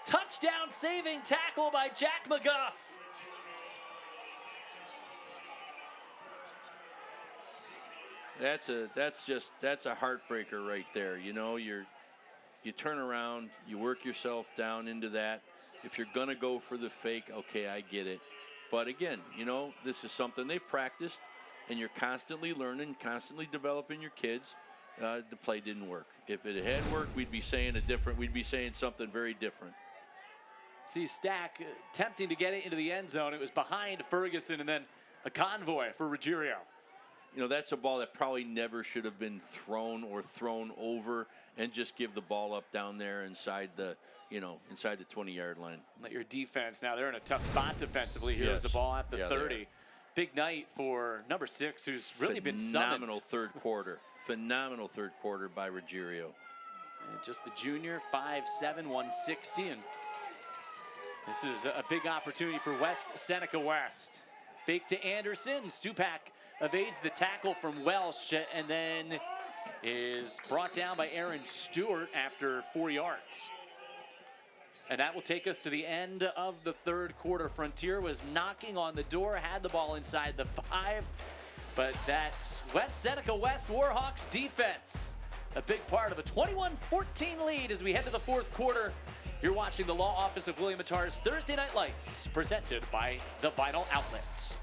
Touchdown saving tackle by Jack McGuff. That's a heartbreaker right there. You know, you turn around, you work yourself down into that. If you're gonna go for the fake, okay, I get it. But again, you know, this is something they've practiced. and you're constantly learning, constantly developing your kids, the play didn't work. If it had worked, we'd be saying something very different. See Stack attempting to get it into the end zone. It was behind Ferguson, and then a convoy for Ruggiero. You know, that's a ball that probably never should have been thrown or thrown over, and just give the ball up down there inside the 20-yard line. Let your defense, now they're in a tough spot defensively here with the ball at the 30. Big night for number 6, who's really been summoned. Phenomenal third quarter by Ruggiero. And just the junior, 5'7", 160, and this is a big opportunity for West Seneca West. Fake to Anderson. Stupak evades the tackle from Welsh and then is brought down by Aaron Stewart after 4 yards. And that will take us to the end of the third quarter. Frontier was knocking on the door, had the ball inside the 5, but that's West Seneca West Warhawks defense. A big part of a 21-14 lead as we head to the fourth quarter. You're watching the Law Office of William Attar's Thursday Night Lights, presented by the Vinyl Outlet.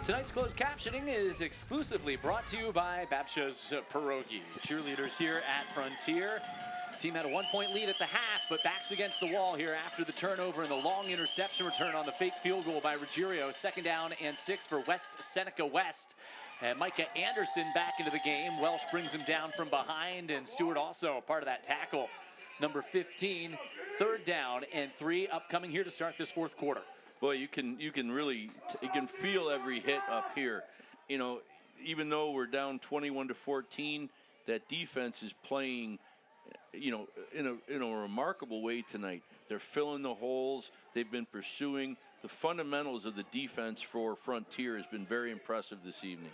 Tonight's closed captioning is exclusively brought to you by Babsha's Pierogi. Cheerleaders here at Frontier. Team had a 1-point lead at the half, but backs against the wall here after the turnover and the long interception return on the fake field goal by Ruggiero. 2nd down and 6 for West Seneca West. And Micah Anderson back into the game. Welsh brings him down from behind, and Stewart also a part of that tackle. Number 15, 3rd down and 3 upcoming here to start this fourth quarter. Boy, you can feel every hit up here. You know, even though we're down 21-14, that defense is playing, you know, in a remarkable way tonight. They're filling the holes. They've been pursuing. The fundamentals of the defense for Frontier has been very impressive this evening.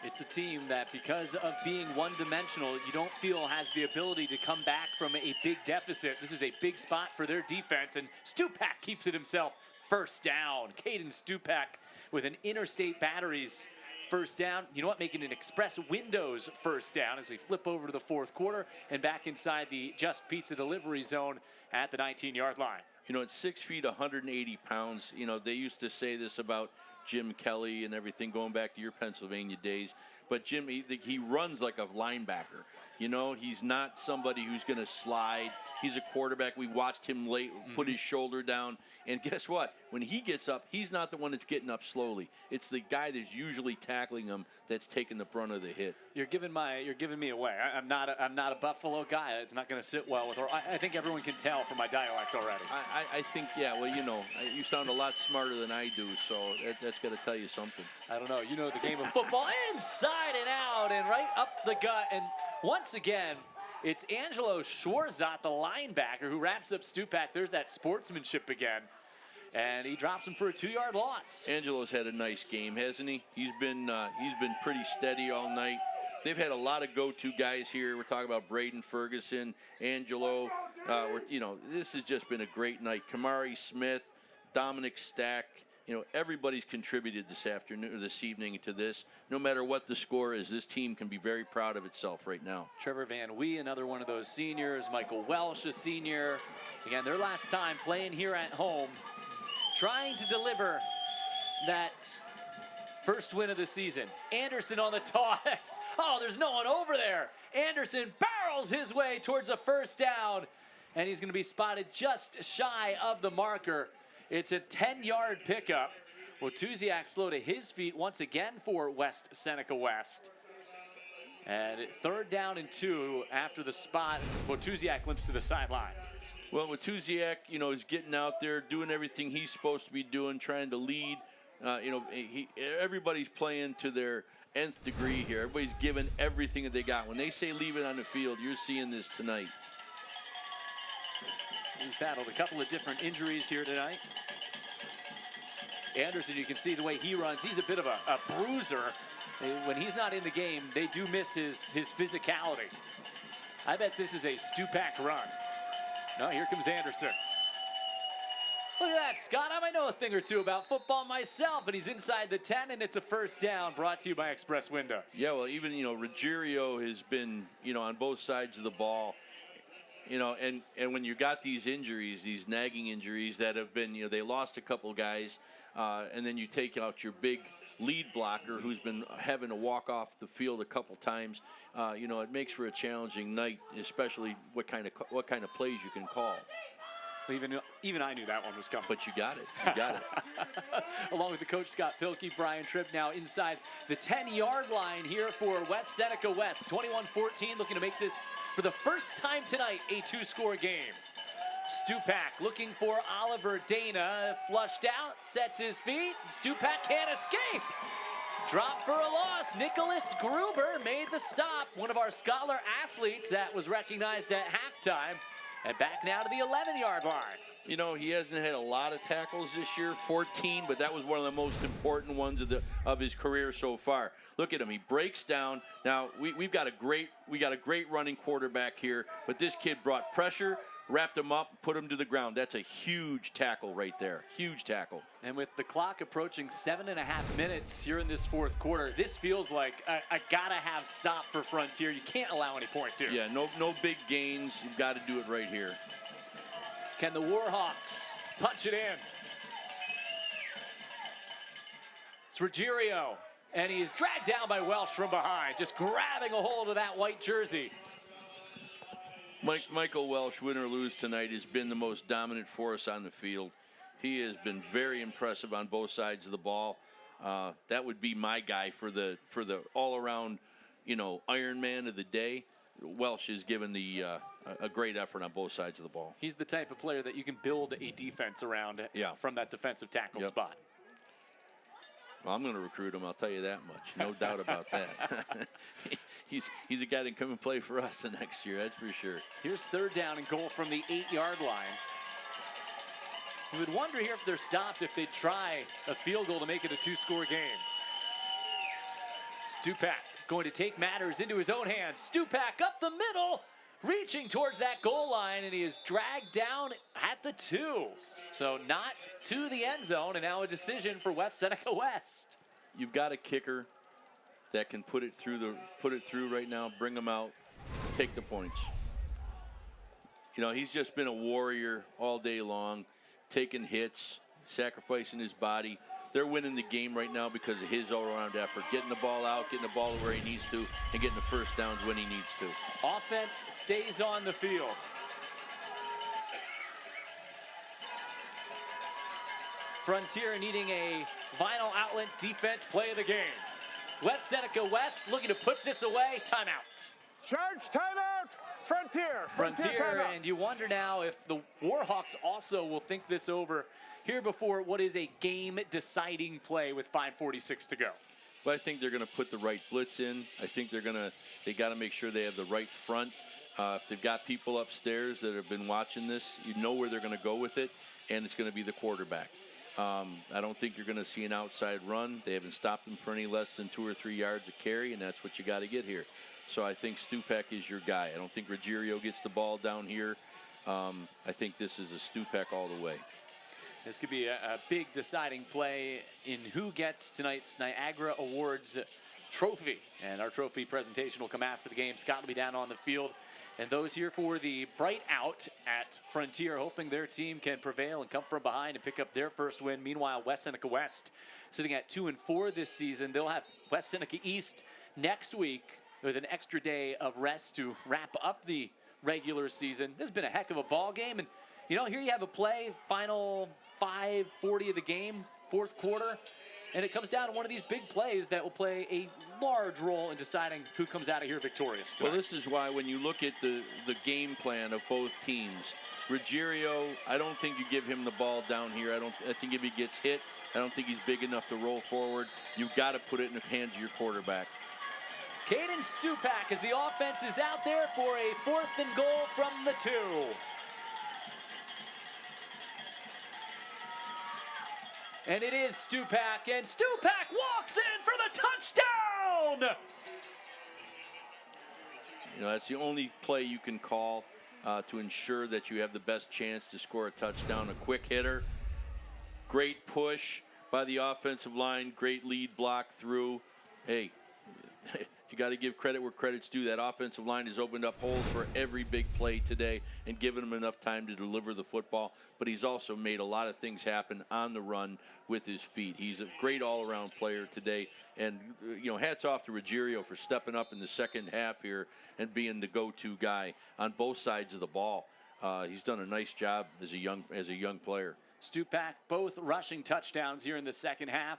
It's a team that, because of being one-dimensional, you don't feel has the ability to come back from a big deficit. This is a big spot for their defense, and Stupak keeps it himself. 1st down. Caden Stupak with an Interstate Batteries 1st down. You know what? Making an Express Windows 1st down as we flip over to the fourth quarter and back inside the Just Pizza delivery zone at the 19-yard line. You know, at 6 feet, 180 pounds, you know, they used to say this about Jim Kelly and everything going back to your Pennsylvania days. But Jim, he runs like a linebacker. You know, he's not somebody who's going to slide. He's a quarterback. We watched him put his shoulder down. And guess what? When he gets up, he's not the one that's getting up slowly. It's the guy that's usually tackling him that's taking the brunt of the hit. You're giving me away. I'm not a Buffalo guy. It's not going to sit well with her. I think everyone can tell from my dialect already. I think, yeah, well, you know, you sound a lot smarter than I do, so that's got to tell you something. I don't know. You know the game of football inside and out and right up the gut. And once again, it's Angelo Schwarzat, the linebacker, who wraps up Stupak. There's that sportsmanship again. and he drops him for a 2-yard loss. Angelo's had a nice game, hasn't he? He's been pretty steady all night. They've had a lot of go-to guys here. We're talking about Braden Ferguson, Angelo. This has just been a great night. Kamari Smith, Dominic Stack. Everybody's contributed this evening to this. No matter what the score is, this team can be very proud of itself right now. Trevor Van Wee, another one of those seniors. Michael Welsh, a senior. Again, their last time playing here at home, trying to deliver that first win of the season. Anderson on the toss. Oh, there's no one over there. Anderson barrels his way towards a first down, and he's going to be spotted just shy of the marker. It's a 10-yard pickup. Watuziak slow to his feet once again for West Seneca West. And 3rd down and 2 after the spot. Watuziak limps to the sideline. Well, Watuziak, is getting out there, doing everything he's supposed to be doing, trying to lead. Everybody's playing to their nth degree here. Everybody's giving everything that they got. When they say leave it on the field, you're seeing this tonight. He's battled a couple of different injuries here tonight. Anderson, you can see the way he runs. He's a bit of a bruiser. When he's not in the game, they do miss his physicality. I bet this is a Stupak run. No, here comes Anderson. Look at that, Scott. I might know a thing or two about football myself, and he's inside the 10, and it's a first down brought to you by Express Windows. Yeah, well, even, Ruggiero has been, on both sides of the ball. And when you got these injuries, these nagging injuries that have been, they lost a couple guys, and then you take out your big lead blocker who's been having to walk off the field a couple times. It makes for a challenging night, especially what kind of plays you can call. Even I knew that one was coming. But you got it. You got it. Along with the coach, Scott Pilkey, Brian Tripp now inside the 10-yard line here for West Seneca West. 21-14, looking to make this, for the first time tonight, a 2-score game. Stupak looking for Oliver Dana. Flushed out, sets his feet. Stupak can't escape. Drop for a loss. Nicholas Gruber made the stop. One of our scholar athletes that was recognized at halftime. And back now to the 11-yard line. He hasn't had a lot of tackles this year, 14, but that was one of the most important ones of his career so far. Look at him; he breaks down. Now we got a great running quarterback here, but this kid brought pressure, wrapped him up, put him to the ground. That's a huge tackle right there. Huge tackle. And with the clock approaching 7.5 minutes here in this 4th quarter, this feels like a gotta-have stop for Frontier. You can't allow any points here. Yeah, no big gains. You've got to do it right here. Can the Warhawks punch it in? It's Ruggiero, and he's dragged down by Welsh from behind, just grabbing a hold of that white jersey. Michael Welsh, win or lose tonight, has been the most dominant force on the field. He has been very impressive on both sides of the ball. That would be my guy for the all-around, Iron Man of the day. Welsh has given a great effort on both sides of the ball. He's the type of player that you can build a defense around from that defensive tackle spot. Well, I'm going to recruit him, I'll tell you that much. No doubt about that. He's a guy that can come and play for us the next year, that's for sure. Here's 3rd down and goal from the 8-yard line. You would wonder here if they're stopped, if they'd try a field goal to make it a 2-score game. Stupak going to take matters into his own hands. Stupak up the middle, reaching towards that goal line, and he is dragged down at the 2. So not to the end zone, and now a decision for West Seneca West. You've got a kicker that can put it through right now, bring him out, take the points. He's just been a warrior all day long, taking hits, sacrificing his body. They're winning the game right now because of his all-around effort, getting the ball out, getting the ball to where he needs to, and getting the first downs when he needs to. Offense stays on the field. Frontier needing a vinyl outlet defense play of the game. West Seneca West looking to put this away. Timeout. Charge timeout. Frontier timeout. And you wonder now if the Warhawks also will think this over here before what is a game-deciding play with 5:46 to go. Well, I think they're going to put the right blitz in. I think they got to make sure they have the right front. If they've got people upstairs that have been watching this, you know where they're going to go with it. and it's going to be the quarterback. I don't think you're going to see an outside run. They haven't stopped him for any less than 2 or 3 yards a carry, and that's what you got to get here. So I think Stupak is your guy. I don't think Ruggiero gets the ball down here. I think this is a Stupak all the way. This could be a big deciding play in who gets tonight's Niagara Awards trophy. And our trophy presentation will come after the game. Scott will be down on the field. And those here for the bright out at Frontier, hoping their team can prevail and come from behind and pick up their first win. Meanwhile, West Seneca West sitting at 2-4 this season. They'll have West Seneca East next week with an extra day of rest to wrap up the regular season. This has been a heck of a ball game. And, you know, here you have a play, final 5:40 of the game, fourth quarter. And it comes down to one of these big plays that will play a large role in deciding who comes out of here victorious tonight. Well, this is why when you look at the game plan of both teams, Ruggiero, I don't think you give him the ball down here. I think if he gets hit, I don't think he's big enough to roll forward. You've got to put it in the hands of your quarterback. Caden Stupak as the offense is out there for a 4th and goal from the 2. And it is Stupak, and Stupak walks in for the touchdown! You know, that's the only play you can call to ensure that you have the best chance to score a touchdown. A quick hitter, great push by the offensive line, great lead block through. Hey, you got to give credit where credit's due. That offensive line has opened up holes for every big play today and given him enough time to deliver the football. But he's also made a lot of things happen on the run with his feet. He's a great all-around player today. And, you know, hats off to Ruggiero for stepping up in the second half here and being the go-to guy on both sides of the ball. He's done a nice job as a young player. Stupak, both rushing touchdowns here in the second half.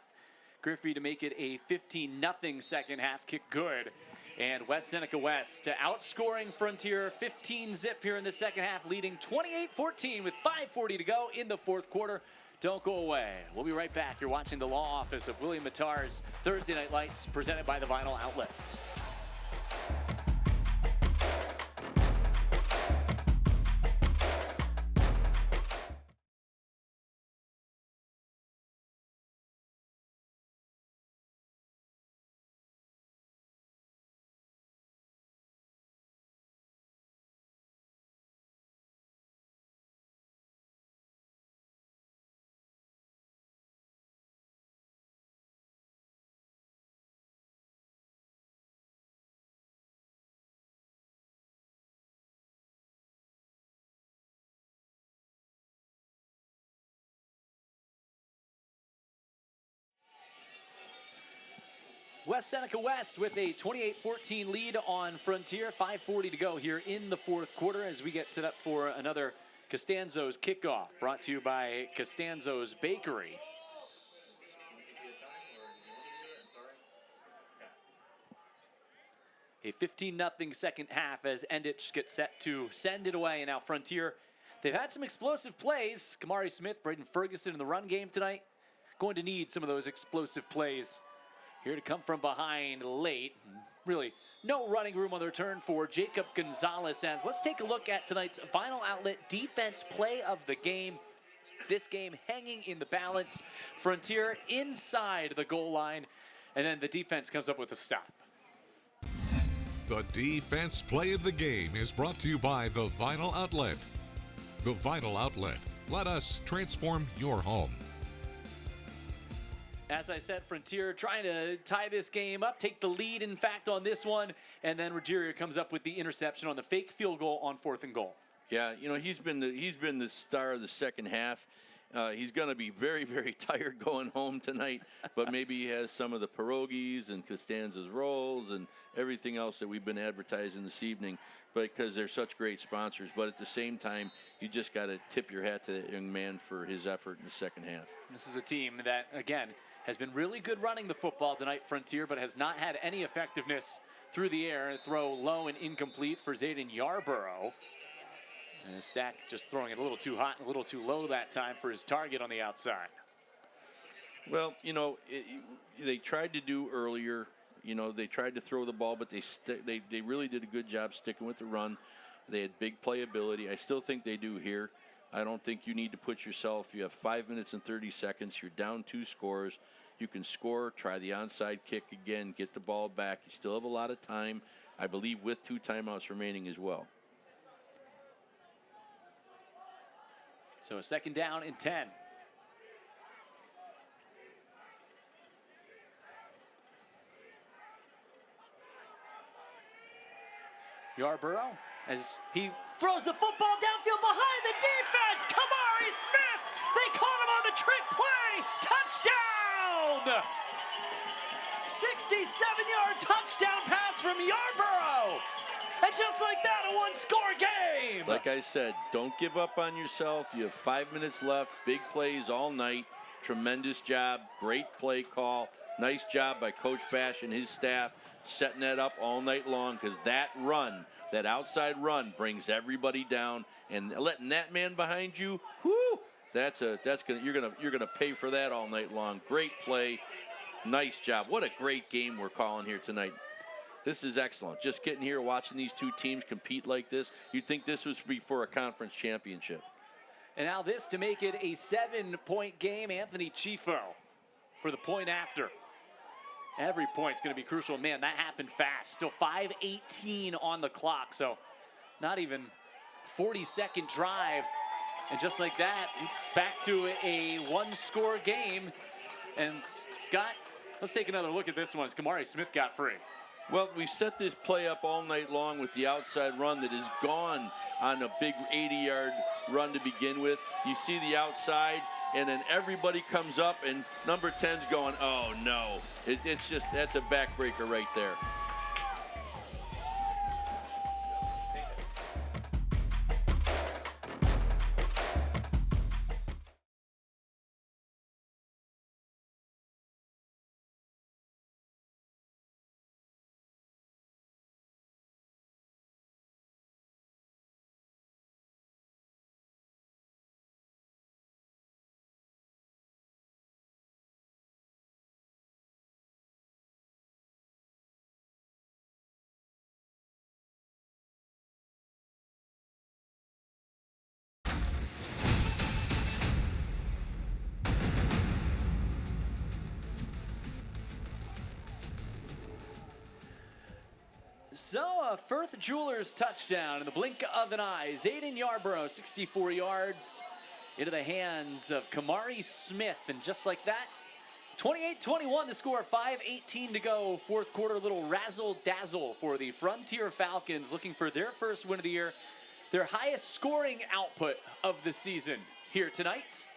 Griffey to make it a 15-0 second half, kick good. And West Seneca West outscoring Frontier 15-zip here in the second half, leading 28-14 with 5:40 to go in the fourth quarter. Don't go away. We'll be right back. You're watching the Law Office of William Mattar's Thursday Night Lights, presented by the Vinyl Outlets. West Seneca West with a 28-14 lead on Frontier. 5:40 to go here in the fourth quarter as we get set up for another Costanzo's kickoff, brought to you by Costanzo's Bakery. A 15-0 second half as Endich gets set to send it away. And now Frontier, they've had some explosive plays. Kamari Smith, Braden Ferguson in the run game tonight. Going to need some of those explosive plays here to come from behind late. Really, no running room on the return for Jacob Gonzalez. As let's take a look at tonight's Vinyl Outlet defense play of the game. This game hanging in the balance. Frontier inside the goal line, and then the defense comes up with a stop. The defense play of the game is brought to you by the Vinyl Outlet. The Vinyl Outlet. Let us transform your home. As I said, Frontier trying to tie this game up, take the lead, in fact, on this one, and then Ruggiero comes up with the interception on the fake field goal on 4th and goal. Yeah, you know, he's been the star of the second half. He's going to be very, very tired going home tonight, but maybe he has some of the pierogies and Costanza's rolls and everything else that we've been advertising this evening, because they're such great sponsors. But at the same time, you just got to tip your hat to that young man for his effort in the second half. This is a team that, again, has been really good running the football tonight, Frontier, but has not had any effectiveness through the air. Throw low and incomplete for Zayden Yarborough. And Stack just throwing it a little too hot and a little too low that time for his target on the outside. Well, you know, they tried to do earlier. You know, they tried to throw the ball, but they really did a good job sticking with the run. They had big playability. I still think they do here. I don't think you need to put yourself, you have 5 minutes and 30 seconds, you're down 2 scores. You can score, try the onside kick again, get the ball back. You still have a lot of time, I believe, with 2 timeouts remaining as well. So a 2nd down and 10. Yarborough, as he throws the football downfield behind the defense. Kamari Smith, they caught him on the trick play. Touchdown! 67-yard touchdown pass from Yarborough. And just like that, a 1-score game. Like I said, don't give up on yourself. You have 5 minutes left. Big plays all night. Tremendous job. Great play call. Nice job by Coach Fash and his staff setting that up all night long, because that run, that outside run, brings everybody down, and letting that man behind you, whoo, you're gonna pay for that all night long. Great play. Nice job. What a great game we're calling here tonight. This is excellent. Just getting here, watching these 2 teams compete like this, you'd think this was for a conference championship. And now this to make it a 7-point game. Anthony Chifo for the point after. Every point's going to be crucial. Man, that happened fast. Still 5:18 on the clock, so not even 40-second drive. And just like that, it's back to a 1-score game. And Scott, let's take another look at this one as Kamari Smith got free. Well, we've set this play up all night long with the outside run that is gone on a big 80-yard run to begin with. You see the outside, and then everybody comes up, and number 10's going, oh, no. It's just, that's a backbreaker right there. So a Firth Jewelers touchdown in the blink of an eye. Zayden Yarborough, 64 yards into the hands of Kamari Smith. And just like that, 28-21 the score, 5:18 to go. 4th quarter, little razzle-dazzle for the Frontier Falcons, looking for their first win of the year, their highest scoring output of the season here tonight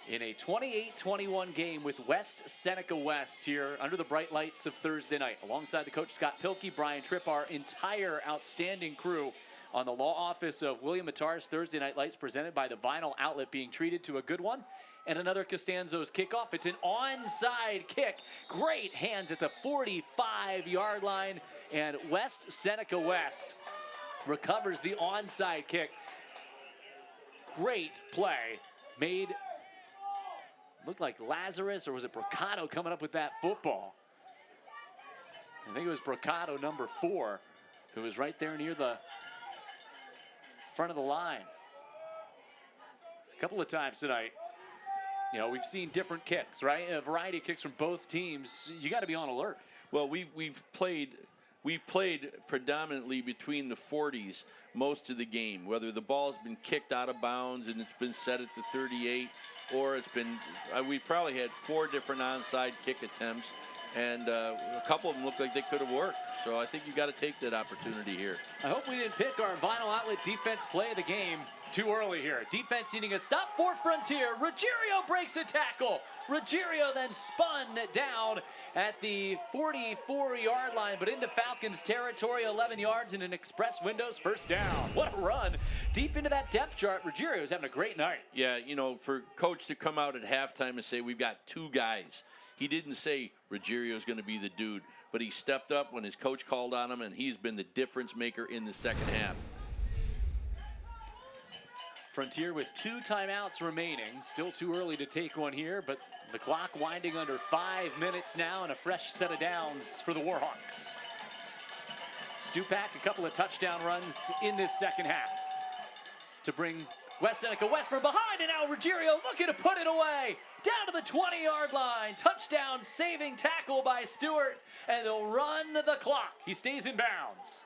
in a 28-21 game with West Seneca West here under the bright lights of Thursday night. Alongside the coach Scott Pilkey, Brian Tripp, our entire outstanding crew on the law office of William Mattar's Thursday Night Lights, presented by the Vinyl Outlet, being treated to a good one. And another Costanzo's kickoff. It's an onside kick. Great hands at the 45-yard line. And West Seneca West recovers the onside kick. Great play. Made, looked like Lazarus, or was it Brocado coming up with that football? I think it was Brocado, number 4, who was right there near the front of the line. A couple of times tonight, you know, we've seen different kicks, right? A variety of kicks from both teams. You got to be on alert. Well, we've played predominantly between the 40s most of the game, whether the ball's been kicked out of bounds and it's been set at the 38, or it's been, we probably had 4 different onside kick attempts, and a couple of them looked like they could have worked. So I think you got to take that opportunity here. I hope we didn't pick our Vinyl Outlet defense play of the game too early here. Defense needing a stop for Frontier. Ruggiero breaks a tackle. Ruggiero then spun down at the 44-yard line, but into Falcons territory, 11 yards and an express windows first down. What a run. Deep into that depth chart. Ruggiero's having a great night. Yeah, you know, for coach to come out at halftime and say, we've got 2 guys. He didn't say Ruggiero's going to be the dude, but he stepped up when his coach called on him, and he's been the difference maker in the second half. Frontier with 2 timeouts remaining. Still too early to take one here, but the clock winding under 5 minutes now, and a fresh set of downs for the Warhawks. Stupak, a couple of touchdown runs in this second half to bring West Seneca West from behind, and now Ruggiero looking to put it away. Down to the 20-yard line. Touchdown saving tackle by Stewart, and they'll run the clock. He stays in bounds.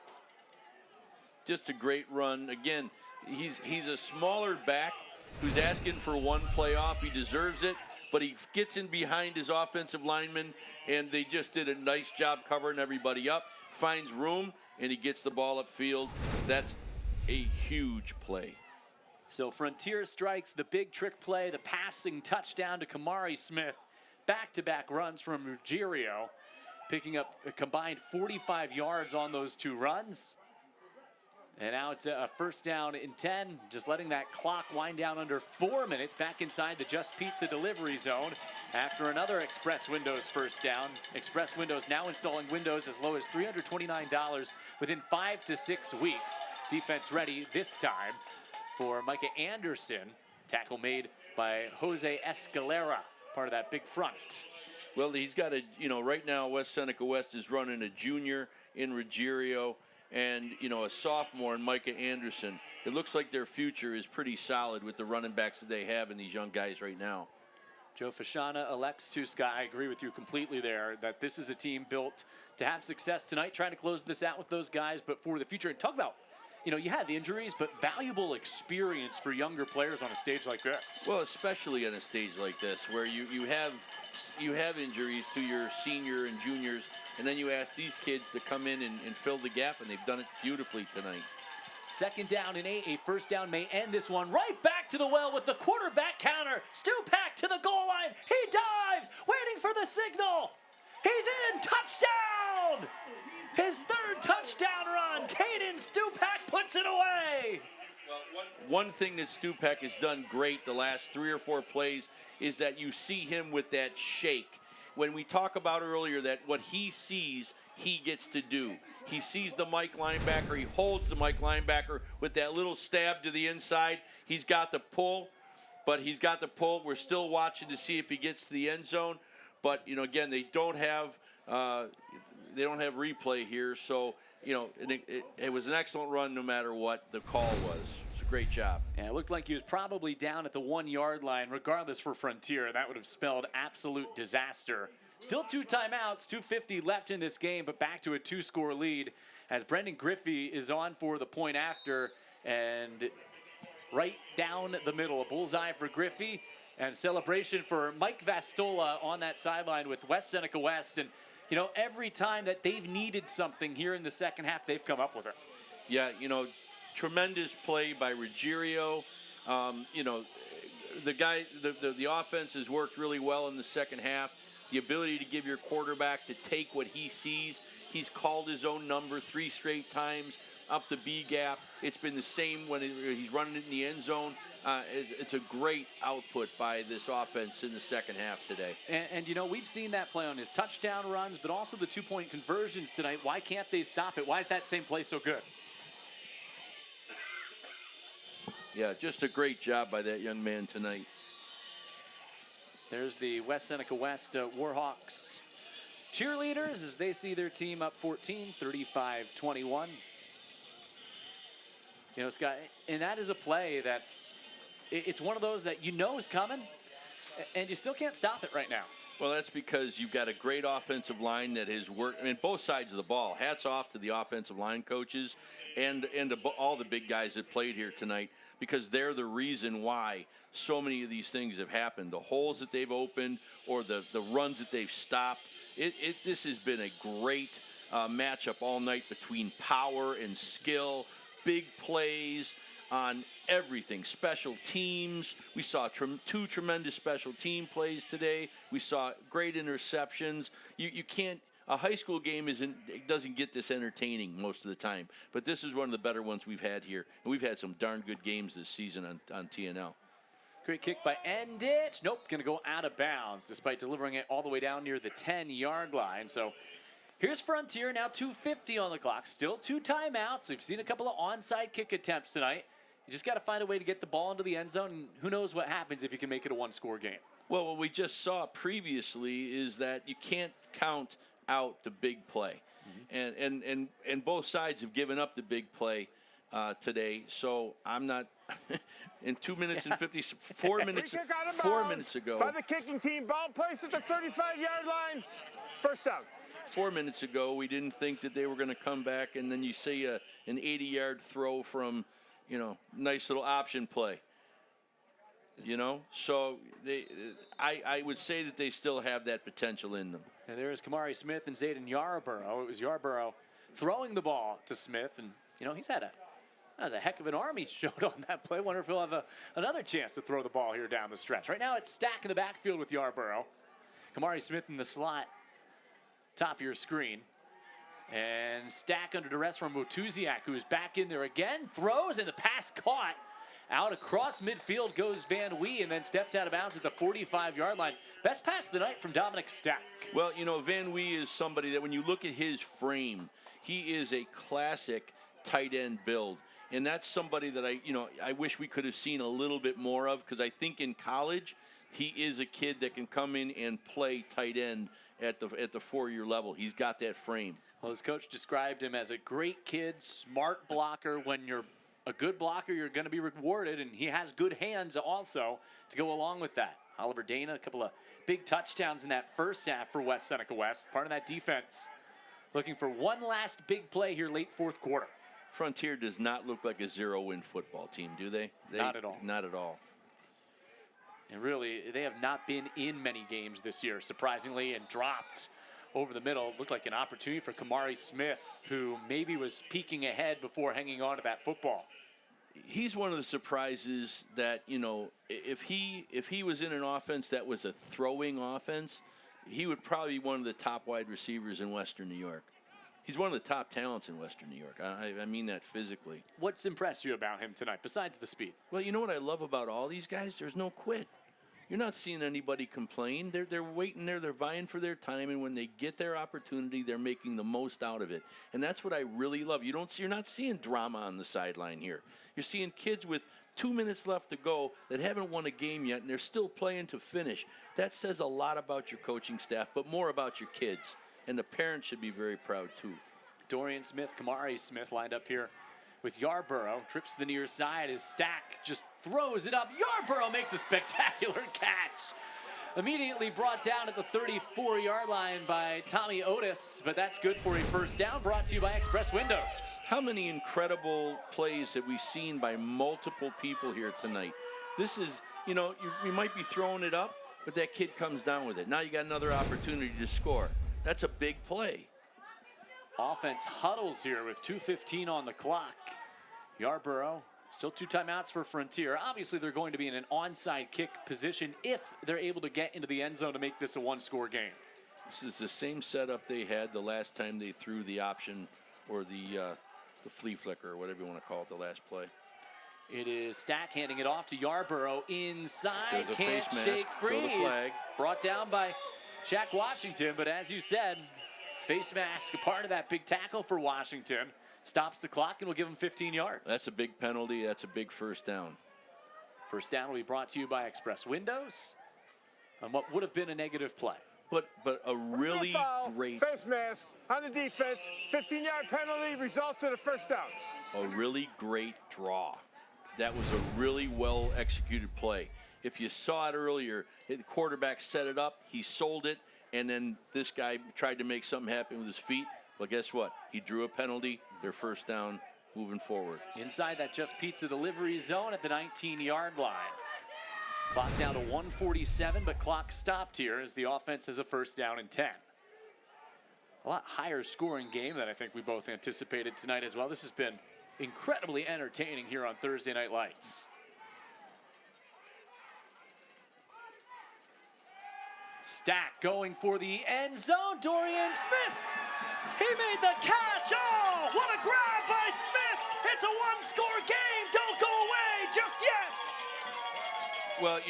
Just a great run. Again, he's a smaller back who's asking for one playoff. He deserves it, but he gets in behind his offensive lineman, and they just did a nice job covering everybody up. Finds room, and he gets the ball upfield. That's a huge play. So Frontier strikes the big trick play, the passing touchdown to Kamari Smith. Back-to-back runs from Ruggiero, picking up a combined 45 yards on those two runs. And now it's a first down and 10, just letting that clock wind down under 4 minutes, back inside the Just Pizza delivery zone after another Express Windows first down. Express Windows now installing windows as low as $329 within 5 to 6 weeks. Defense ready this time for Micah Anderson. Tackle made by Jose Escalera, part of that big front. Well, he's got right now West Seneca West is running a junior in Ruggiero and, a sophomore in Micah Anderson. It looks like their future is pretty solid with the running backs that they have and these young guys right now. Joe Fashana elects to Sky. I agree with you completely there that this is a team built to have success tonight, trying to close this out with those guys, but for the future. And talk about, you have injuries, but valuable experience for younger players on a stage like this. Well, especially on a stage like this where you have injuries to your senior and juniors, and then you ask these kids to come in and fill the gap, and they've done it beautifully tonight. Second down and 8. A first down may end this one. Right back to the well with the quarterback counter. Stupak to the goal line. He dives, waiting for the signal. He's in. Touchdown! His third touchdown run. Caden Stupak puts it away. Well, one thing that Stupak has done great the last 3 or 4 plays is that you see him with that shake. When we talk about earlier that what he sees, he gets to do. He sees the Mike linebacker. He holds the Mike linebacker with that little stab to the inside. He's got the pull, We're still watching to see if he gets to the end zone. But, again, they don't have replay here. So, it was an excellent run no matter what the call was. It's a great job. And it looked like he was probably down at the 1-yard line, regardless for Frontier. That would have spelled absolute disaster. Still 2 timeouts, 2:50 left in this game, but back to a 2-score lead as Brendan Griffey is on for the point after, and right down the middle, a bullseye for Griffey, and celebration for Mike Vastola on that sideline with West Seneca West. And, every time that they've needed something here in the second half, they've come up with it. Yeah, tremendous play by Ruggiero. The offense has worked really well in the second half. The ability to give your quarterback to take what he sees. He's called his own number 3 straight times up the B gap. It's been the same when he's running it in the end zone. It's a great output by this offense in the second half today. And we've seen that play on his touchdown runs, but also the 2-point conversions tonight. Why can't they stop it? Why is that same play so good? Yeah, just a great job by that young man tonight. There's the West Seneca West Warhawks cheerleaders as they see their team up 14, 35-21. Scott, and that is a play that it's one of those that is coming, and you still can't stop it right now. Well, that's because you've got a great offensive line that has worked. Both sides of the ball. Hats off to the offensive line coaches and all the big guys that played here tonight, because they're the reason why so many of these things have happened. The holes that they've opened or the runs that they've stopped. This has been a great matchup all night between power and skill, big plays on everything. Special teams. We saw 2 tremendous special team plays today. We saw great interceptions. You can't. A high school game doesn't get this entertaining most of the time, but this is one of the better ones we've had here. And we've had some darn good games this season on TNL. Great kick by Endich. Nope, going to go out of bounds despite delivering it all the way down near the 10-yard line. So here's Frontier, now 2:50 on the clock. Still 2 timeouts. We've seen a couple of onside kick attempts tonight. You just got to find a way to get the ball into the end zone, and who knows what happens if you can make it a 1-score game. Well, what we just saw previously is that you can't count out the big play. Mm-hmm. And both sides have given up the big play. today, so I'm not. In 2 minutes and 4 minutes, Free kick out of 4 bounds minutes ago. by the kicking team. Ball placed at the 35-yard line. First down. 4 minutes ago, we didn't think that they were going to come back, and then you see an 80-yard throw from, nice little option play. So I would say that they still have that potential in them. And there's Kamari Smith and Zayden Yarborough. It was Yarborough throwing the ball to Smith, and he's had that was a heck of an arm he showed on that play. Wonder if he'll have another chance to throw the ball here down the stretch. Right now it's Stack in the backfield with Yarborough. Kamari Smith in the slot, top of your screen. And Stack under duress from Motuziak, who's back in there again. Throws, and the pass caught. Out across midfield goes Van Wee, and then steps out of bounds at the 45-yard line. Best pass of the night from Dominic Stack. Well, Van Wee is somebody that when you look at his frame, he is a classic tight end build. And that's somebody that I wish we could have seen a little bit more of, because I think in college he is a kid that can come in and play tight end at the 4-year level. He's got that frame. Well, his coach described him as a great kid, smart blocker. When you're a good blocker, you're going to be rewarded, and he has good hands also to go along with that. Oliver Dana, a couple of big touchdowns in that first half for West Seneca West. Part of that defense looking for one last big play here late fourth quarter. Frontier does not look like a 0-win football team, do they? Not at all. Not at all. And really, they have not been in many games this year, surprisingly, and dropped over the middle. Looked like an opportunity for Kamari Smith, who maybe was peeking ahead before hanging on to that football. He's one of the surprises that, if he was in an offense that was a throwing offense, he would probably be one of the top wide receivers in Western New York. He's one of the top talents in Western New York. I mean that physically. What's impressed you about him tonight, besides the speed? Well, you know what I love about all these guys? There's no quit. You're not seeing anybody complain. They're waiting there. They're vying for their time, and when they get their opportunity, they're making the most out of it. And that's what I really love. You're not seeing drama on the sideline here. You're seeing kids with 2 minutes left to go that haven't won a game yet, and they're still playing to finish. That says a lot about your coaching staff, but more about your kids. And the parents should be very proud, too. Dorian Smith, Kamari Smith lined up here with Yarborough. Trips to the near side. His Stack just throws it up. Yarborough makes a spectacular catch. Immediately brought down at the 34-yard line by Tommy Otis, but that's good for a first down, brought to you by Express Windows. How many incredible plays have we seen by multiple people here tonight? This is, you might be throwing it up, but that kid comes down with it. Now you got another opportunity to score. That's a big play. Offense huddles here with 2:15 on the clock. Yarborough, still 2 timeouts for Frontier. Obviously, they're going to be in an onside kick position if they're able to get into the end zone to make this a one-score game. This is the same setup they had the last time they threw the option or the flea flicker or whatever you want to call it, the last play. It is Stack handing it off to Yarborough inside. Can't face shake mask, free. throw the flag. Brought down by Shaq Washington, but as you said, face mask, a part of that big tackle for Washington. Stops the clock and will give him 15 yards. That's a big penalty. That's a big first down. First down will be brought to you by Express Windows on what would have been a negative play. But a really great face mask on the defense. 15-yard penalty results in a first down. A really great draw. That was a really well executed play. If you saw it earlier, the quarterback set it up, he sold it, and then this guy tried to make something happen with his feet. Well, guess what? He drew a penalty, their first down, moving forward. Inside that Just Pizza delivery zone at the 19-yard line. Clock down to 1:47, but clock stopped here as the offense has a first down and 10. A lot higher scoring game than I think we both anticipated tonight as well. This has been incredibly entertaining here on Thursday Night Lights. Stack going for the end zone. Dorian Smith. He made the catch. Oh, what a grab by Smith. It's a one-score game. Don't go away just yet. Well,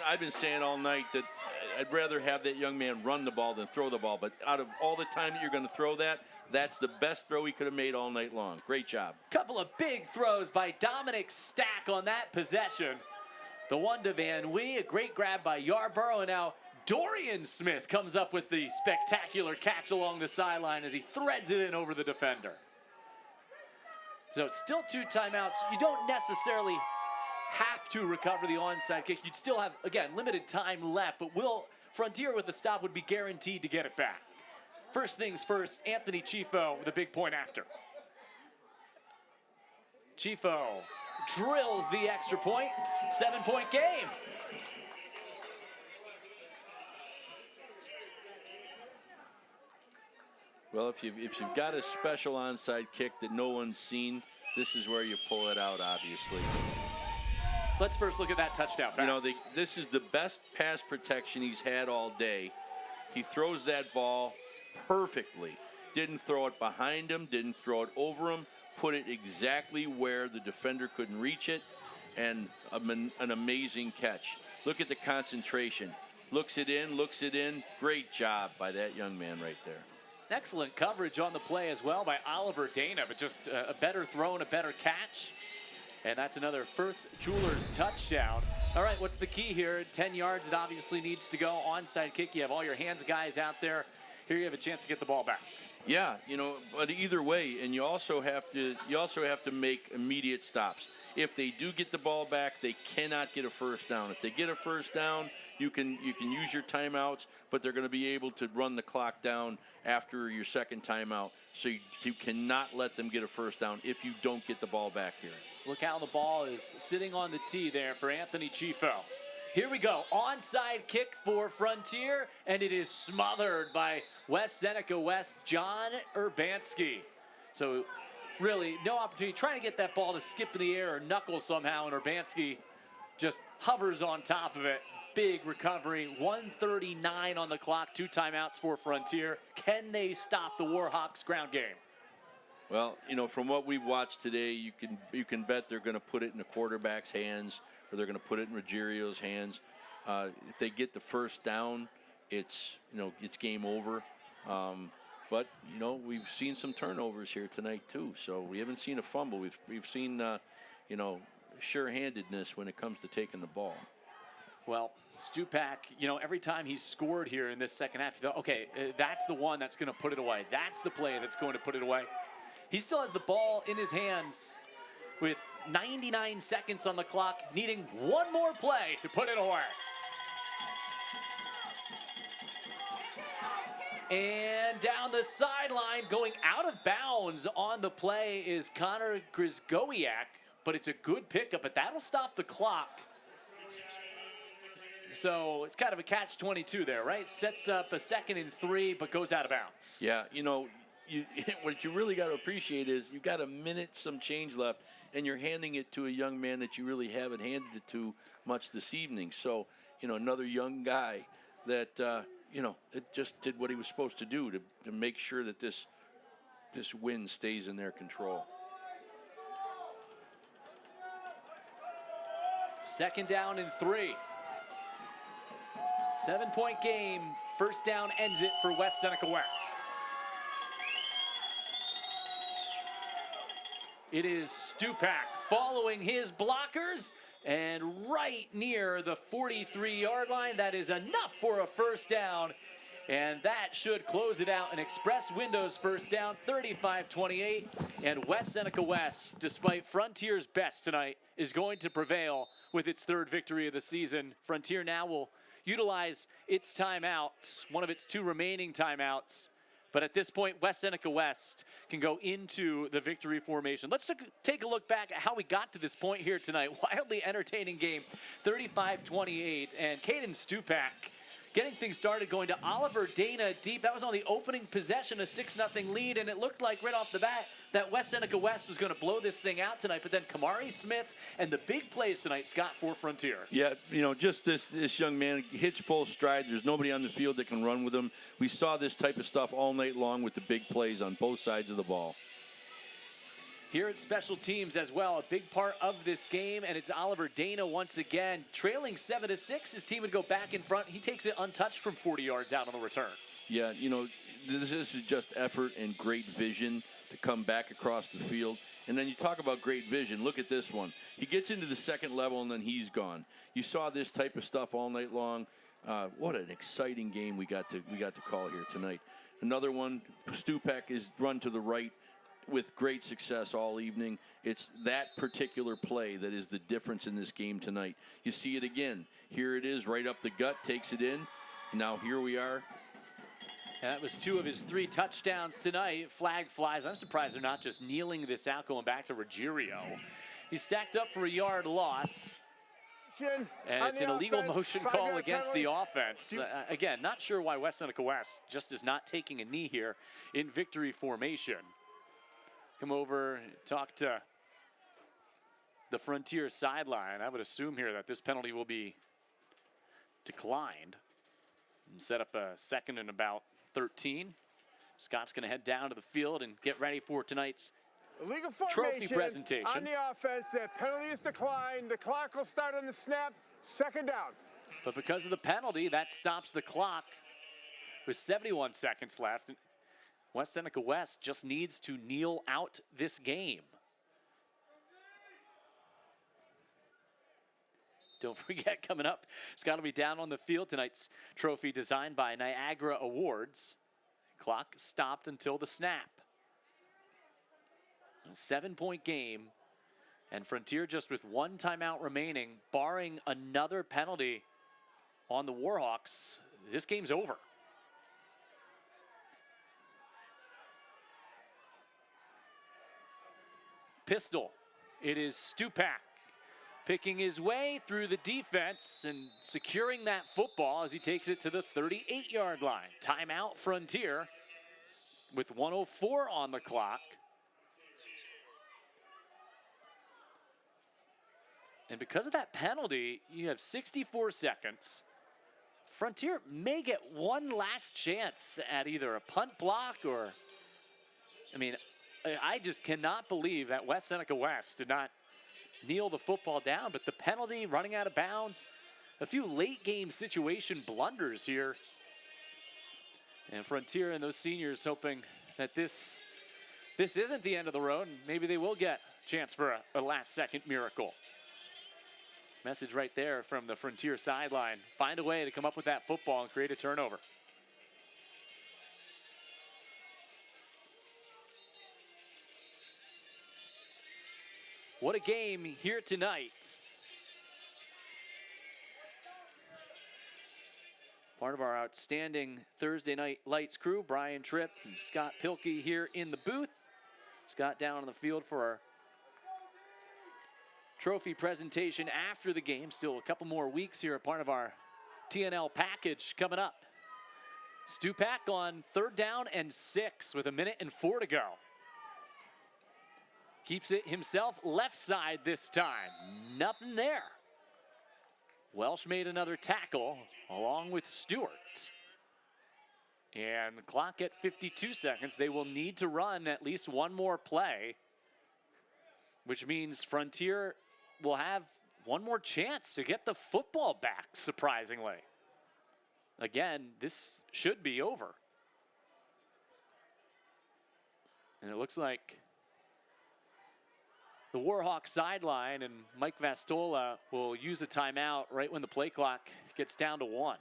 I've been saying all night that I'd rather have that young man run the ball than throw the ball. But out of all the time that you're going to throw that, that's the best throw he could have made all night long. Great job. Couple of big throws by Dominic Stack on that possession. The one to Van Wee, a great grab by Yarborough, and now Dorian Smith comes up with the spectacular catch along the sideline as he threads it in over the defender. So it's still 2 timeouts. You don't necessarily have to recover the onside kick. You'd still have, again, limited time left, but Frontier with the stop would be guaranteed to get it back. First things first, Anthony Chifo with a big point after. Chifo drills the extra point. 7-point game. Well, if you've got a special onside kick that no one's seen, this is where you pull it out, obviously. Let's first look at that touchdown pass. You know, this is the best pass protection he's had all day. He throws that ball perfectly. Didn't throw it behind him, didn't throw it over him, put it exactly where the defender couldn't reach it, and an amazing catch. Look at the concentration. Looks it in. Great job by that young man right there. Excellent coverage on the play as well by Oliver Dana, but just a better throw and a better catch. And that's another Firth Jewelers touchdown. All right, what's the key here? 10 yards, it obviously needs to go. Onside kick, you have all your hands guys out there. Here you have a chance to get the ball back. Yeah, you know, but either way, and you also have to make immediate stops. If they do get the ball back, they cannot get a first down. If they get a first down, you can use your timeouts, but they're going to be able to run the clock down after your second timeout. So you cannot let them get a first down if you don't get the ball back here. Look how the ball is sitting on the tee there for Anthony Chifo. Here we go, onside kick for Frontier, and it is smothered by West Seneca West, John Urbanski. So really, no opportunity, trying to get that ball to skip in the air or knuckle somehow, and Urbanski just hovers on top of it. Big recovery, 1:39 on the clock, 2 timeouts for Frontier. Can they stop the Warhawks ground game? Well, you know, from what we've watched today, you can bet they're going to put it in the quarterback's hands, or they're going to put it in Rogerio's hands. If they get the first down, it's game over. But you know, we've seen some turnovers here tonight too. So we haven't seen a fumble. We've seen sure-handedness when it comes to taking the ball. Well, Stupak, every time he's scored here in this second half, you thought, okay, that's the one that's going to put it away. That's the play that's going to put it away. He still has the ball in his hands with 99 seconds on the clock, needing one more play to put it away. And down the sideline, going out of bounds on the play is Connor Grisgowiak, but it's a good pickup, but that'll stop the clock. So it's kind of a catch-22 there, right? Sets up a 2nd and 3, but goes out of bounds. Yeah, what you really got to appreciate is you've got a minute, some change left, and you're handing it to a young man that you really haven't handed it to much this evening. So, another young guy that, it just did what he was supposed to do to make sure that this win stays in their control. 2nd down and 3. 7-point game. First down ends it for West Seneca West. It is Stupak following his blockers and right near the 43-yard line. That is enough for a first down, and that should close it out. An Express Windows first down, 35-28, and West Seneca West, despite Frontier's best tonight, is going to prevail with its 3rd victory of the season. Frontier now will utilize its timeouts, one of its 2 remaining timeouts. But at this point, West Seneca West can go into the victory formation. Let's take a look back at how we got to this point here tonight. Wildly entertaining game, 35-28. And Caden Stupak getting things started, going to Oliver Dana deep. That was on the opening possession, a 6-0 lead. And it looked like right off the bat that West Seneca West was going to blow this thing out tonight. But then Kamari Smith and the big plays tonight, Scott, for Frontier. Yeah, just this young man hits full stride. There's nobody on the field that can run with him. We saw this type of stuff all night long with the big plays on both sides of the ball. Here at special teams as well, a big part of this game, and it's Oliver Dana once again. Trailing 7-6, his team would go back in front. He takes it untouched from 40 yards out on the return. Yeah, this is just effort and great vision to come back across the field. And then you talk about great vision. Look at this one. He gets into the second level, and then he's gone. You saw this type of stuff all night long. What an exciting game we got to call here tonight. Another one, Stupak is run to the right. with great success all evening. It's that particular play that is the difference in this game tonight. You see it again. Here it is, right up the gut, takes it in. Now here we are. That was 2 of his 3 touchdowns tonight. Flag flies. I'm surprised they're not just kneeling this out, going back to Ruggiero. He's stacked up for a yard loss. And it's an illegal motion call against the offense. Again, not sure why West Seneca West just is not taking a knee here in victory formation. Come over and talk to the Frontier sideline. I would assume here that this penalty will be declined and set up a 2nd and about 13. Scott's going to head down to the field and get ready for tonight's illegal trophy presentation. On the offense, that penalty is declined. The clock will start on the snap. 2nd down. But because of the penalty, that stops the clock with 71 seconds left. West Seneca West just needs to kneel out this game. Don't forget, coming up, Scott will be down on the field. Tonight's trophy designed by Niagara Awards. Clock stopped until the snap. A 7-point game, and Frontier just with 1 timeout remaining, barring another penalty on the Warhawks. This game's over. Pistol. It is Stupak picking his way through the defense and securing that football as he takes it to the 38-yard line. Timeout Frontier with 1:04 on the clock. And because of that penalty, you have 64 seconds. Frontier may get one last chance at either a punt block or, I mean, I just cannot believe that West Seneca West did not kneel the football down, but the penalty, running out of bounds, a few late game situation blunders here. And Frontier and those seniors hoping that this isn't the end of the road, and maybe they will get a chance for a last second miracle. Message right there from the Frontier sideline. Find a way to come up with that football and create a turnover. What a game here tonight. Part of our outstanding Thursday Night Lights crew, Brian Tripp and Scott Pilkey here in the booth. Scott down on the field for our trophy presentation after the game. Still a couple more weeks here, a part of our TNL package coming up. Stupak on 3rd down and 6 with 1:04 to go. Keeps it himself left side this time. Nothing there. Welsh made another tackle along with Stewart. And the clock at 52 seconds. They will need to run at least one more play, which means Frontier will have one more chance to get the football back, surprisingly. Again, this should be over. And it looks like the Warhawks sideline and Mike Vastola will use a timeout right when the play clock gets down to 1.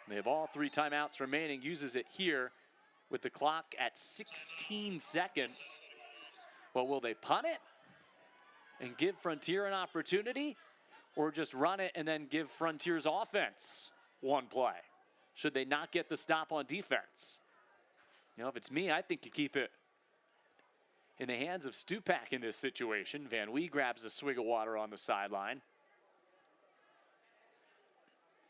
They have all 3 timeouts remaining, uses it here with the clock at 16 seconds. Well, will they punt it and give Frontier an opportunity, or just run it and then give Frontier's offense one play? Should they not get the stop on defense? You know, if it's me, I think you keep it in the hands of Stupak in this situation. Van Wee grabs a swig of water on the sideline.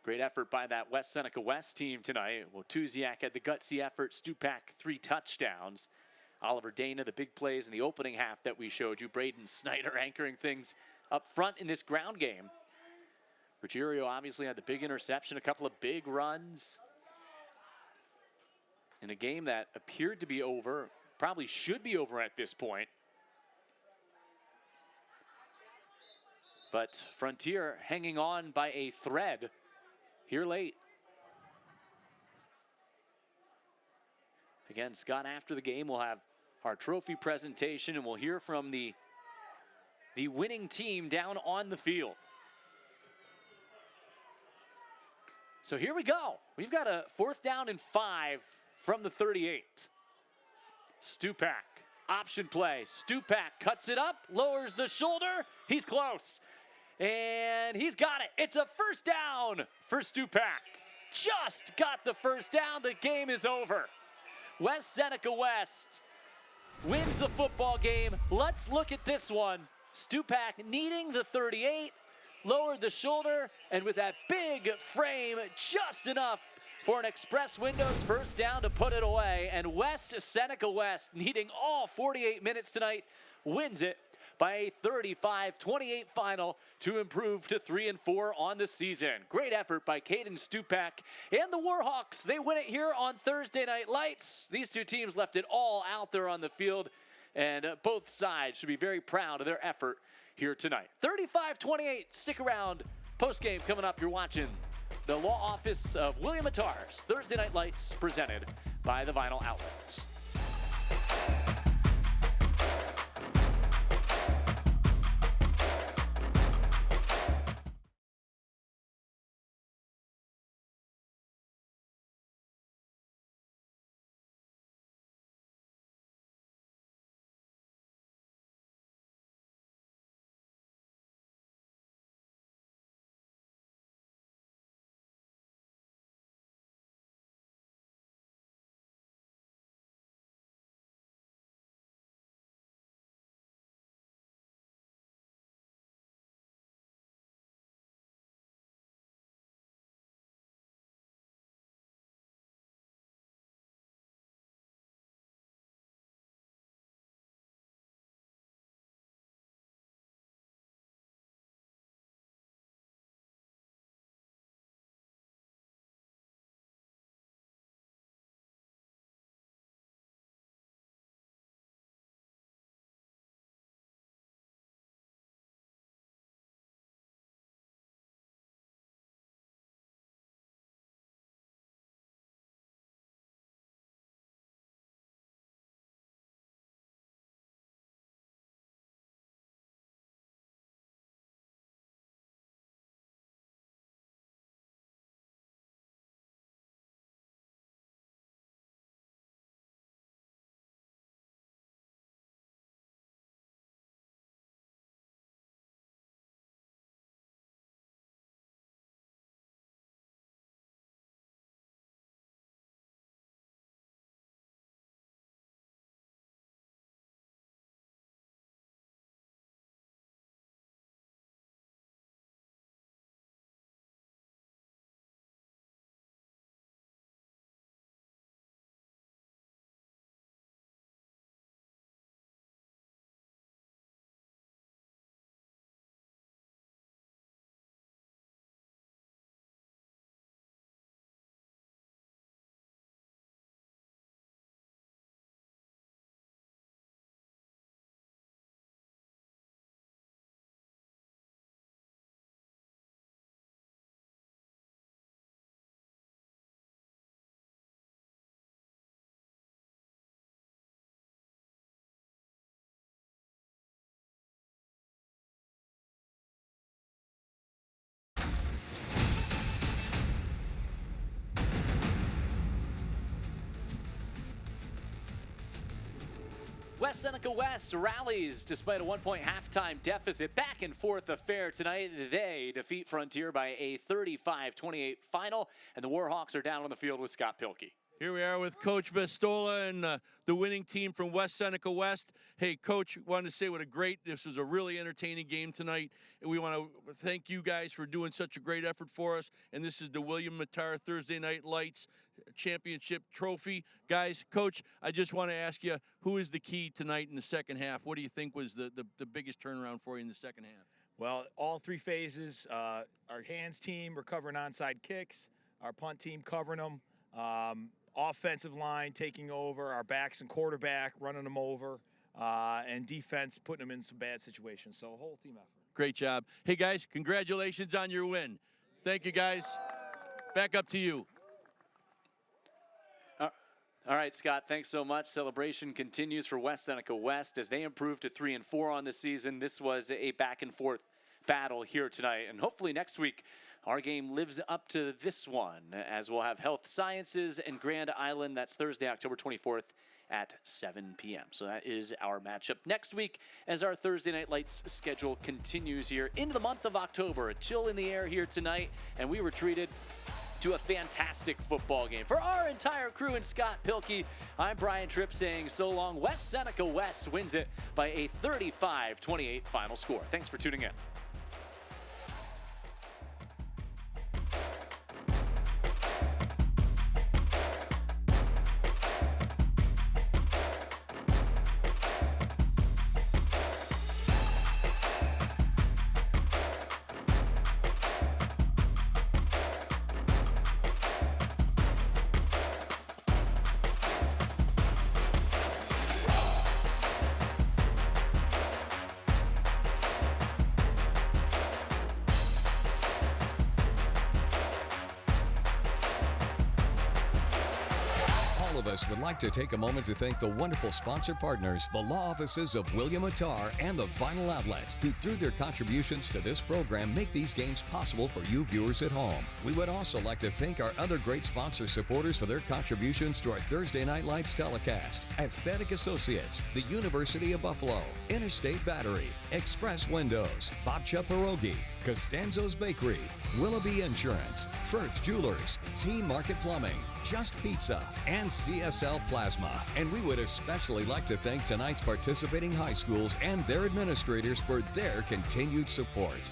Great effort by that West Seneca West team tonight. Well, Tuziak had the gutsy effort. Stupak 3 touchdowns. Oliver Dana, the big plays in the opening half that we showed you. Braden Snyder anchoring things up front in this ground game. Ruggiero obviously had the big interception, a couple of big runs. In a game that appeared to be over, probably should be over at this point. But Frontier hanging on by a thread here late. Again, Scott, after the game, we'll have our trophy presentation, and we'll hear from the winning team down on the field. So here we go. We've got a 4th down and 5 from the 38. Stupak, option play. Stupak cuts it up, lowers the shoulder. He's close. And he's got it. It's a 1st down for Stupak. Just got the 1st down. The game is over. West Seneca West wins the football game. Let's look at this one. Stupak needing the 38, lowered the shoulder, and with that big frame, just enough for an Express Windows 1st down to put it away. And West Seneca West, needing all 48 minutes tonight, wins it by a 35-28 final to improve to 3-4 on the season. Great effort by Caden Stupak and the Warhawks. They win it here on Thursday Night Lights. These two teams left it all out there on the field, and both sides should be very proud of their effort here tonight. 35-28, stick around. Post-game coming up, you're watching the Law Office of William Attar's Thursday Night Lights, presented by the Vinyl Outlet. West Seneca West rallies despite a 1-point halftime deficit. Back and forth affair tonight. They defeat Frontier by a 35-28 final, and the Warhawks are down on the field with Scott Pilkey. Here we are with Coach Vestola and the winning team from West Seneca West. Hey, Coach, wanted to say this was a really entertaining game tonight. And we want to thank you guys for doing such a great effort for us. And this is the William Attar Thursday Night Lights Championship Trophy. Guys, Coach, I just want to ask you, who is the key tonight in the second half? What do you think was the biggest turnaround for you in the second half? Well, all three phases. Our hands team recovering onside kicks. Our punt team covering them. Offensive line taking over, our backs and quarterback running them over, and defense putting them in some bad situations. So a whole team effort. Great job. Hey, guys, congratulations on your win. Thank you, guys. Back up to you. All right, Scott, thanks so much. Celebration continues for West Seneca West as they improve to 3-4 on the season. This was a back-and-forth battle here tonight, and hopefully next week our game lives up to this one, as we'll have Health Sciences and Grand Island. That's Thursday, October 24th at 7 p.m. So that is our matchup next week as our Thursday Night Lights schedule continues here into the month of October. A chill in the air here tonight, and we were treated to a fantastic football game. For our entire crew and Scott Pilkey, I'm Brian Tripp saying so long. West Seneca West wins it by a 35-28 final score. Thanks for tuning in. Would like to take a moment to thank the wonderful sponsor partners, the law offices of William Attar and the Vinyl Outlet, who through their contributions to this program make these games possible for you viewers at home. We would also like to thank our other great sponsor supporters for their contributions to our Thursday Night Lights telecast: Aesthetic Associates, the University of Buffalo, Interstate Battery, Express Windows, Babcha Pierogi, Costanzo's Bakery, Willoughby Insurance, Firth Jewelers, Team Market Plumbing, Just Pizza, and CSL Plasma. And we would especially like to thank tonight's participating high schools and their administrators for their continued support.